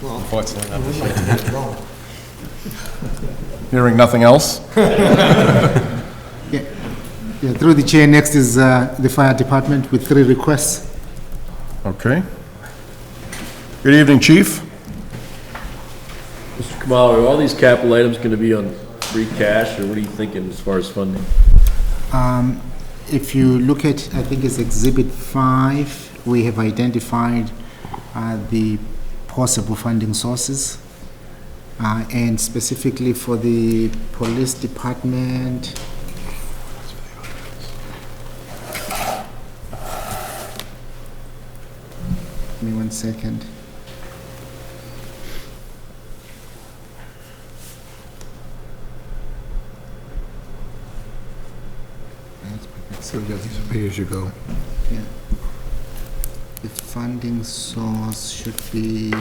Unfortunately, not this year. Hearing nothing else? Yeah, through the chair, next is the fire department with 3 requests. Okay. Good evening, Chief. Mr. Kamala, are all these capital items going to be on free cash, or what are you thinking as far as funding? If you look at, I think it's Exhibit 5, we have identified the possible funding sources. And specifically for the police department, give me 1 second. So we got these pay as you go. Yeah. The funding source should be,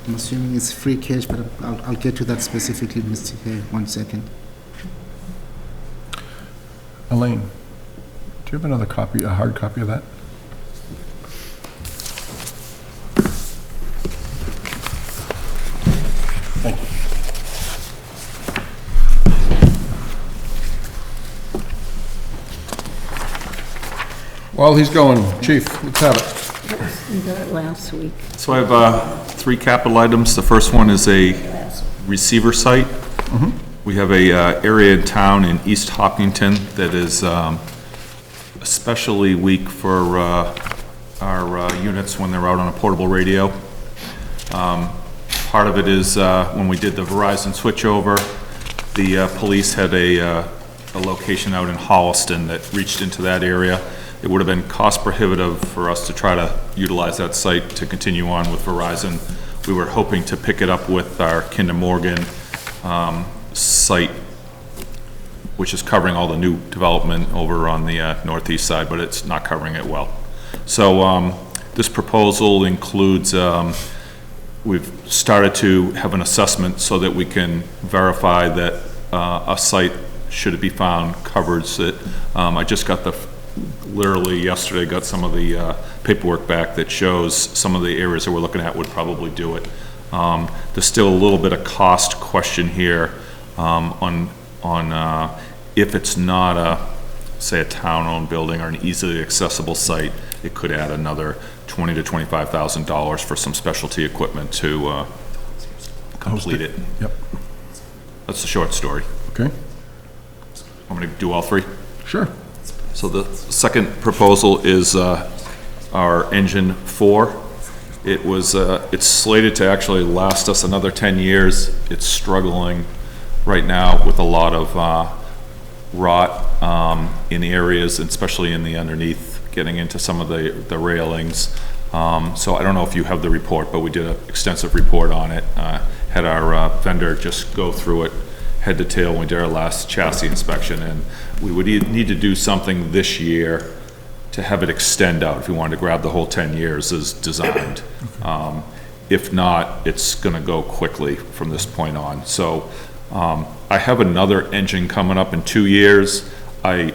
I'm assuming it's free cash, but I'll get to that specifically, Mr. K. 1 second. Elaine, do you have another copy, a hard copy of that? Thank you. While he's going, Chief, let's have it. We got it last week. So I have 3 capital items. The first one is a receiver site. We have a area in town in East Hopkinton that is especially weak for our units when they're out on a portable radio. Part of it is when we did the Verizon switchover, the police had a location out in Holliston that reached into that area. It would have been cost prohibitive for us to try to utilize that site to continue on with Verizon. We were hoping to pick it up with our Kinder Morgan site, which is covering all the new development over on the northeast side, but it's not covering it well. So this proposal includes, we've started to have an assessment so that we can verify that a site, should it be found, covers it. I just got literally yesterday got some of the paperwork back that shows some of the areas that we're looking at would probably do it. There's still a little bit of cost question here on if it's not say a town-owned building or an easily accessible site, it could add another $20,000 to $25,000 for some specialty equipment to complete it. Yep. That's the short story. Okay. Want me to do all 3? Sure. So the second proposal is a our engine 4. It was, it's slated to actually last us another 10 years. It's struggling right now with a lot of rot in areas, especially in the underneath, getting into some of the railings. So I don't know if you have the report, but we did an extensive report on it. Had our vendor just go through it head to tail when we did our last chassis inspection, and we would need to do something this year to have it extend out if you wanted to grab the whole 10 years as designed. If not, it's gonna go quickly from this point on. So I have another engine coming up in 2 years. I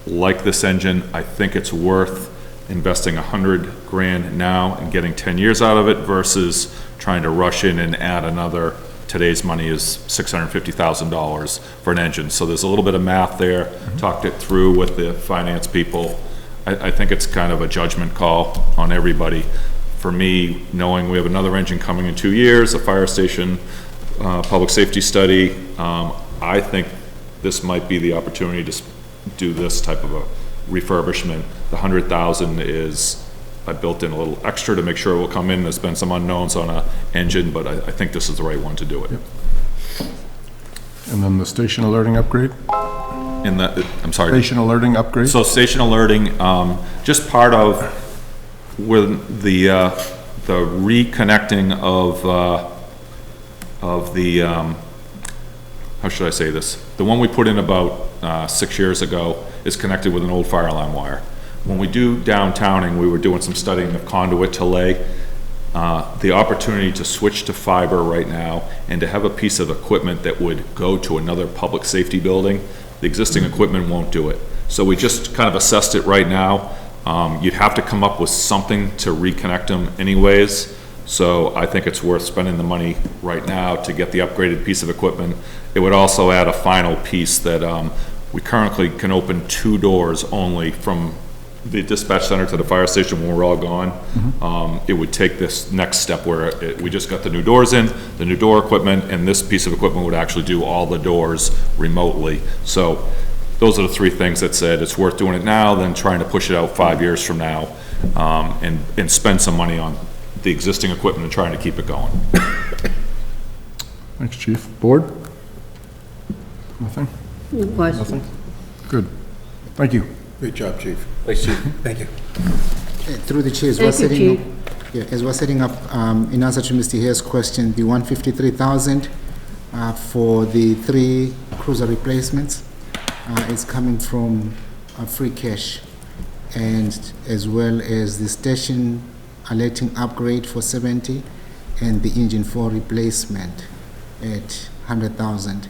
like this engine. I think it's worth investing 100 grand now and getting 10 years out of it versus trying to rush in and add another. Today's money is $650,000 for an engine. So there's a little bit of math there. Talked it through with the finance people. I think it's kind of a judgment call on everybody. For me, knowing we have another engine coming in 2 years, a fire station, public safety study, I think this might be the opportunity to do this type of a refurbishment. The 100,000 is, I built in a little extra to make sure it will come in. There's been some unknowns on a engine, but I think this is the right one to do it. Yep. And then the station alerting upgrade? In the, I'm sorry. Station alerting upgrade? So station alerting, just part of with the reconnecting of the, how should I say this? The one we put in about 6 years ago is connected with an old fire alarm wire. When we do downtowning, we were doing some studying of conduit to lay. The opportunity to switch to fiber right now and to have a piece of equipment that would go to another public safety building, the existing equipment won't do it. So we just kind of assessed it right now. You'd have to come up with something to reconnect them anyways. So I think it's worth spending the money right now to get the upgraded piece of equipment. It would also add a final piece that we currently can open 2 doors only from the dispatch center to the fire station when we're all gone. It would take this next step where we just got the new doors in, the new door equipment, and this piece of equipment would actually do all the doors remotely. So those are the 3 things that said it's worth doing it now than trying to push it out 5 years from now and spend some money on the existing equipment and trying to keep it going. Thanks, Chief. Board? Nothing? Question. Nothing? Good. Thank you. Great job, Chief. Thanks, Chief. Thank you. Through the chair, as Thank we're you, setting up, as we're setting up, in answer to Mr. Hare's question, the 153,000 for the 3 cruiser replacements is coming from free cash, and as well as the station alerting upgrade for 70 and the engine 4 replacement at 100,000.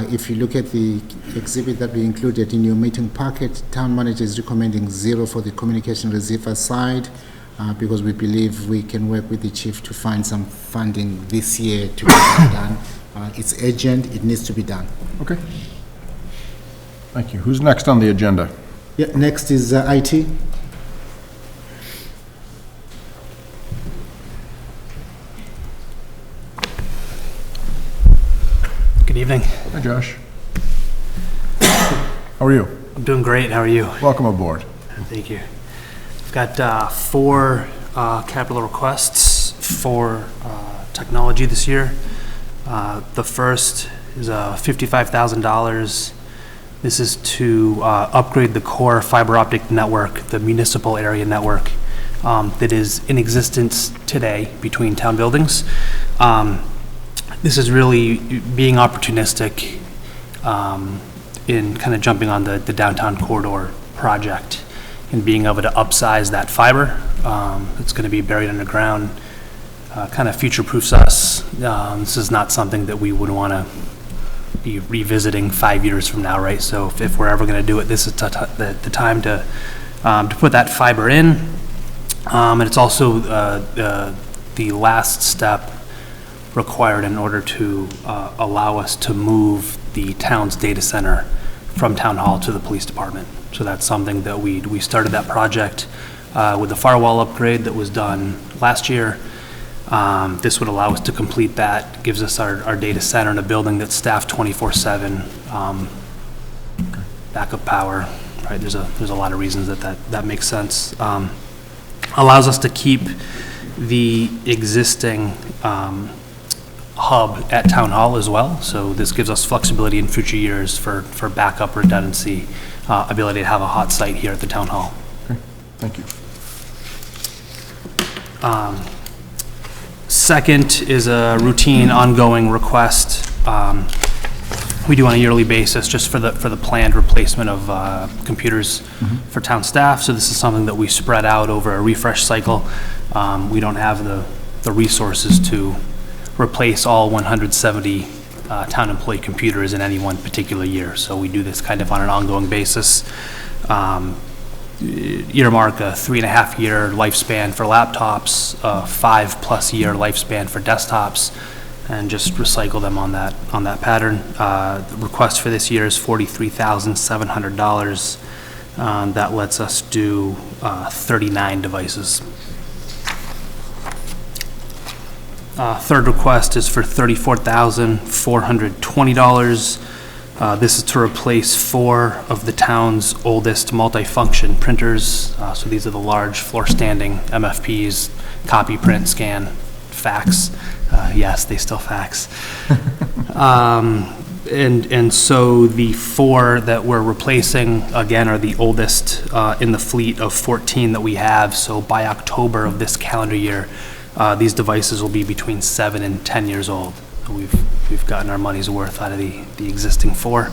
If you look at the exhibit that we included in your meeting packet, town manager is recommending 0 for the communication receiver side because we believe we can work with the chief to find some funding this year to get that done. It's urgent, it needs to be done. Okay. Thank you. Who's next on the agenda? Yeah, next is IT. Good evening. Hi, Josh. How are you? I'm doing great. How are you? Welcome aboard. Thank you. I've got 4 capital requests for technology this year. The first is $55,000. This is to upgrade the core fiber optic network, the municipal area network that is in existence today between town buildings. This is really being opportunistic in kind of jumping on the downtown corridor project and being able to upsize that fiber. It's going to be buried underground, kind of future-proofs us. This is not something that we would want to be revisiting 5 years from now, right? So if we're ever going to do it, this is the time to put that fiber in. And it's also the last step required in order to allow us to move the town's data center from town hall to the police department. So that's something that we started that project with the firewall upgrade that was done last year. This would allow us to complete that, gives us our data center in a building that's staffed 24/7, backup power, right? There's a lot of reasons that makes sense. allows us to keep the existing hub at Town Hall as well. So this gives us flexibility in future years for backup redundancy, ability to have a hot site here at the Town Hall. Okay, thank you. Second is a routine ongoing request we do on a yearly basis just for the planned replacement of computers for town staff. So this is something that we spread out over a refresh cycle. We don't have the resources to replace all 170 town employee computers in any one particular year. So we do this kind of on an ongoing basis. Earmark a 3.5-year lifespan for laptops, a 5+ year lifespan for desktops, and just recycle them on that pattern. The request for this year is $43,700. That lets us do 39 devices. Third request is for $34,420. This is to replace 4 of the town's oldest multifunction printers. So these are the large floor-standing MFPs, copy, print, scan, fax. Yes, they still fax. And so the 4 that we're replacing, again, are the oldest in the fleet of 14 that we have. So by October of this calendar year, these devices will be between 7 and 10 years old. We've gotten our money's worth out of the existing 4.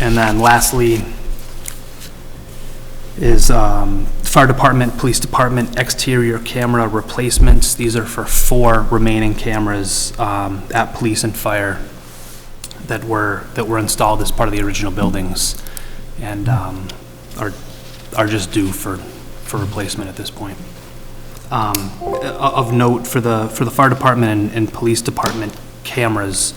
And then lastly is fire department, police department exterior camera replacements. These are for 4 remaining cameras at police and fire that were installed as part of the original buildings and are just due for replacement at this point. Of note for the fire department and police department cameras,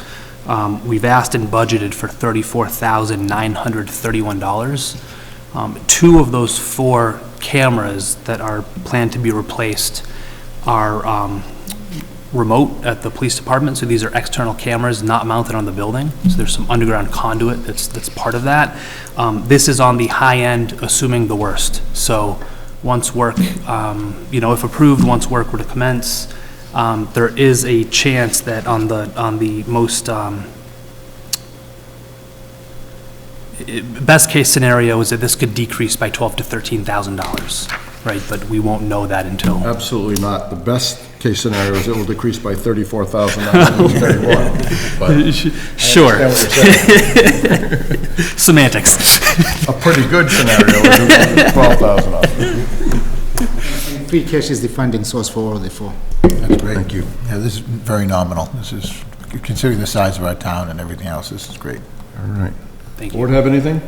we've asked and budgeted for $34,931. 2 of those 4 cameras that are planned to be replaced are remote at the police department. So these are external cameras not mounted on the building. So there's some underground conduit that's part of that. This is on the high end, assuming the worst. So once work, if approved, once work were to commence, there is a chance that on the most best case scenario is that this could decrease by $12,000 to $13,000, right? But we won't know that until. Absolutely not. The best case scenario is it will decrease by $34,931. Sure. Semantics. A pretty good scenario is $12,000. Free cash is the funding source for all of the 4. That's great. Thank you. Yeah, this is very nominal. This is, considering the size of our town and everything else, this is great. All right. Thank you. Board have anything?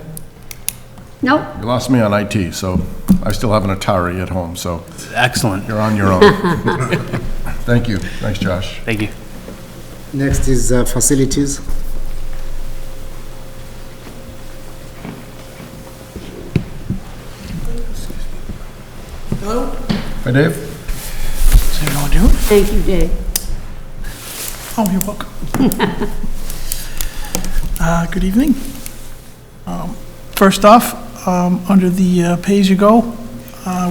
Nope. You lost me on IT, so I still have an Atari at home, so. Excellent. You're on your own. Thank you. Thanks, Josh. Thank you. Next is facilities. Hello? Hi, Dave. So you know what I'm doing? Thank you, Dave. Oh, you're welcome. Good evening. First off, under the pay-as-you-go,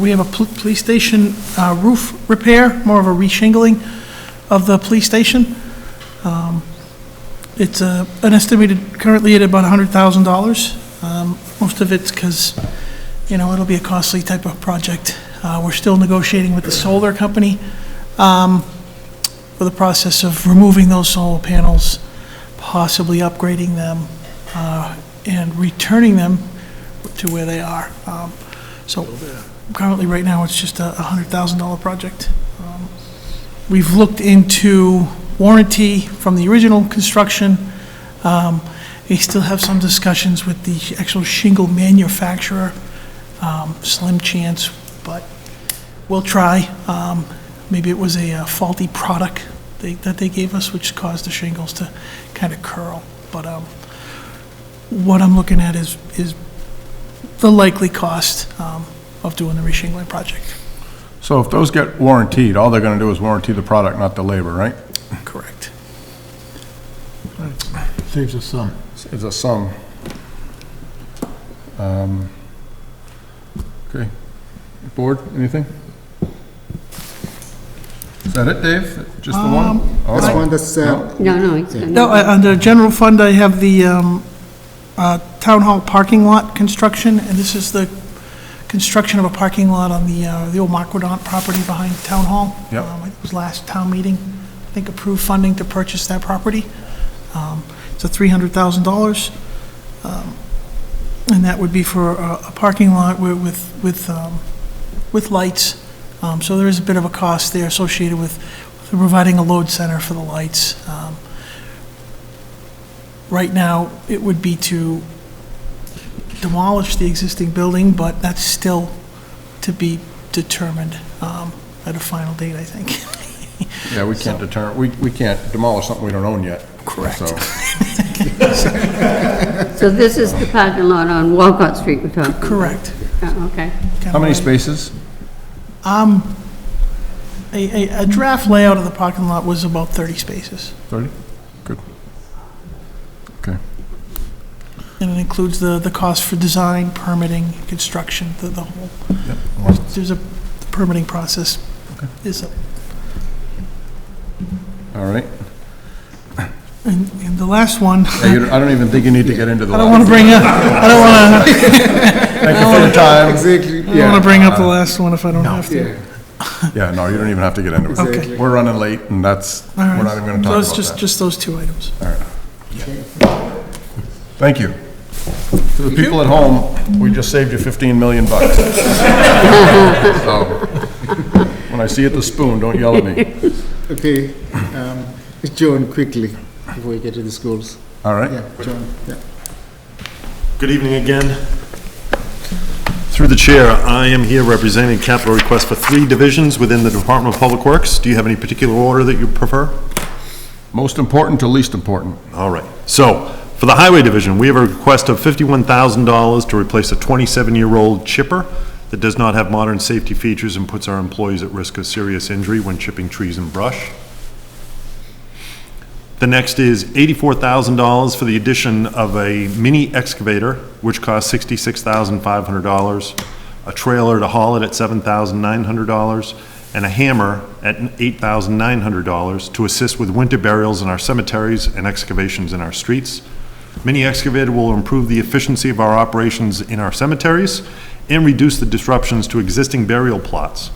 we have a police station roof repair, more of a re-shingling of the police station. It's an estimated currently at about $100,000. Most of it's because, it'll be a costly type of project. We're still negotiating with the solar company for the process of removing those solar panels, possibly upgrading them, and returning them to where they are. So currently, right now, it's just a $100,000 project. We've looked into warranty from the original construction. We still have some discussions with the actual shingle manufacturer. Slim chance, but we'll try. Maybe it was a faulty product that they gave us, which caused the shingles to kind of curl. But what I'm looking at is the likely cost of doing the reshingling project. So if those get warranted, all they're going to do is warranty the product, not the labor, right? Correct. Saves us some. Saves us some. Okay. Board, anything? Is that it, Dave? Just the one? Oh, That's no. one that's, No, he's gonna. No, under general fund, I have the town hall parking lot construction, and this is the construction of a parking lot on the old MassDOT property behind town hall. Yep. It was last town meeting, I think approved funding to purchase that property. It's a $300,000. And that would be for a parking lot with lights. So there is a bit of a cost there associated with providing a load center for the lights. Right now, it would be to demolish the existing building, but that's still to be determined at a final date, I think. Yeah, we can't we can't demolish something we don't own yet. Correct. So, So this is the parking lot on Walcott Street we're talking about? Correct. Okay. how many spaces? A draft layout of the parking lot was about 30 spaces. 30? Good. Okay. And it includes the cost for design, permitting, construction, the whole. Yep. There's a permitting process. Is a. All right. And the last one. Yeah, I don't even think you need to get into the. I don't want to bring up, I don't want to. Thank you for your time. Exactly. I don't want to bring up the last one if I don't have to. Yeah, no, you don't even have to get into it. Okay. We're running late, and that's, All right. we're not even going to So talk it's about that. just those two items. All right. Thank you. To the people at home, we just saved you 15 million bucks. So, when I see it the spoon, don't yell at me. Okay, John, quickly, before we get to the schools. All right. Yeah, John, yeah. Good evening again. Through the chair, I am here representing capital requests for 3 divisions within the Department of Public Works. Do you have any particular order that you prefer? Most important to least important. All right. So, for the Highway Division, we have a request of $51,000 to replace a 27-year-old chipper that does not have modern safety features and puts our employees at risk of serious injury when chipping trees and brush. The next is $84,000 for the addition of a mini excavator, which costs $66,500, a trailer to haul it at $7,900, and a hammer at $8,900 to assist with winter burials in our cemeteries and excavations in our streets. Mini excavator will improve the efficiency of our operations in our cemeteries and reduce the disruptions to existing burial plots,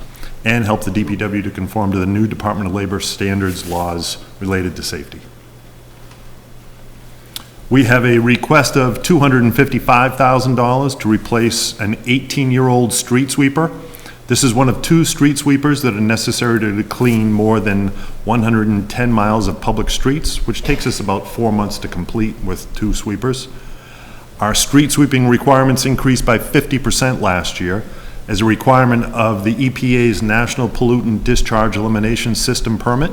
and help the DPW to conform to the new Department of Labor standards laws related to safety. We have a request of $255,000 to replace an 18-year-old street sweeper. This is one of 2 street sweepers that are necessary to clean more than 110 miles of public streets, which takes us about 4 months to complete with 2 sweepers. Our street sweeping requirements increased by 50% last year as a requirement of the EPA's National Pollutant Discharge Elimination System permit,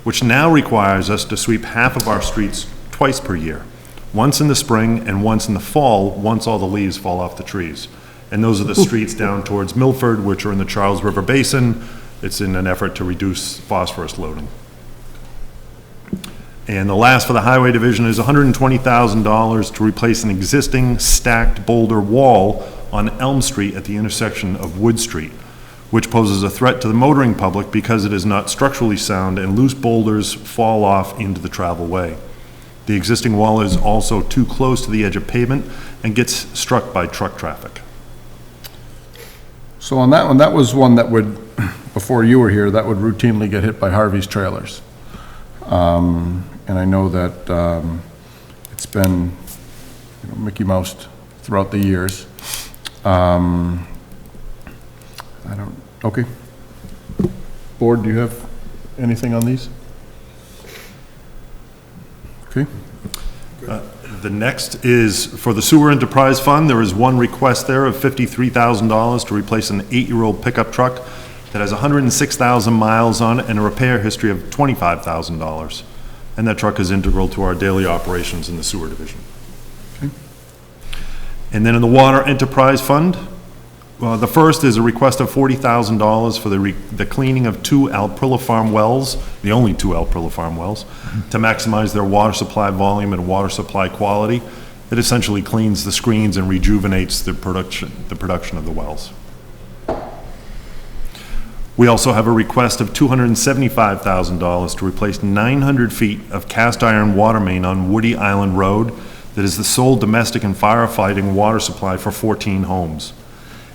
which now requires us to sweep half of our streets twice per year. Once in the spring and once in the fall, once all the leaves fall off the trees. And those are the streets down towards Milford, which are in the Charles River Basin. It's in an effort to reduce phosphorus loading. And the last for the Highway Division is $120,000 to replace an existing stacked boulder wall on Elm Street at the intersection of Wood Street, which poses a threat to the motoring public because it is not structurally sound and loose boulders fall off into the travel way. The existing wall is also too close to the edge of pavement and gets struck by truck traffic. So on that one, that was one that would, before you were here, that would routinely get hit by Harvey's trailers. And I know that it's been Mickey Mouse throughout the years. Okay. Board, do you have anything on these? Okay. The next is for the Sewer Enterprise Fund. There is one request there of $53,000 to replace an 8-year-old pickup truck that has 106,000 miles on it and a repair history of $25,000. And that truck is integral to our daily operations in the Sewer Division. Okay. And then in the Water Enterprise Fund, the first is a request of $40,000 for the cleaning of 2 Alprilla Farm wells, the only 2 Alprilla Farm wells, to maximize their water supply volume and water supply quality, It essentially cleans the screens and rejuvenates the production of the wells. We also have a request of $275,000 to replace 900 feet of cast iron water main on Woody Island Road that is the sole domestic and firefighting water supply for 14 homes.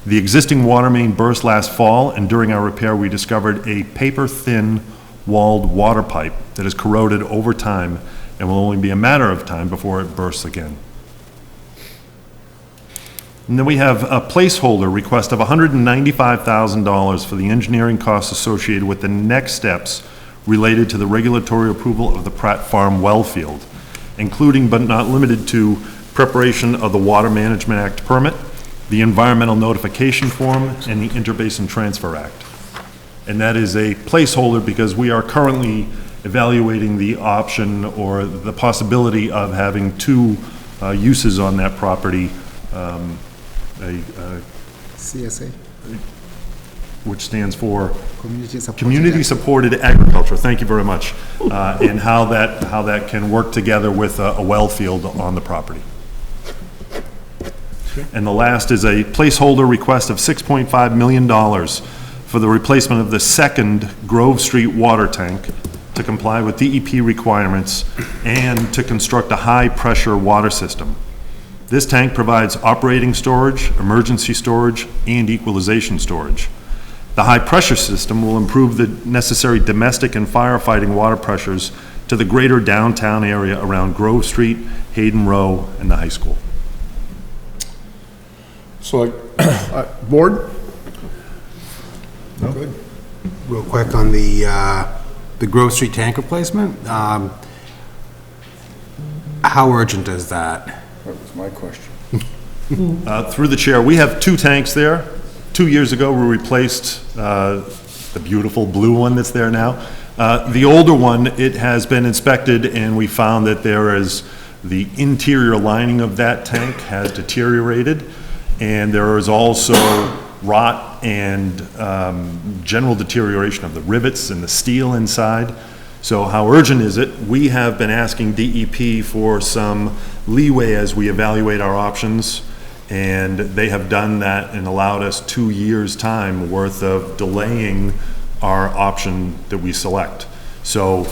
The existing water main burst last fall, and during our repair, we discovered a paper-thin walled water pipe that has corroded over time and will only be a matter of time before it bursts again. And then we have a placeholder request of $195,000 for the engineering costs associated with the next steps related to the regulatory approval of the Pratt Farm well field, including but not limited to preparation of the Water Management Act permit, the Environmental Notification Form, and the Interbasin Transfer Act. And that is a placeholder because we are currently evaluating the option or the possibility of having two uses on that property. CSA. Which stands for Community-Supported Community-Supported Agriculture. Thank you very much. And how that can work together with a well field on the property. And the last is a placeholder request of $6.5 million for the replacement of the second Grove Street water tank to comply with DEP requirements and to construct a high-pressure water system. This tank provides operating storage, emergency storage, and equalization storage. The high-pressure system will improve the necessary domestic and firefighting water pressures to the greater downtown area around Grove Street, Hayden Row, and the high school. So, board? No? Good. Real quick on the Grove Street tank replacement. How urgent is that? That was my question. Through the chair, we have two tanks there. 2 years ago, we replaced the beautiful blue one that's there now. The older one, it has been inspected, and we found that the interior lining of that tank has deteriorated, and there is also rot and general deterioration of the rivets and the steel inside. So how urgent is it? We have been asking DEP for some leeway as we evaluate our options, and they have done that and allowed us 2 years' time worth of delaying our option that we select. So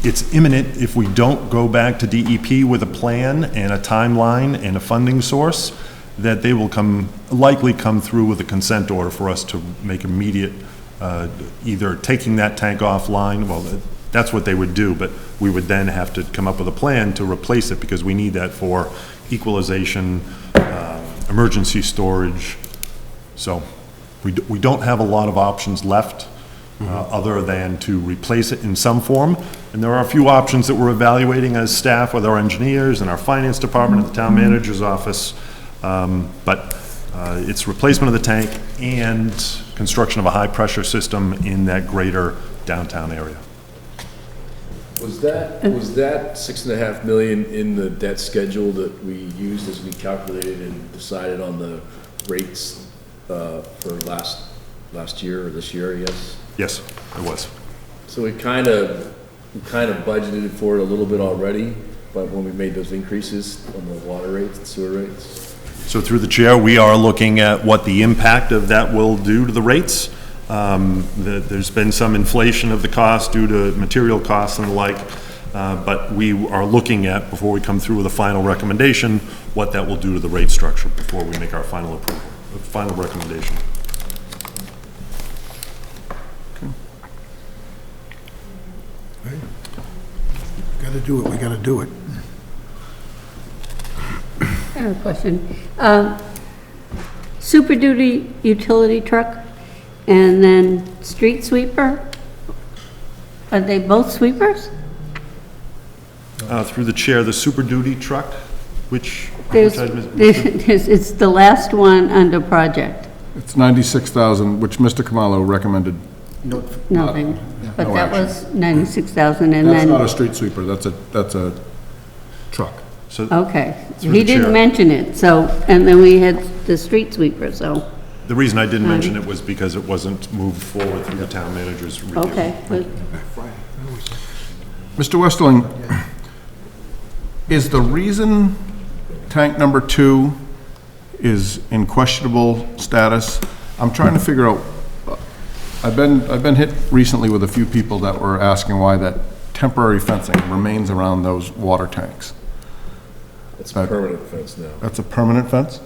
it's imminent if we don't go back to DEP with a plan and a timeline and a funding source, that they will likely come through with a consent order for us to make immediate, either taking that tank offline, well, that's what they would do, but we would then have to come up with a plan to replace it because we need that for equalization, emergency storage. So we don't have a lot of options left other than to replace it in some form. And there are a few options that we're evaluating as staff with our engineers and our finance department at the town manager's office. But it's replacement of the tank and construction of a high-pressure system in that greater downtown area. Was that $6.5 million in the debt schedule that we used as we calculated and decided on the rates for last year or this year, I guess? Yes, it was. So we kind of budgeted for it a little bit already, but when we made those increases on the water rates and sewer rates. So through the chair, we are looking at what the impact of that will do to the rates. There's been some inflation of the cost due to material costs and the like, but we are looking at, before we come through with a final recommendation, what that will do to the rate structure before we make our final approval, final recommendation. Gotta do it, we gotta do it. I have a question. Super Duty utility truck and then street sweeper, are they both sweepers? Through the chair, the Super Duty truck, which It's the last one under project. It's 96,000, which Mr. Kamalo recommended. Nothing, but no that action. was 96,000 and That's then. not a street sweeper, that's a truck. So Okay, through he the didn't chair. mention it, so, and then we had the street sweeper, so, The reason I didn't mention it was because it wasn't moved forward through the town manager's review. okay. But Mr. Westerling, is the reason tank number 2 is in questionable status. I'm trying to figure out, I've been hit recently with a few people that were asking why that temporary fencing remains around those water tanks. It's a permanent fence now. That's a permanent fence?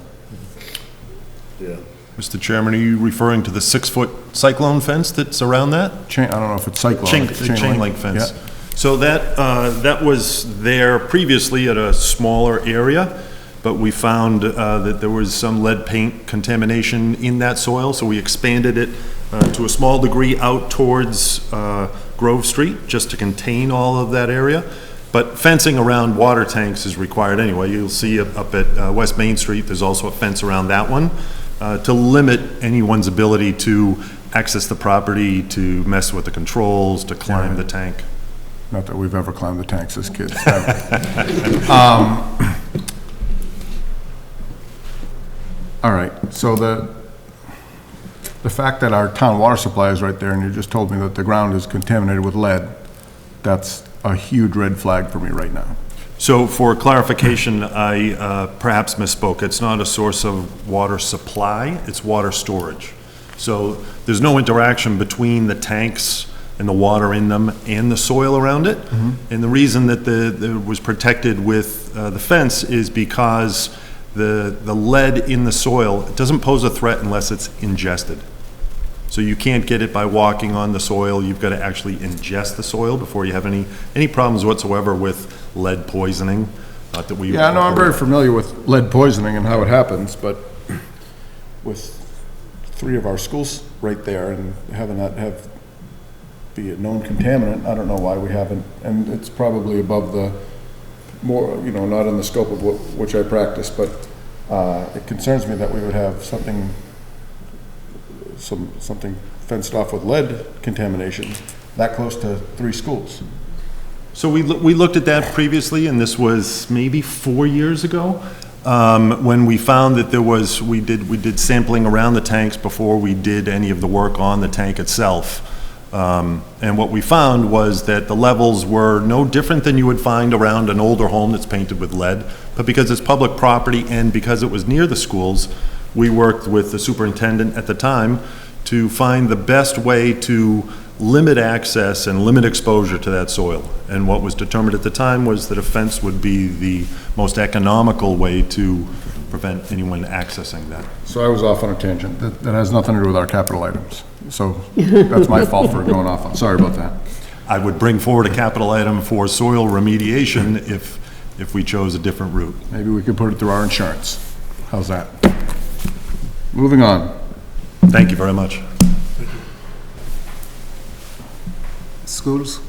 Yeah. Mr. Chairman, are you referring to the 6-foot cyclone fence that's around that? I don't know if it's cyclone. Chain link fence. Yeah. So that was there previously at a smaller area, but we found that there was some lead paint contamination in that soil, so we expanded it to a small degree out towards Grove Street, just to contain all of that area. But fencing around water tanks is required anyway. You'll see up at West Main Street, there's also a fence around that one to limit anyone's ability to access the property, to mess with the controls, to climb the tank. Not that we've ever climbed the tanks as kids. All right, so the fact that our town water supply is right there, and you just told me that the ground is contaminated with lead, that's a huge red flag for me right now. So for clarification, I perhaps misspoke. It's not a source of water supply, it's water storage. So there's no interaction between the tanks and the water in them and the soil around it. And the reason that it was protected with the fence is because the lead in the soil, it doesn't pose a threat unless it's ingested. So you can't get it by walking on the soil. You've got to actually ingest the soil before you have any problems whatsoever with lead poisoning. Not that we... Yeah, no, I'm very familiar with lead poisoning and how it happens, but with 3 of our schools right there and having that be a known contaminant, I don't know why we haven't, and it's probably above the more, not in the scope of which I practice, but it concerns me that we would have something fenced off with lead contamination that close to 3 schools. So we looked at that previously, and this was maybe 4 years ago, when we found that we did sampling around the tanks before we did any of the work on the tank itself. And what we found was that the levels were no different than you would find around an older home that's painted with lead, but because it's public property and because it was near the schools, we worked with the superintendent at the time to find the best way to limit access and limit exposure to that soil. And what was determined at the time was that a fence would be the most economical way to prevent anyone accessing that. So I was off on a tangent. That has nothing to do with our capital items. So that's my fault for going off on. Sorry about that. I would bring forward a capital item for soil remediation if we chose a different route. Maybe we could put it through our insurance. How's that? Moving on. Thank you very much. Schools?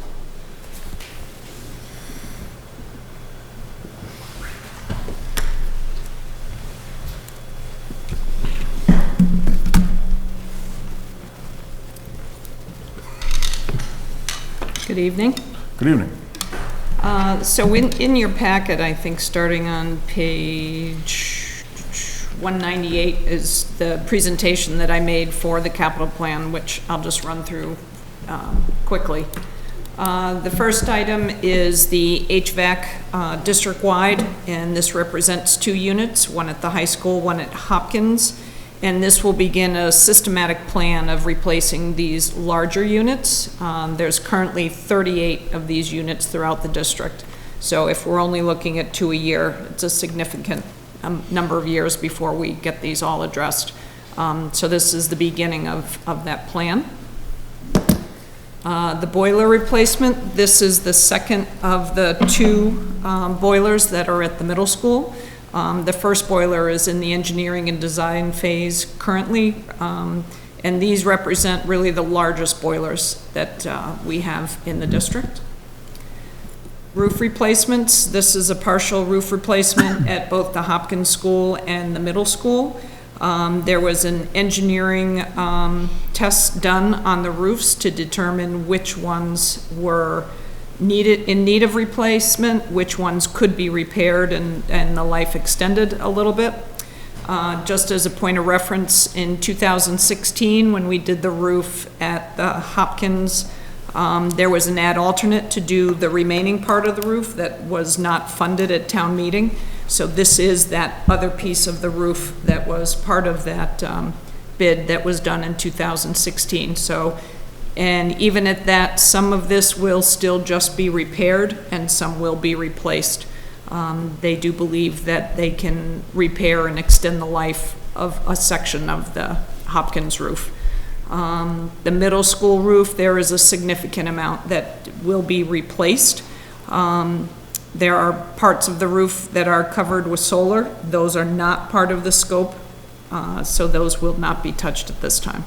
Good evening. Good evening. So in your packet, I think starting on page 198 is the presentation that I made for the capital plan, which I'll just run through quickly. The first item is the HVAC district-wide, and this represents 2 units, one at the high school, one at Hopkins. And this will begin a systematic plan of replacing these larger units. There's currently 38 of these units throughout the district. So if we're only looking at 2 a year, it's a significant number of years before we get these all addressed. So this is the beginning of that plan. The boiler replacement, this is the second of the 2 boilers that are at the middle school. The first boiler is in the engineering and design phase currently, and these represent really the largest boilers that we have in the district. Roof replacements, this is a partial roof replacement at both the Hopkins School and the middle school. There was an engineering test done on the roofs to determine which ones were in need of replacement, which ones could be repaired and the life extended a little bit. Just as a point of reference, in 2016, when we did the roof at the Hopkins, there was an ad alternate to do the remaining part of the roof that was not funded at town meeting. So this is that other piece of the roof that was part of that bid that was done in 2016. So, and even at that, some of this will still just be repaired and some will be replaced. They do believe that they can repair and extend the life of a section of the Hopkins roof. The middle school roof, there is a significant amount that will be replaced. There are parts of the roof that are covered with solar. Those are not part of the scope, so those will not be touched at this time.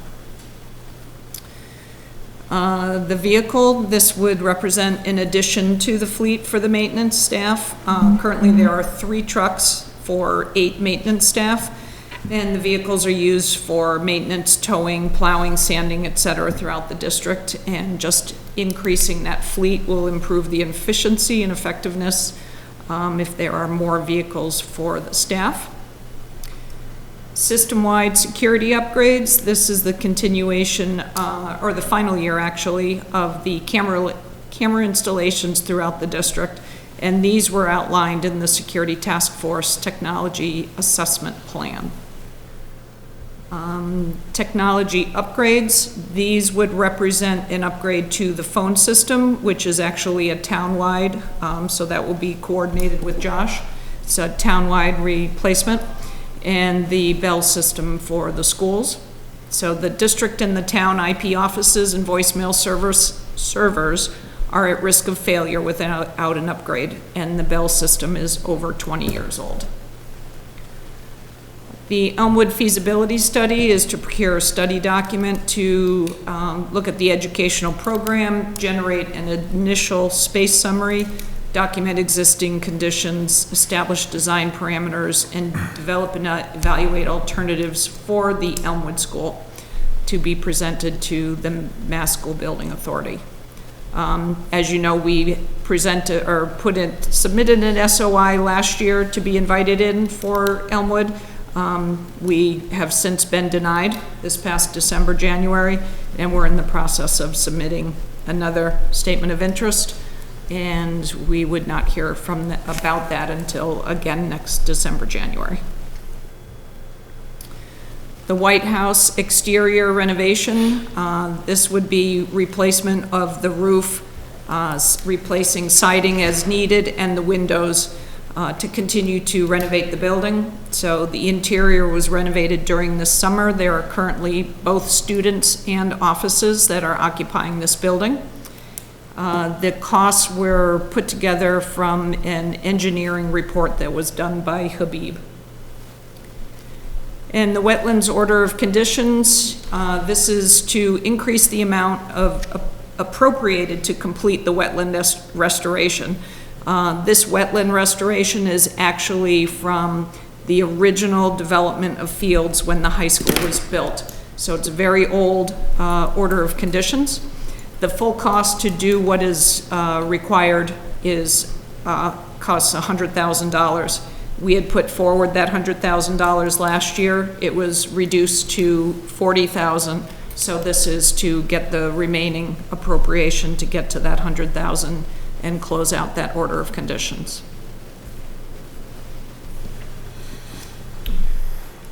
The vehicle, this would represent an addition to the fleet for the maintenance staff. Currently, there are 3 trucks for 8 maintenance staff, and the vehicles are used for maintenance, towing, plowing, sanding, et cetera, throughout the district, and just increasing that fleet will improve the efficiency and effectiveness if there are more vehicles for the staff. System-wide security upgrades, this is the continuation, or the final year actually, of the camera installations throughout the district, and these were outlined in the Security Task Force Technology Assessment Plan. Technology upgrades, these would represent an upgrade to the phone system, which is actually a town-wide, so that will be coordinated with Josh. It's a town-wide replacement. And the bell system for the schools. So the district and the town IP offices and voicemail servers are at risk of failure without an upgrade, and the bell system is over 20 years old. The Elmwood feasibility study is to procure a study document to look at the educational program, generate an initial space summary, document existing conditions, establish design parameters, and develop and evaluate alternatives for the Elmwood School to be presented to the Mass School Building Authority. As you know, we submitted an SOI last year to be invited in for Elmwood. We have since been denied this past December, January, and we're in the process of submitting another statement of interest. And we would not hear about that until, again, next December, January. The White House exterior renovation, this would be replacement of the roof, replacing siding as needed, and the windows to continue to renovate the building. So the interior was renovated during the summer. There are currently both students and offices that are occupying this building. The costs were put together from an engineering report that was done by Habib. And the wetlands order of conditions, this is to increase the amount of appropriated to complete the wetland restoration. This wetland restoration is actually from the original development of fields when the high school was built. So it's a very old order of conditions. The full cost to do what is required costs $100,000. We had put forward that $100,000 last year. It was reduced to $40,000. So this is to get the remaining appropriation to get to that $100,000 and close out that order of conditions.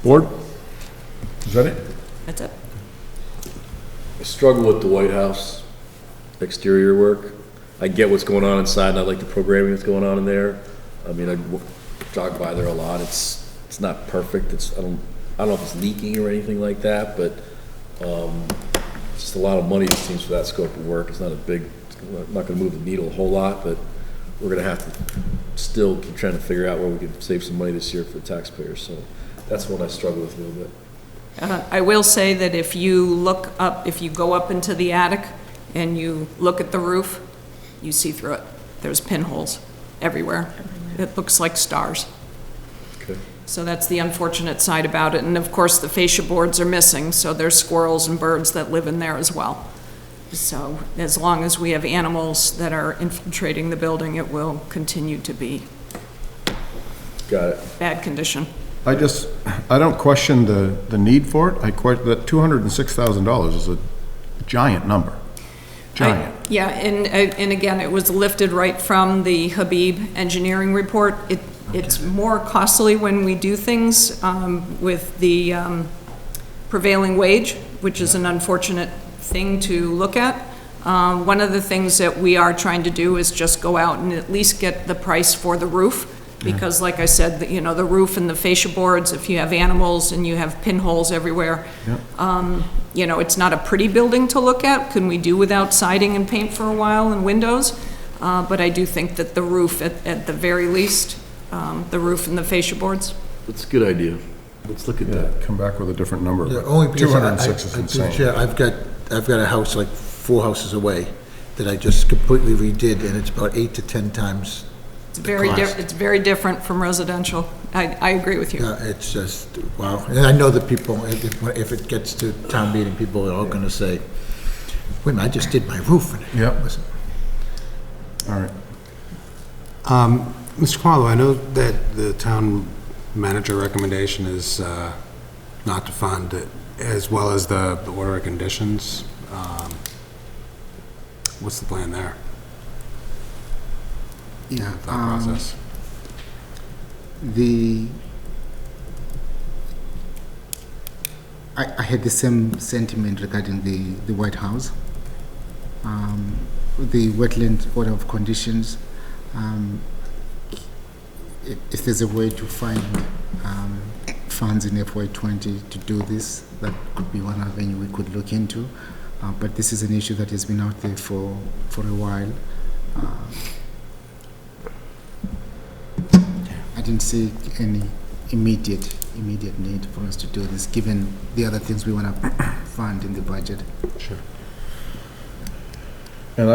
Board? Is that it? That's it. I struggle with the White House exterior work. I get what's going on inside, and I like the programming that's going on in there. I mean, I jog by there a lot. It's not perfect. I don't know if it's leaking or anything like that, but it's just a lot of money, it seems, for that scope of work. It's not not going to move the needle a whole lot, but we're going to have to still keep trying to figure out where we can save some money this year for the taxpayers. So that's what I struggle with a little bit. I will say that if you go up into the attic and you look at the roof, you see through it. There's pinholes everywhere. It looks like stars. Okay. So that's the unfortunate side about it. And of course, the fascia boards are missing, so there's squirrels and birds that live in there as well. So as long as we have animals that are infiltrating the building, it will continue to be bad condition. I don't question the need for it. That $206,000 is a giant number. Giant. Yeah, and again, it was lifted right from the Habib engineering report. It's more costly when we do things with the prevailing wage, which is an unfortunate thing to look at. One of the things that we are trying to do is just go out and at least get the price for the roof, because like I said, the roof and the fascia boards, if you have animals and you have pinholes everywhere, it's not a pretty building to look at. Can we do without siding and paint for a while and windows? But I do think that the roof, at the very least, the roof and the fascia boards. That's a good idea. Let's look at that. Come back with a different number. Yeah, only because 206 is insane. Chair, I've got a house like 4 houses away that I just completely redid, and it's about 8 to 10 times It's very different from residential. I agree with you. Yeah, it's just, wow. And I know that people, if it gets to town meeting, people are all gonna say, wait a minute, I just did my roof. Yep. All right. Mr. Kamalo, I know that the town manager recommendation is not to fund it, as well as the order of conditions. What's the plan there? Yeah. That process. I had the same sentiment regarding the White House. The wetland order of conditions, if there's a way to find funds in FY20 to do this, that could be one avenue we could look into. But this is an issue that has been out there for a while. I didn't see any immediate need for us to do this, given the other things we want to fund in the budget. Sure. And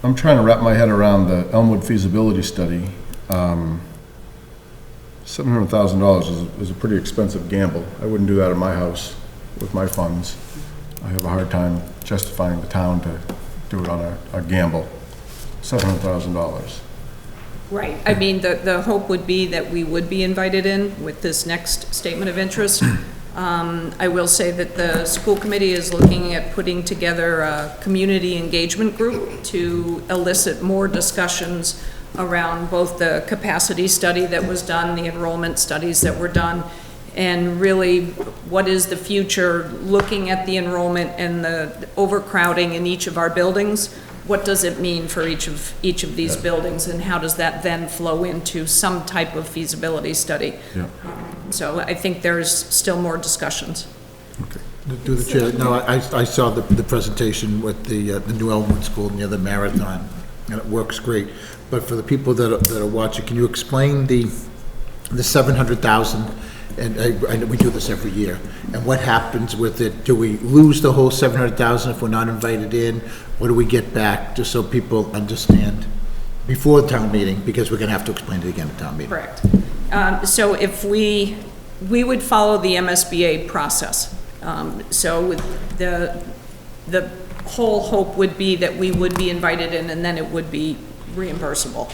I'm trying to wrap my head around the Elmwood feasibility study. $700,000 is a pretty expensive gamble. I wouldn't do that at my house with my funds. I have a hard time justifying the town to do it on a gamble. $700,000. Right. I mean, the hope would be that we would be invited in with this next statement of interest. I will say that the school committee is looking at putting together a community engagement group to elicit more discussions around both the capacity study that was done, the enrollment studies that were done, and really what is the future, looking at the enrollment and the overcrowding in each of our buildings. What does it mean for each of these buildings, and how does that then flow into some type of feasibility study? Yeah. So I think there's still more discussions. Do the chair, no, I saw the presentation with the new Elmwood School and the other marathon, and it works great. But for the people that are watching, can you explain the 700,000? And I know we do this every year. And what happens with it? Do we lose the whole 700,000 if we're not invited in? What do we get back, just so people understand before the town meeting, because we're going to have to explain it again at town meeting. Correct. So if we would follow the MSBA process. So the whole hope would be that we would be invited in, and then it would be reimbursable.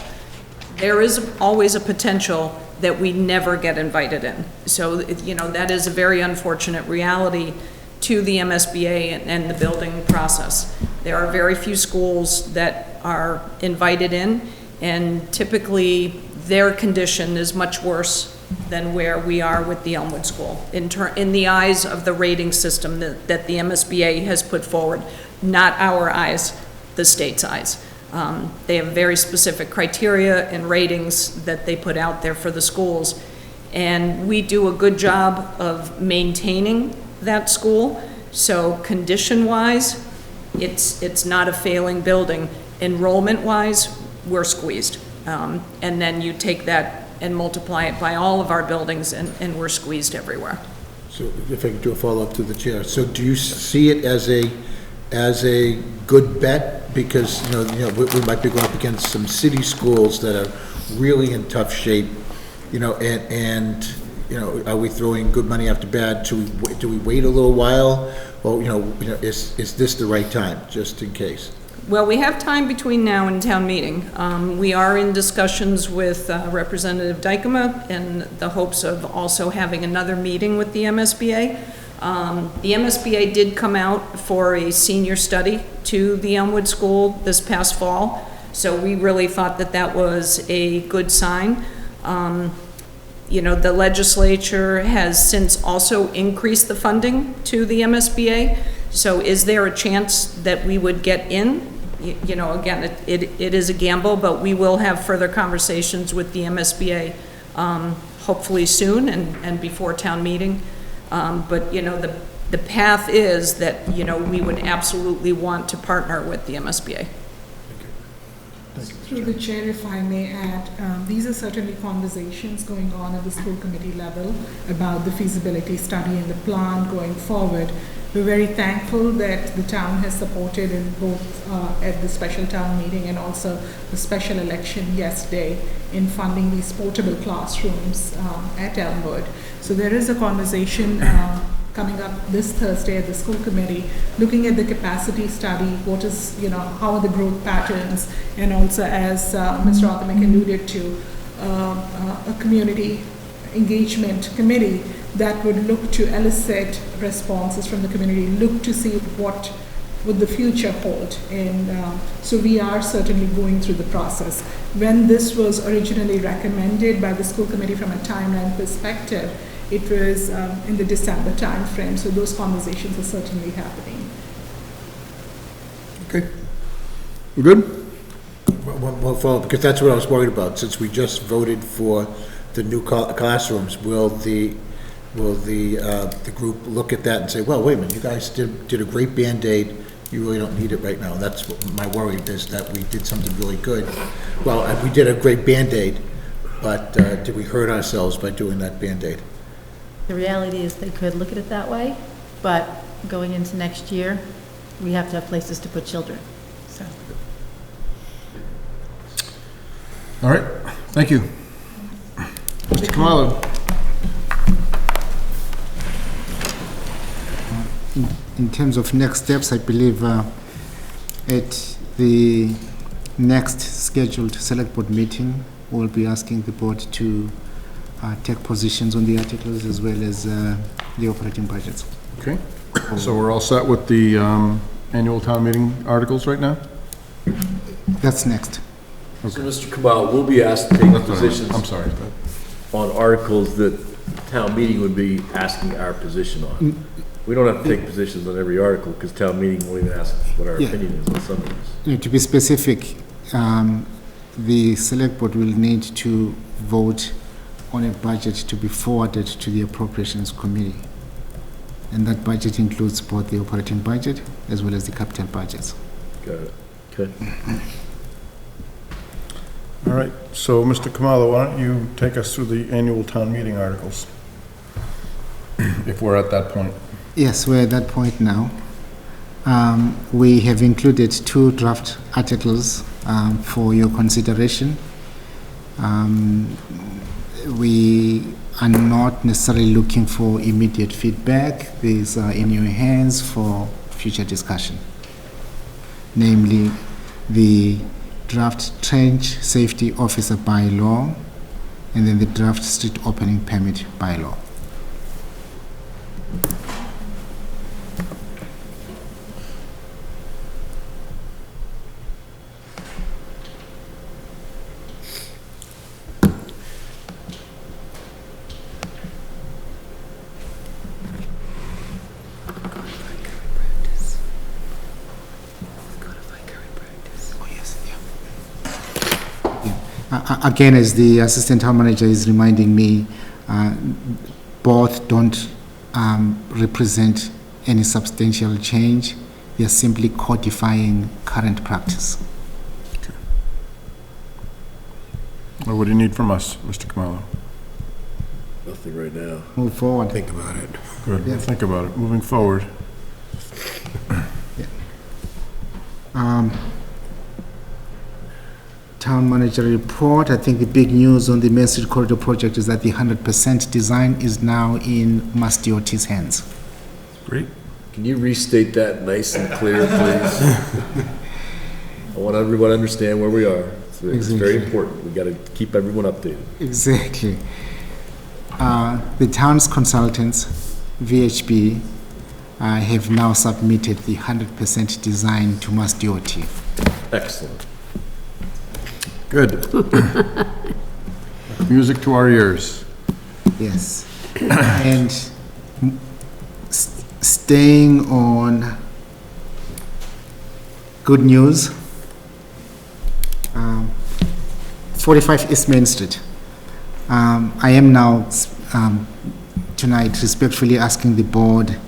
There is always a potential that we never get invited in. So, that is a very unfortunate reality to the MSBA and the building process. There are very few schools that are invited in, and typically their condition is much worse than where we are with the Elmwood School in the eyes of the rating system that the MSBA has put forward, not our eyes, the state's eyes. They have very specific criteria and ratings that they put out there for the schools. And we do a good job of maintaining that school. So condition-wise, it's not a failing building. Enrollment-wise, we're squeezed. And then you take that and multiply it by all of our buildings, and we're squeezed everywhere. So if I could do a follow-up to the chair. So do you see it as a good bet? Because, we might be going up against some city schools that are really in tough shape, and are we throwing good money after bad? Do we wait a little while? Or, is this the right time, just in case? Well, we have time between now and town meeting. We are in discussions with Representative Dykema in the hopes of also having another meeting with the MSBA. The MSBA did come out for a senior study to the Elmwood School this past fall, so we really thought that was a good sign. You know, the legislature has since also increased the funding to the MSBA. So is there a chance that we would get in? You know, again, it is a gamble, but we will have further conversations with the MSBA, hopefully soon and before town meeting. But, you know, the path is that, you know, we would absolutely want to partner with the MSBA. Through the chair, if I may add, these are certainly conversations going on at the school committee level about the feasibility study and the plan going forward. We're very thankful that the town has supported in both at the special town meeting and also the special election yesterday in funding these portable classrooms at Elmwood. So there is a conversation coming up this Thursday at the school committee, looking at the capacity study, what is, you know, how are the growth patterns, and also as Mr. Rothermick alluded to, a community engagement committee that would look to elicit responses from the community, look to see what would the future hold. And so we are certainly going through the process. When this was originally recommended by the school committee from a timeline perspective, it was in the December timeframe, so those conversations are certainly happening. Okay. You good? One follow-up, because that's what I was worried about. Since we just voted for the new classrooms, will the group look at that and say, well, wait a minute, you guys did a great Band-Aid, you really don't need it right now? And that's what my worry is, that we did something really good. Well, we did a great Band-Aid, but did we hurt ourselves by doing that Band-Aid? The reality is they could look at it that way, but going into next year, we have to have places to put children, so. All right, thank you. Mr. Kamalo. In terms of next steps, I believe at the next scheduled select board meeting, we'll be asking the board to take positions on the articles as well as the operating budgets. Okay, so we're all set with the annual town meeting articles right now? That's next. Okay. So, Mr. Kamal, we'll be asked to take positions. I'm sorry. On articles that town meeting would be asking our position on. We don't have to take positions on every article because town meeting won't even ask what our opinion is on some of these. To be specific, the select board will need to vote on a budget to be forwarded to the appropriations committee. And that budget includes both the operating budget as well as the capital budgets. Got it. Okay. All right, so Mr. Kamala, why don't you take us through the annual town meeting articles, if we're at that point. Yes, we're at that point now. We have included 2 draft articles for your consideration. We are not necessarily looking for immediate feedback. These are in your hands for future discussion. Namely, the draft trench safety officer bylaw and then the draft street opening permit bylaw. Again, as the assistant town manager is reminding me, both don't represent any substantial change. They are simply codifying current practice. Okay. Well, what do you need from us, Mr. Kamala? Nothing right now. Move forward. Think about it. Good, we'll think about it. Moving forward. Town manager report. I think the big news on the Main Street Corridor project is that the 100% design is now in MassDOT's hands. Great. Can you restate that nice and clear, please? I want everyone to understand where we are. It's very important. We got to keep everyone updated. Exactly. The town's consultants, VHB, have now submitted the 100% design to MassDOT. Excellent. Good. Music to our ears. Yes. And staying on good news, 45 East Main Street. I am now tonight respectfully asking the board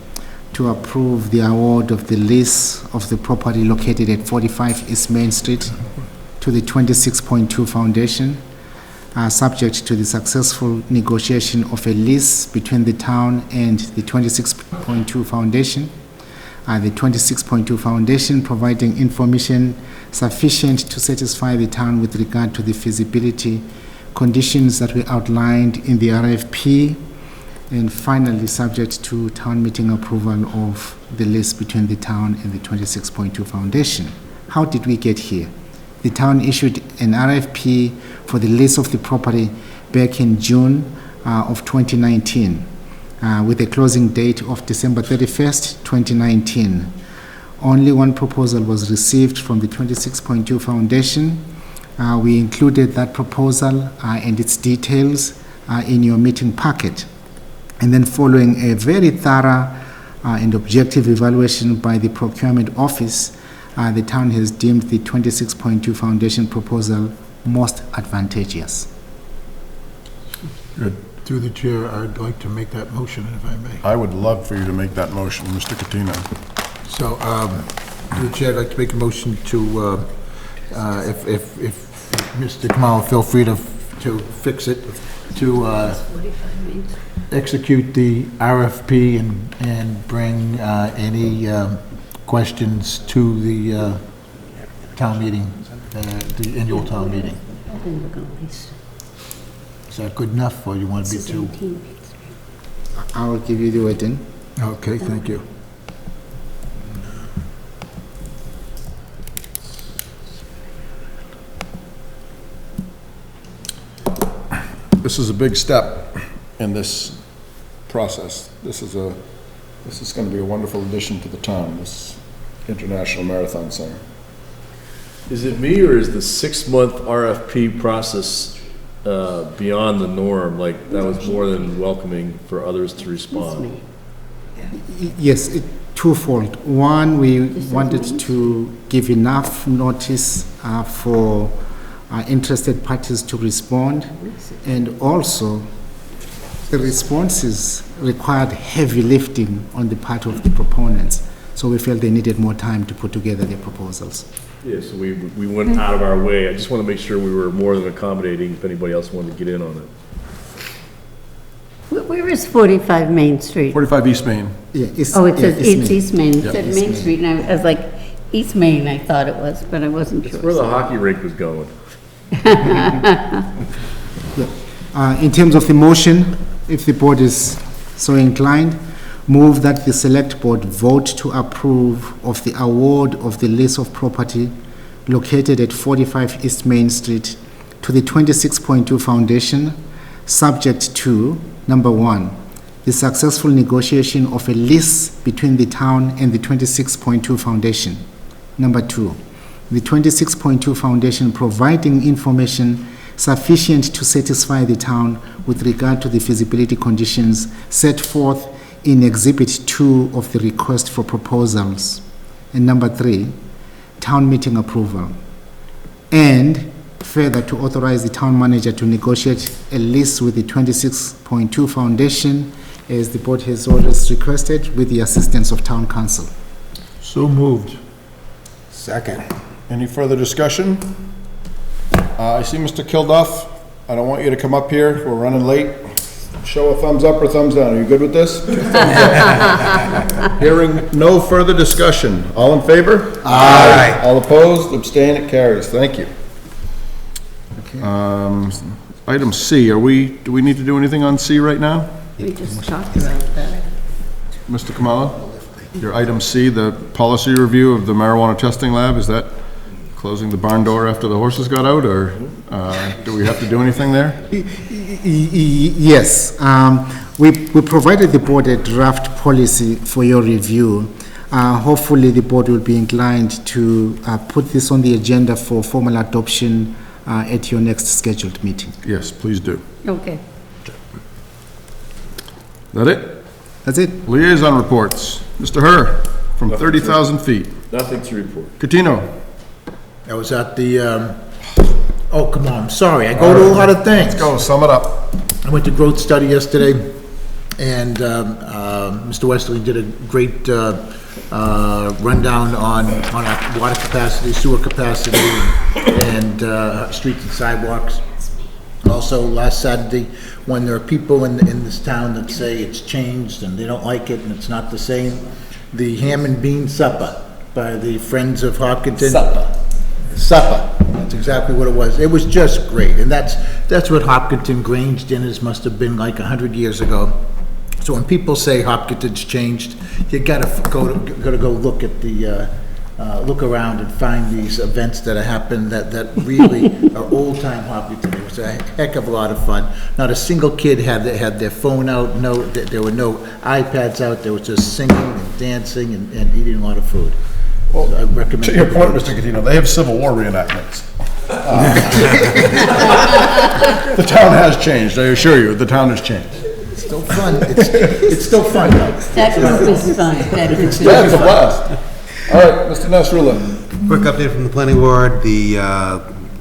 to approve the award of the lease of the property located at 45 East Main Street to the 26.2 Foundation, subject to the successful negotiation of a lease between the town and the 26.2 Foundation. The 26.2 Foundation providing information sufficient to satisfy the town with regard to the feasibility conditions that were outlined in the RFP, and finally subject to town meeting approval of the lease between the town and the 26.2 Foundation. How did we get here? The town issued an RFP for the lease of the property back in June of 2019 with a closing date of December 31st, 2019. Only one proposal was received from the 26.2 Foundation. We included that proposal and its details in your meeting packet. And then following a very thorough and objective evaluation by the procurement office, the town has deemed the 26.2 Foundation proposal most advantageous. Good. Through the chair, I'd like to make that motion, if I may. I would love for you to make that motion, Mr. Catino. So, through the chair, I'd like to make a motion to, if Mr. Kamala, feel free to fix it, to execute the RFP and bring any questions to the town meeting, the annual town meeting. Is that good enough, or you want to be too? I will give you the wording. Okay, thank you. This is a big step in this process. This is going to be a wonderful addition to the town, this International Marathon Center. Is it me, or is the 6-month RFP process beyond the norm? Like, that was more than welcoming for others to respond. Yes, twofold. One, we wanted to give enough notice for interested parties to respond, and also the responses required heavy lifting on the part of the proponents, so we felt they needed more time to put together their proposals. Yeah, so we went out of our way. I just want to make sure we were more than accommodating if anybody else wanted to get in on it. Where is 45 Main Street? 45 East Main. Yeah, It says East Main. It Yeah. said Main Street, and I was like, East Main, I thought it was, but I wasn't sure. It's where the hockey rink was going. In terms of the motion, if the board is so inclined, move that the select board vote to approve of the award of the lease of property located at 45 East Main Street to the 26.2 Foundation, subject to, number one, the successful negotiation of a lease between the town and the 26.2 Foundation. Number two, the 26.2 Foundation providing information sufficient to satisfy the town with regard to the feasibility conditions set forth in Exhibit 2 of the request for proposals. And number three, town meeting approval. And further, to authorize the town manager to negotiate a lease with the 26.2 Foundation, as the board has always requested, with the assistance of town council. So moved. Second. Any further discussion? I see Mr. Kilduff. I don't want you to come up here. We're running late. Show a thumbs up or thumbs down. Are you good with this? Hearing no further discussion. All in favor? Aye. All opposed? Abstain? It carries. Thank you. Item C, do we need to do anything on C right now? We just talked about that. Mr. Kamala? Your item C, the policy review of the marijuana testing lab, is that closing the barn door after the horses got out, or do we have to do anything there? Yes. We provided the board a draft policy for your review. Hopefully the board will be inclined to put this on the agenda for formal adoption at your next scheduled meeting. Yes, please do. Okay. That it? That's it. Liaison reports. Mr. Herr, from 30,000 feet. Nothing to report. Catino. I was at the, oh, come on, I'm sorry, I go to a lot of things. Let's go, sum it up. I went to growth study yesterday, and Mr. Wesley did a great rundown on our water capacity, sewer capacity, and streets and sidewalks. Also, last Saturday, when there are people in this town that say it's changed and they don't like it and it's not the same, the ham and bean supper by the Friends of Hopkinton. Supper. That's exactly what it was. It was just great, and that's what Hopkinton Grange dinners must have been like 100 years ago. So when people say Hopkinton's changed, you gotta go look at the look around and find these events that have happened that really are old time Hopkinton. It was a heck of a lot of fun. Not a single kid had their phone out. No, there were no iPads out. They were just singing and dancing and eating a lot of food. Well, so I recommend. To your point, Mr. Catino, they have Civil War reenactments. The town has changed, I assure you, the town has changed. It's still fun. It's still fun, though. That group is fun. That group is Yeah, it's a blast. All right, Mr. Nasrullah. Quick update from the planning board. The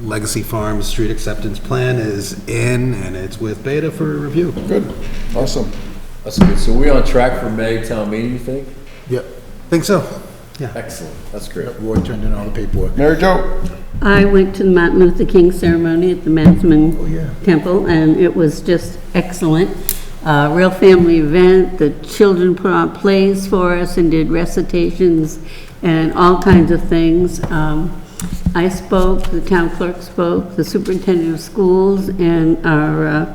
Legacy Farms street acceptance plan is in, and it's with Beta for review. Good, awesome. That's good. So we on track for May town meeting, you think? Yep. Think so. Yeah. Excellent. That's great. Roy turned in all the paperwork. Mary Jo. I went to the Martin Luther King ceremony at the Mansman Temple, and it was just excellent. Real family event. The children put on plays for us and did recitations and all kinds of things. I spoke, the town clerk spoke, the superintendent of schools, and our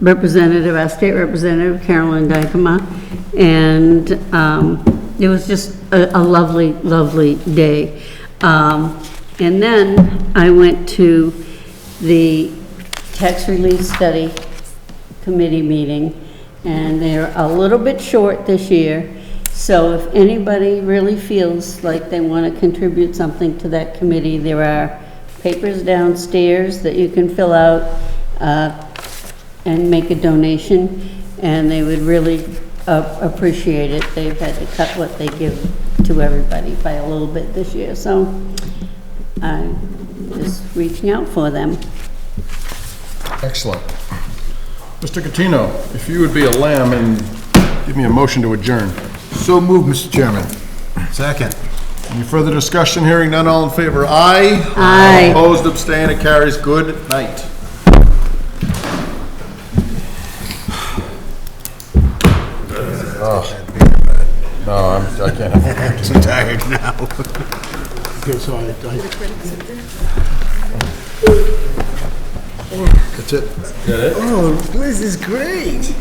representative, our state representative, Carolyn Dykema, and it was just a lovely, lovely day. And then I went to the tax relief study committee meeting, and they're a little bit short this year. So if anybody really feels like they want to contribute something to that committee, there are papers downstairs that you can fill out and make a donation, and they would really appreciate it. They've had to cut what they give to everybody by a little bit this year, so I'm just reaching out for them. Excellent. Mr. Catino, if you would be a lamb and give me a motion to adjourn. So moved, Mr. Chairman. Second. Any further discussion? Hearing none, all in favor? Aye. Aye. Opposed, abstained, it carries. Good night. Oh. No, I can't. I'm so tired now. Okay, so that's it. Is that it? Oh, this is great.